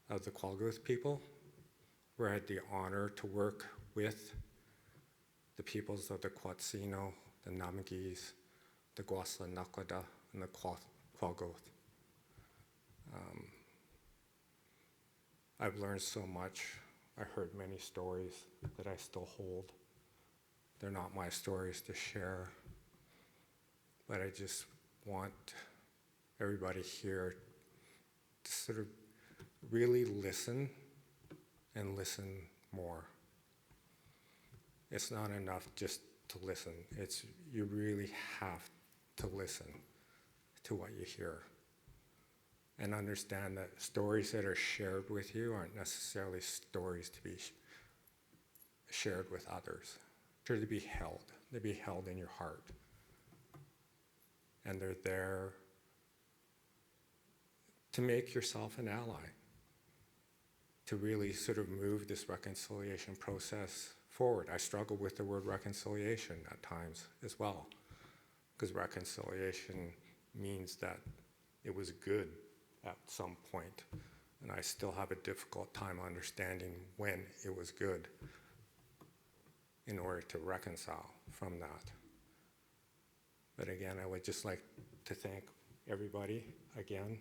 of the Kwagouth people, where I had the honor to work with the peoples of the Quatsino, the Namagis, the Gwasla Nakwada, and the Kwagouth. I've learned so much. I heard many stories that I still hold. They're not my stories to share. but I just want everybody here to sort of really listen and listen more. It's not enough just to listen. You really have to listen to what you hear and understand that stories that are shared with you aren't necessarily stories to be shared with others. They're to be held. They're to be held in your heart. And they're there to make yourself an ally, to really sort of move this reconciliation process forward. I struggle with the word reconciliation at times as well, because reconciliation means that it was good at some point, and I still have a difficult time understanding when it was good in order to reconcile from that. But again, I would just like to thank everybody again.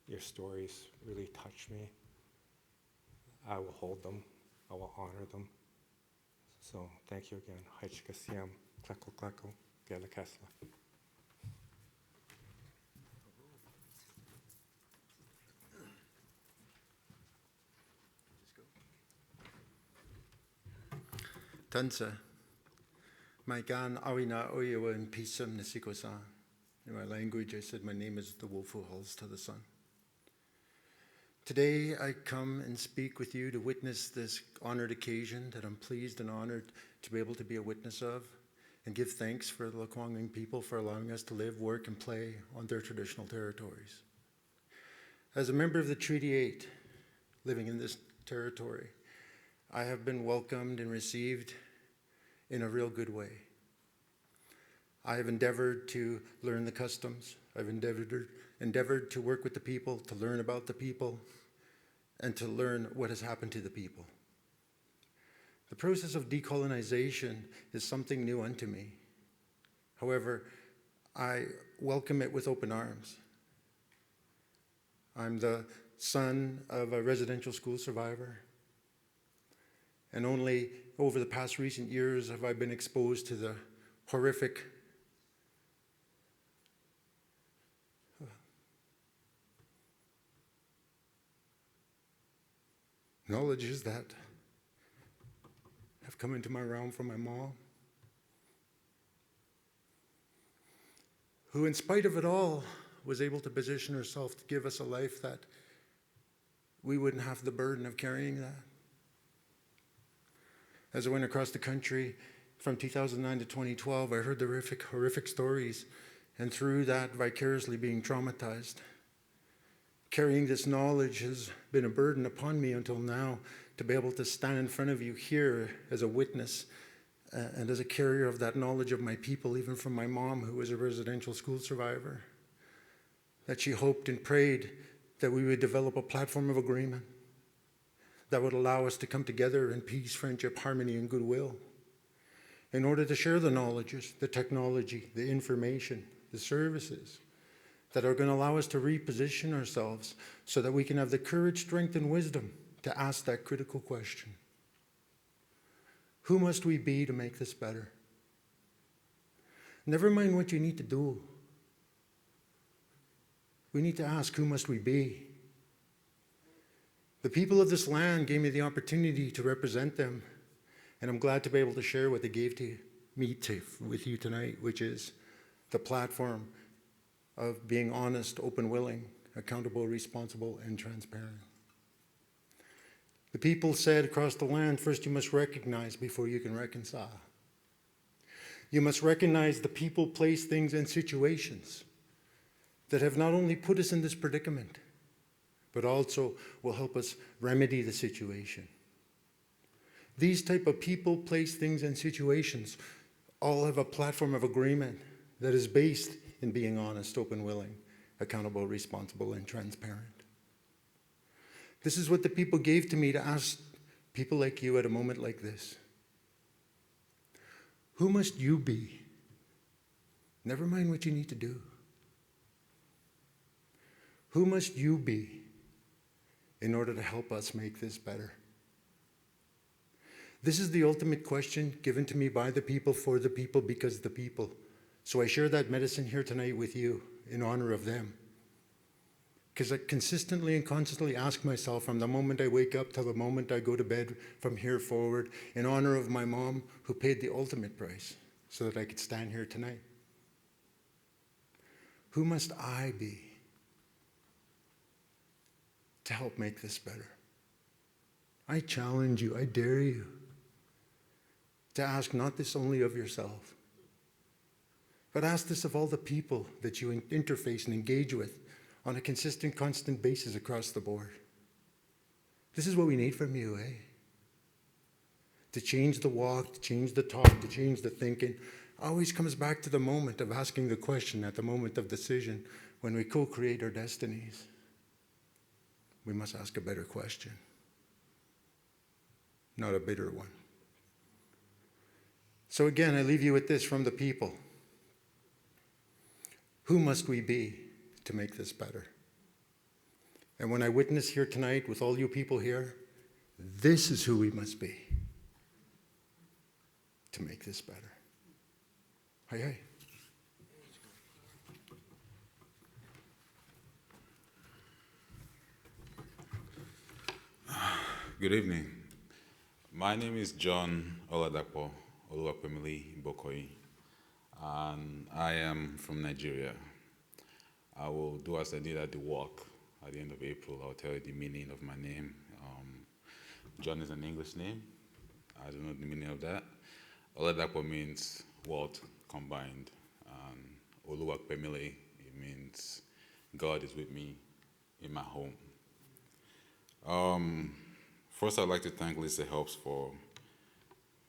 Your stories really touch me. I will hold them. I will honor them. So thank you again. Haichikasiam, kleko kleko, gela kesla. Tansa, my gan awina oyewa in pisam nisikosa. In my language, I said my name is the wolf who hauls to the sun. Today, I come and speak with you to witness this honored occasion that I'm pleased and honored to be able to be a witness of, and give thanks for the Lekwungen people for allowing us to live, work, and play on their traditional territories. As a member of the Treaty 8, living in this territory, I have been welcomed and received in a real good way. I have endeavored to learn the customs. I've endeavored to work with the people, to learn about the people, and to learn what has happened to the people. The process of decolonization is something new unto me. However, I welcome it with open arms. I'm the son of a residential school survivor, and only over the past recent years have I been exposed to the horrific knowledges that have come into my realm from my mom, who in spite of it all was able to position herself to give us a life that we wouldn't have the burden of carrying that. As I went across the country from 2009 to 2012, I heard the horrific stories, and through that, vicariously being traumatized. Carrying this knowledge has been a burden upon me until now, to be able to stand in front of you here as a witness and as a carrier of that knowledge of my people, even from my mom, who was a residential school survivor, that she hoped and prayed that we would develop a platform of agreement that would allow us to come together in peace, friendship, harmony, and goodwill in order to share the knowledges, the technology, the information, the services that are going to allow us to reposition ourselves so that we can have the courage, strength, and wisdom to ask that critical question. Who must we be to make this better? Never mind what you need to do. We need to ask, who must we be? The people of this land gave me the opportunity to represent them, and I'm glad to be able to share what they gave to me with you tonight, which is the platform of being honest, open, willing, accountable, responsible, and transparent. The people said across the land, first you must recognize before you can reconcile. You must recognize the people, place, things, and situations that have not only put us in this predicament, but also will help us remedy the situation. These type of people, place, things, and situations all have a platform of agreement that is based in being honest, open, willing, accountable, responsible, and transparent. This is what the people gave to me to ask people like you at a moment like this. Who must you be? Never mind what you need to do. Who must you be in order to help us make this better? This is the ultimate question given to me by the people, for the people, because the people So I share that medicine here tonight with you in honor of them. Because I consistently and constantly ask myself from the moment I wake up till the moment I go to bed from here forward, in honor of my mom who paid the ultimate price so that I could stand here tonight. Who must I be to help make this better? I challenge you, I dare you to ask not this only of yourself, but ask this of all the people that you interface and engage with on a consistent, constant basis across the board. This is what we need from you, eh? To change the walk, to change the talk, to change the thinking, always comes back to the moment of asking the question at the moment of decision when we co-create our destinies. We must ask a better question, not a bitter one. So again, I leave you with this from the people. Who must we be to make this better? And when I witness here tonight with all you people here, this is who we must be to make this better. Hi, hi. Good evening. My name is John Oladapo Oluwapemili Bokoyi, and I am from Nigeria. I will do as I did at the walk at the end of April. I'll tell you the meaning of my name. John is an English name. I don't know the meaning of that. Oladapo means world combined, and Oluwapemili, it means God is with me in my home. First, I'd like to thank Lisa Helps for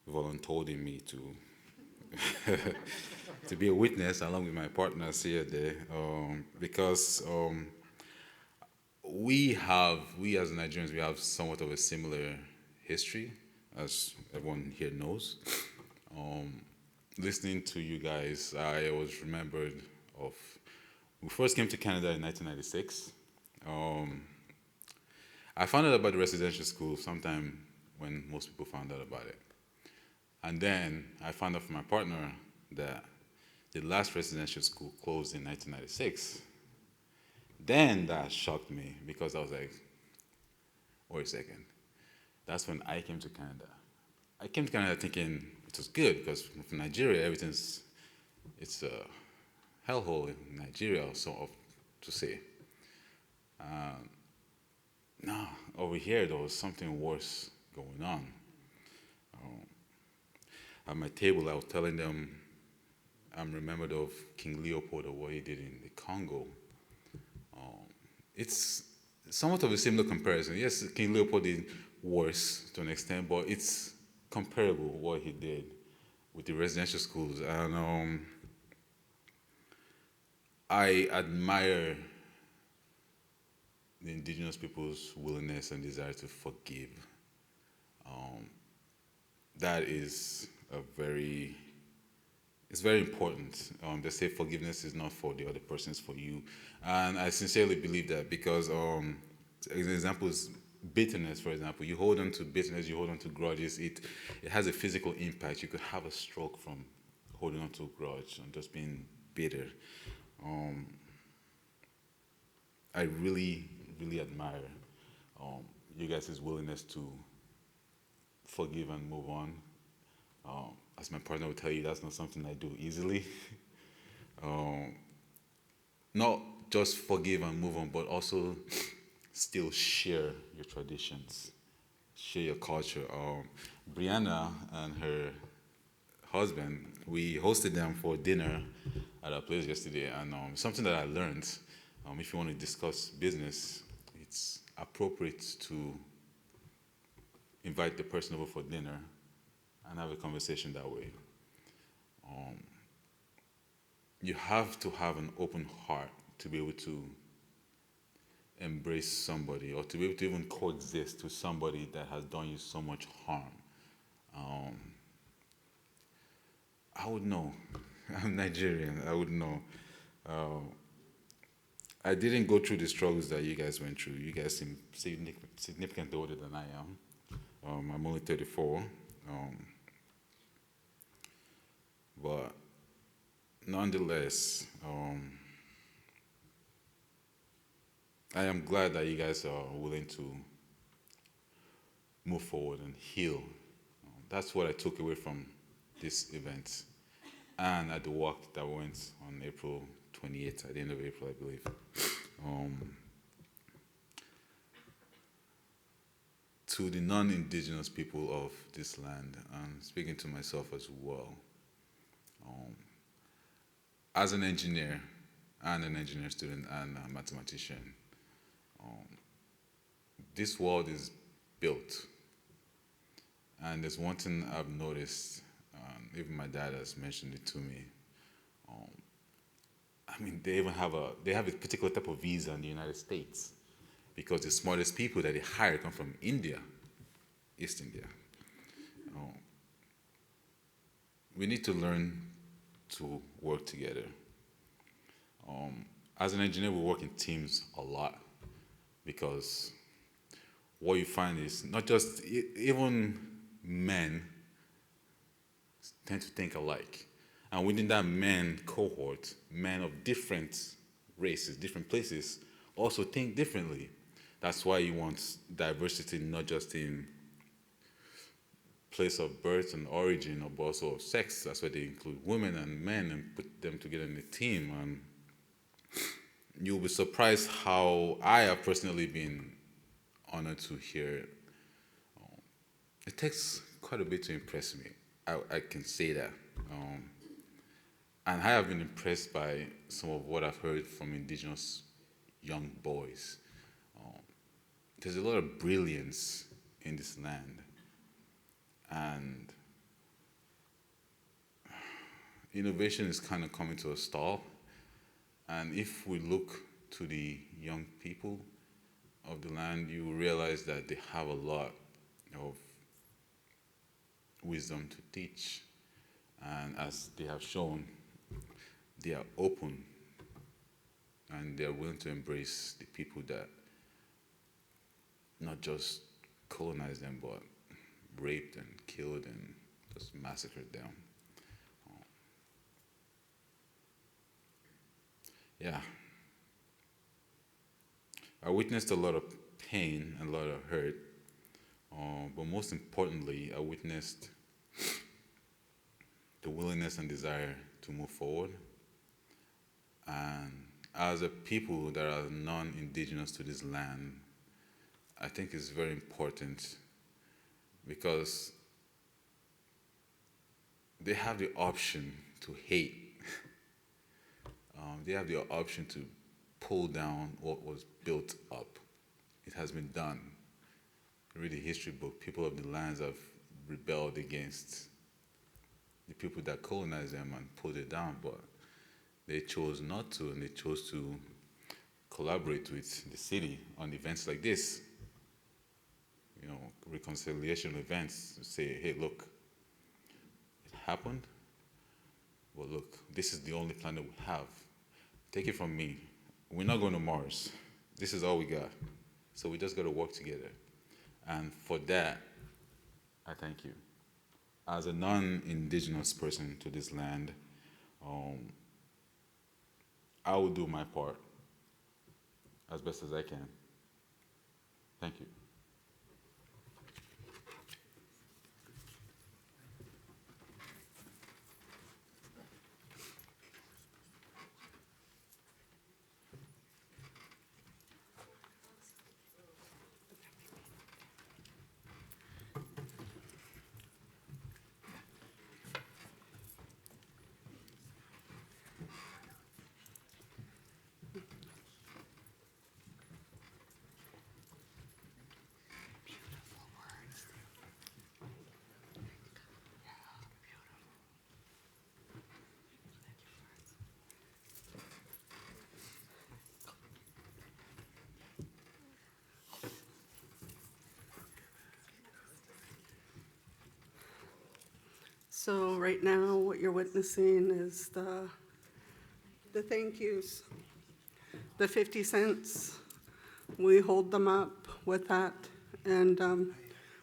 volunteering me to to be a witness along with my partners here today, because we as Nigerians, we have somewhat of a similar history, as everyone here knows. Listening to you guys, I was remembered of, we first came to Canada in 1996. I found out about the residential school sometime when most people found out about it. And then I found out from my partner that the last residential school closed in 1996. Then that shocked me because I was like, wait a second. That's when I came to Canada. I came to Canada thinking it was good because from Nigeria, it's a hellhole in Nigeria, so to say. No, over here there was something worse going on. At my table, I was telling them I'm remembered of King Leopold of what he did in the Congo. It's somewhat of a similar comparison. Yes, King Leopold did worse to an extent, but it's comparable what he did with the residential schools. And I admire the indigenous people's willingness and desire to forgive. That is it's very important. They say forgiveness is not for the other person, it's for you. And I sincerely believe that because, an example is bitterness, for example. You hold on to bitterness, you hold on to grudges, it has a physical impact. You could have a stroke from holding on to a grudge and just being bitter. I really, really admire you guys' willingness to forgive and move on. As my partner would tell you, that's not something I do easily. Not just forgive and move on, but also still share your traditions, share your culture. Brianna and her husband, we hosted them for dinner at our place yesterday, and something that I learned, if you want to discuss business, it's appropriate to invite the person over for dinner and have a conversation that way. You have to have an open heart to be able to embrace somebody or to be able to even coexist with somebody that has done you so much harm. I would know. I'm Nigerian. I would know. I didn't go through the struggles that you guys went through. You guys seem significantly older than I am. I'm only 34. But nonetheless, I am glad that you guys are willing to move forward and heal. That's what I took away from this event and at the walk that went on April 28th, at the end of April, I believe. To the non-indigenous people of this land, and speaking to myself as well, as an engineer and an engineer student and a mathematician, this world is built. And there's one thing I've noticed, even my dad has mentioned it to me. I mean, they have a particular type of visa in the United States because the smartest people that they hire come from India, East India. We need to learn to work together. As an engineer, we work in teams a lot because what you find is not just, even men tend to think alike. And within that men cohort, men of different races, different places, also think differently. That's why you want diversity, not just in place of birth and origin, but also of sex. That's why they include women and men and put them together in a team. And you'll be surprised how I have personally been honored to hear. It takes quite a bit to impress me. I can say that. And I have been impressed by some of what I've heard from indigenous young boys. There's a lot of brilliance in this land. And innovation is kind of coming to a stall. And if we look to the young people of the land, you realize that they have a lot of wisdom to teach. And as they have shown, they are open and they are willing to embrace the people that not just colonized them, but raped and killed and just massacred them. Yeah. I witnessed a lot of pain and a lot of hurt, but most importantly, I witnessed the willingness and desire to move forward. And as a people that are non-indigenous to this land, I think it's very important because they have the option to hate. They have the option to pull down what was built up. It has been done. Read the history book. People of the lands have rebelled against the people that colonized them and pulled it down, but they chose not to, and they chose to collaborate with the city on events like this. You know, reconciliation events to say, hey, look, it happened, but look, this is the only planet we have. Take it from me. We're not going to Mars. This is all we got. So we just got to work together. And for that, I thank you. As a non-indigenous person to this land, I will do my part as best as I can. Thank you. So right now, what you're witnessing is the thank yous, the 50 cents. We hold them up with that, and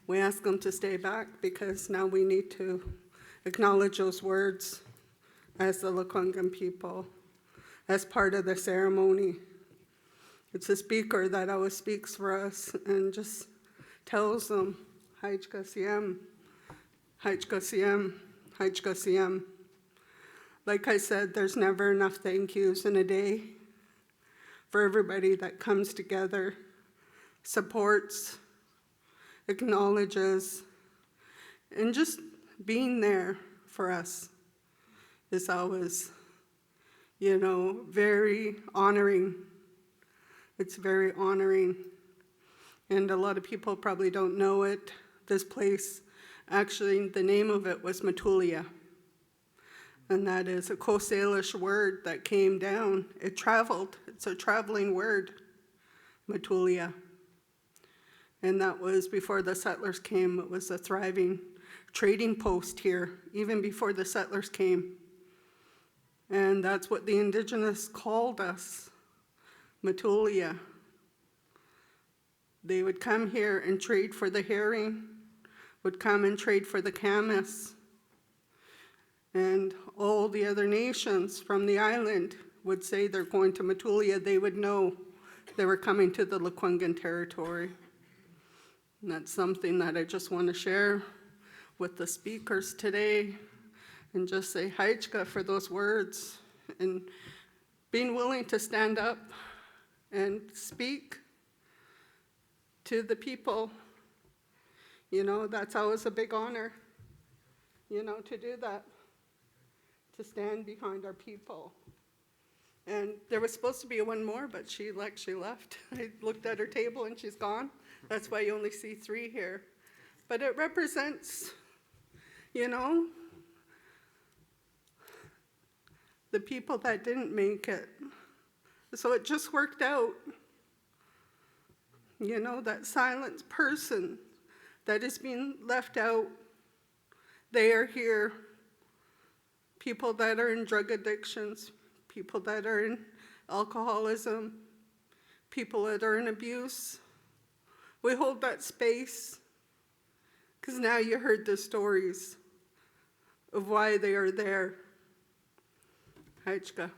we ask them to stay back because now we need to acknowledge those words as the Lekwungen people, as part of the ceremony. It's a speaker that always speaks for us and just tells them, Haijka Siem, Haijka Siem, Haijka Siem. Like I said, there's never enough thank yous in a day for everybody that comes together, supports, acknowledges, and just being there for us is always, very honoring. It's very honoring. And a lot of people probably don't know it. This place, actually, the name of it was Matulia. And that is a Coast Salish word that came down. It traveled. It's a traveling word, Matulia. And that was before the settlers came. It was a thriving trading post here, even before the settlers came. And that's what the Indigenous called us, Matulia. They would come here and trade for the herring, would come and trade for the camas. And all the other nations from the island would say they're going to Matulia. They would know they were coming to the Lekwungen territory. And that's something that I just want to share with the speakers today and just say Haijka for those words and being willing to stand up and speak to the people. That's always a big honor, to do that, to stand behind our people. And there was supposed to be one more, but she left. I looked at her table and she's gone. That's why you only see 3 here. But it represents, the people that didn't make it. So it just worked out. That silent person that is being left out, they are here. People that are in drug addictions, people that are in alcoholism, people that are in abuse. We hold that space because now you heard the stories of why they are there. Haijka.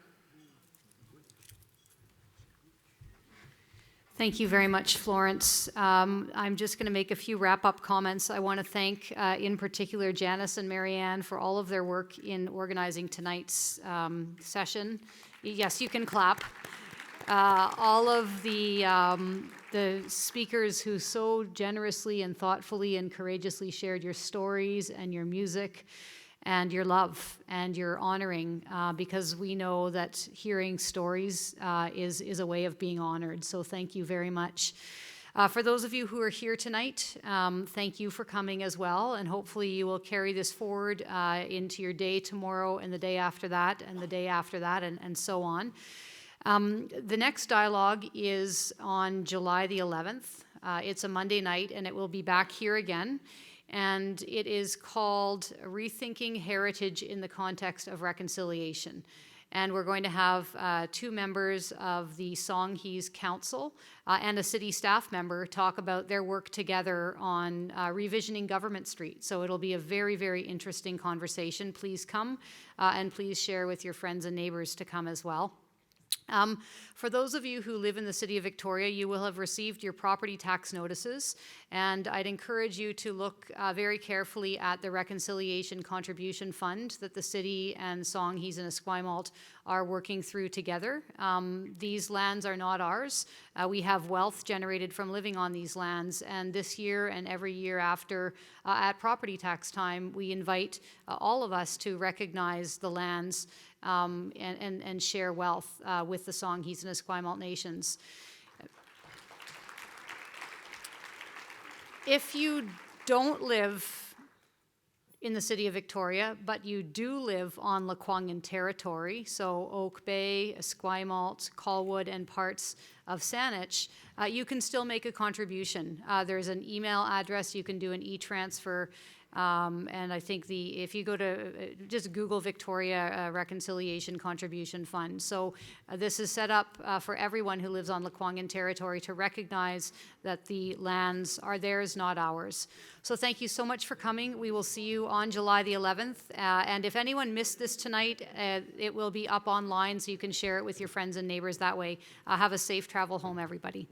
Thank you very much, Florence. I'm just going to make a few wrap-up comments. I want to thank, in particular, Janice and Marianne for all of their work in organizing tonight's session. Yes, you can clap. All of the speakers who so generously and thoughtfully and courageously shared your stories and your music and your love and your honoring, because we know that hearing stories is a way of being honored. So thank you very much. For those of you who are here tonight, thank you for coming as well, and hopefully you will carry this forward into your day tomorrow and the day after that and the day after that and so on. The next dialogue is on July the 11th. It's a Monday night, and it will be back here again. And it is called Rethinking Heritage in the Context of Reconciliation. And we're going to have 2 members of the Songhees Council and a city staff member talk about their work together on revisioning Government Street. So it'll be a very, very interesting conversation. Please come and please share with your friends and neighbors to come as well. For those of you who live in the City of Victoria, you will have received your property tax notices, and I'd encourage you to look very carefully at the Reconciliation Contribution Fund that the City and Songhees and Esquimalt are working through together. These lands are not ours. We have wealth generated from living on these lands, and this year and every year after, at property tax time, we invite all of us to recognize the lands and share wealth with the Songhees and Esquimalt nations. If you don't live in the City of Victoria, but you do live on Lekwungen territory, so Oak Bay, Esquimalt, Colwood, and parts of Saanich, you can still make a contribution. There's an email address. You can do an e-transfer. And I think if you go to, just Google Victoria Reconciliation Contribution Fund. So this is set up for everyone who lives on Lekwungen territory to recognize that the lands are theirs, not ours. So thank you so much for coming. We will see you on July the 11th. And if anyone missed this tonight, it will be up online so you can share it with your friends and neighbors that way. Have a safe travel home, everybody.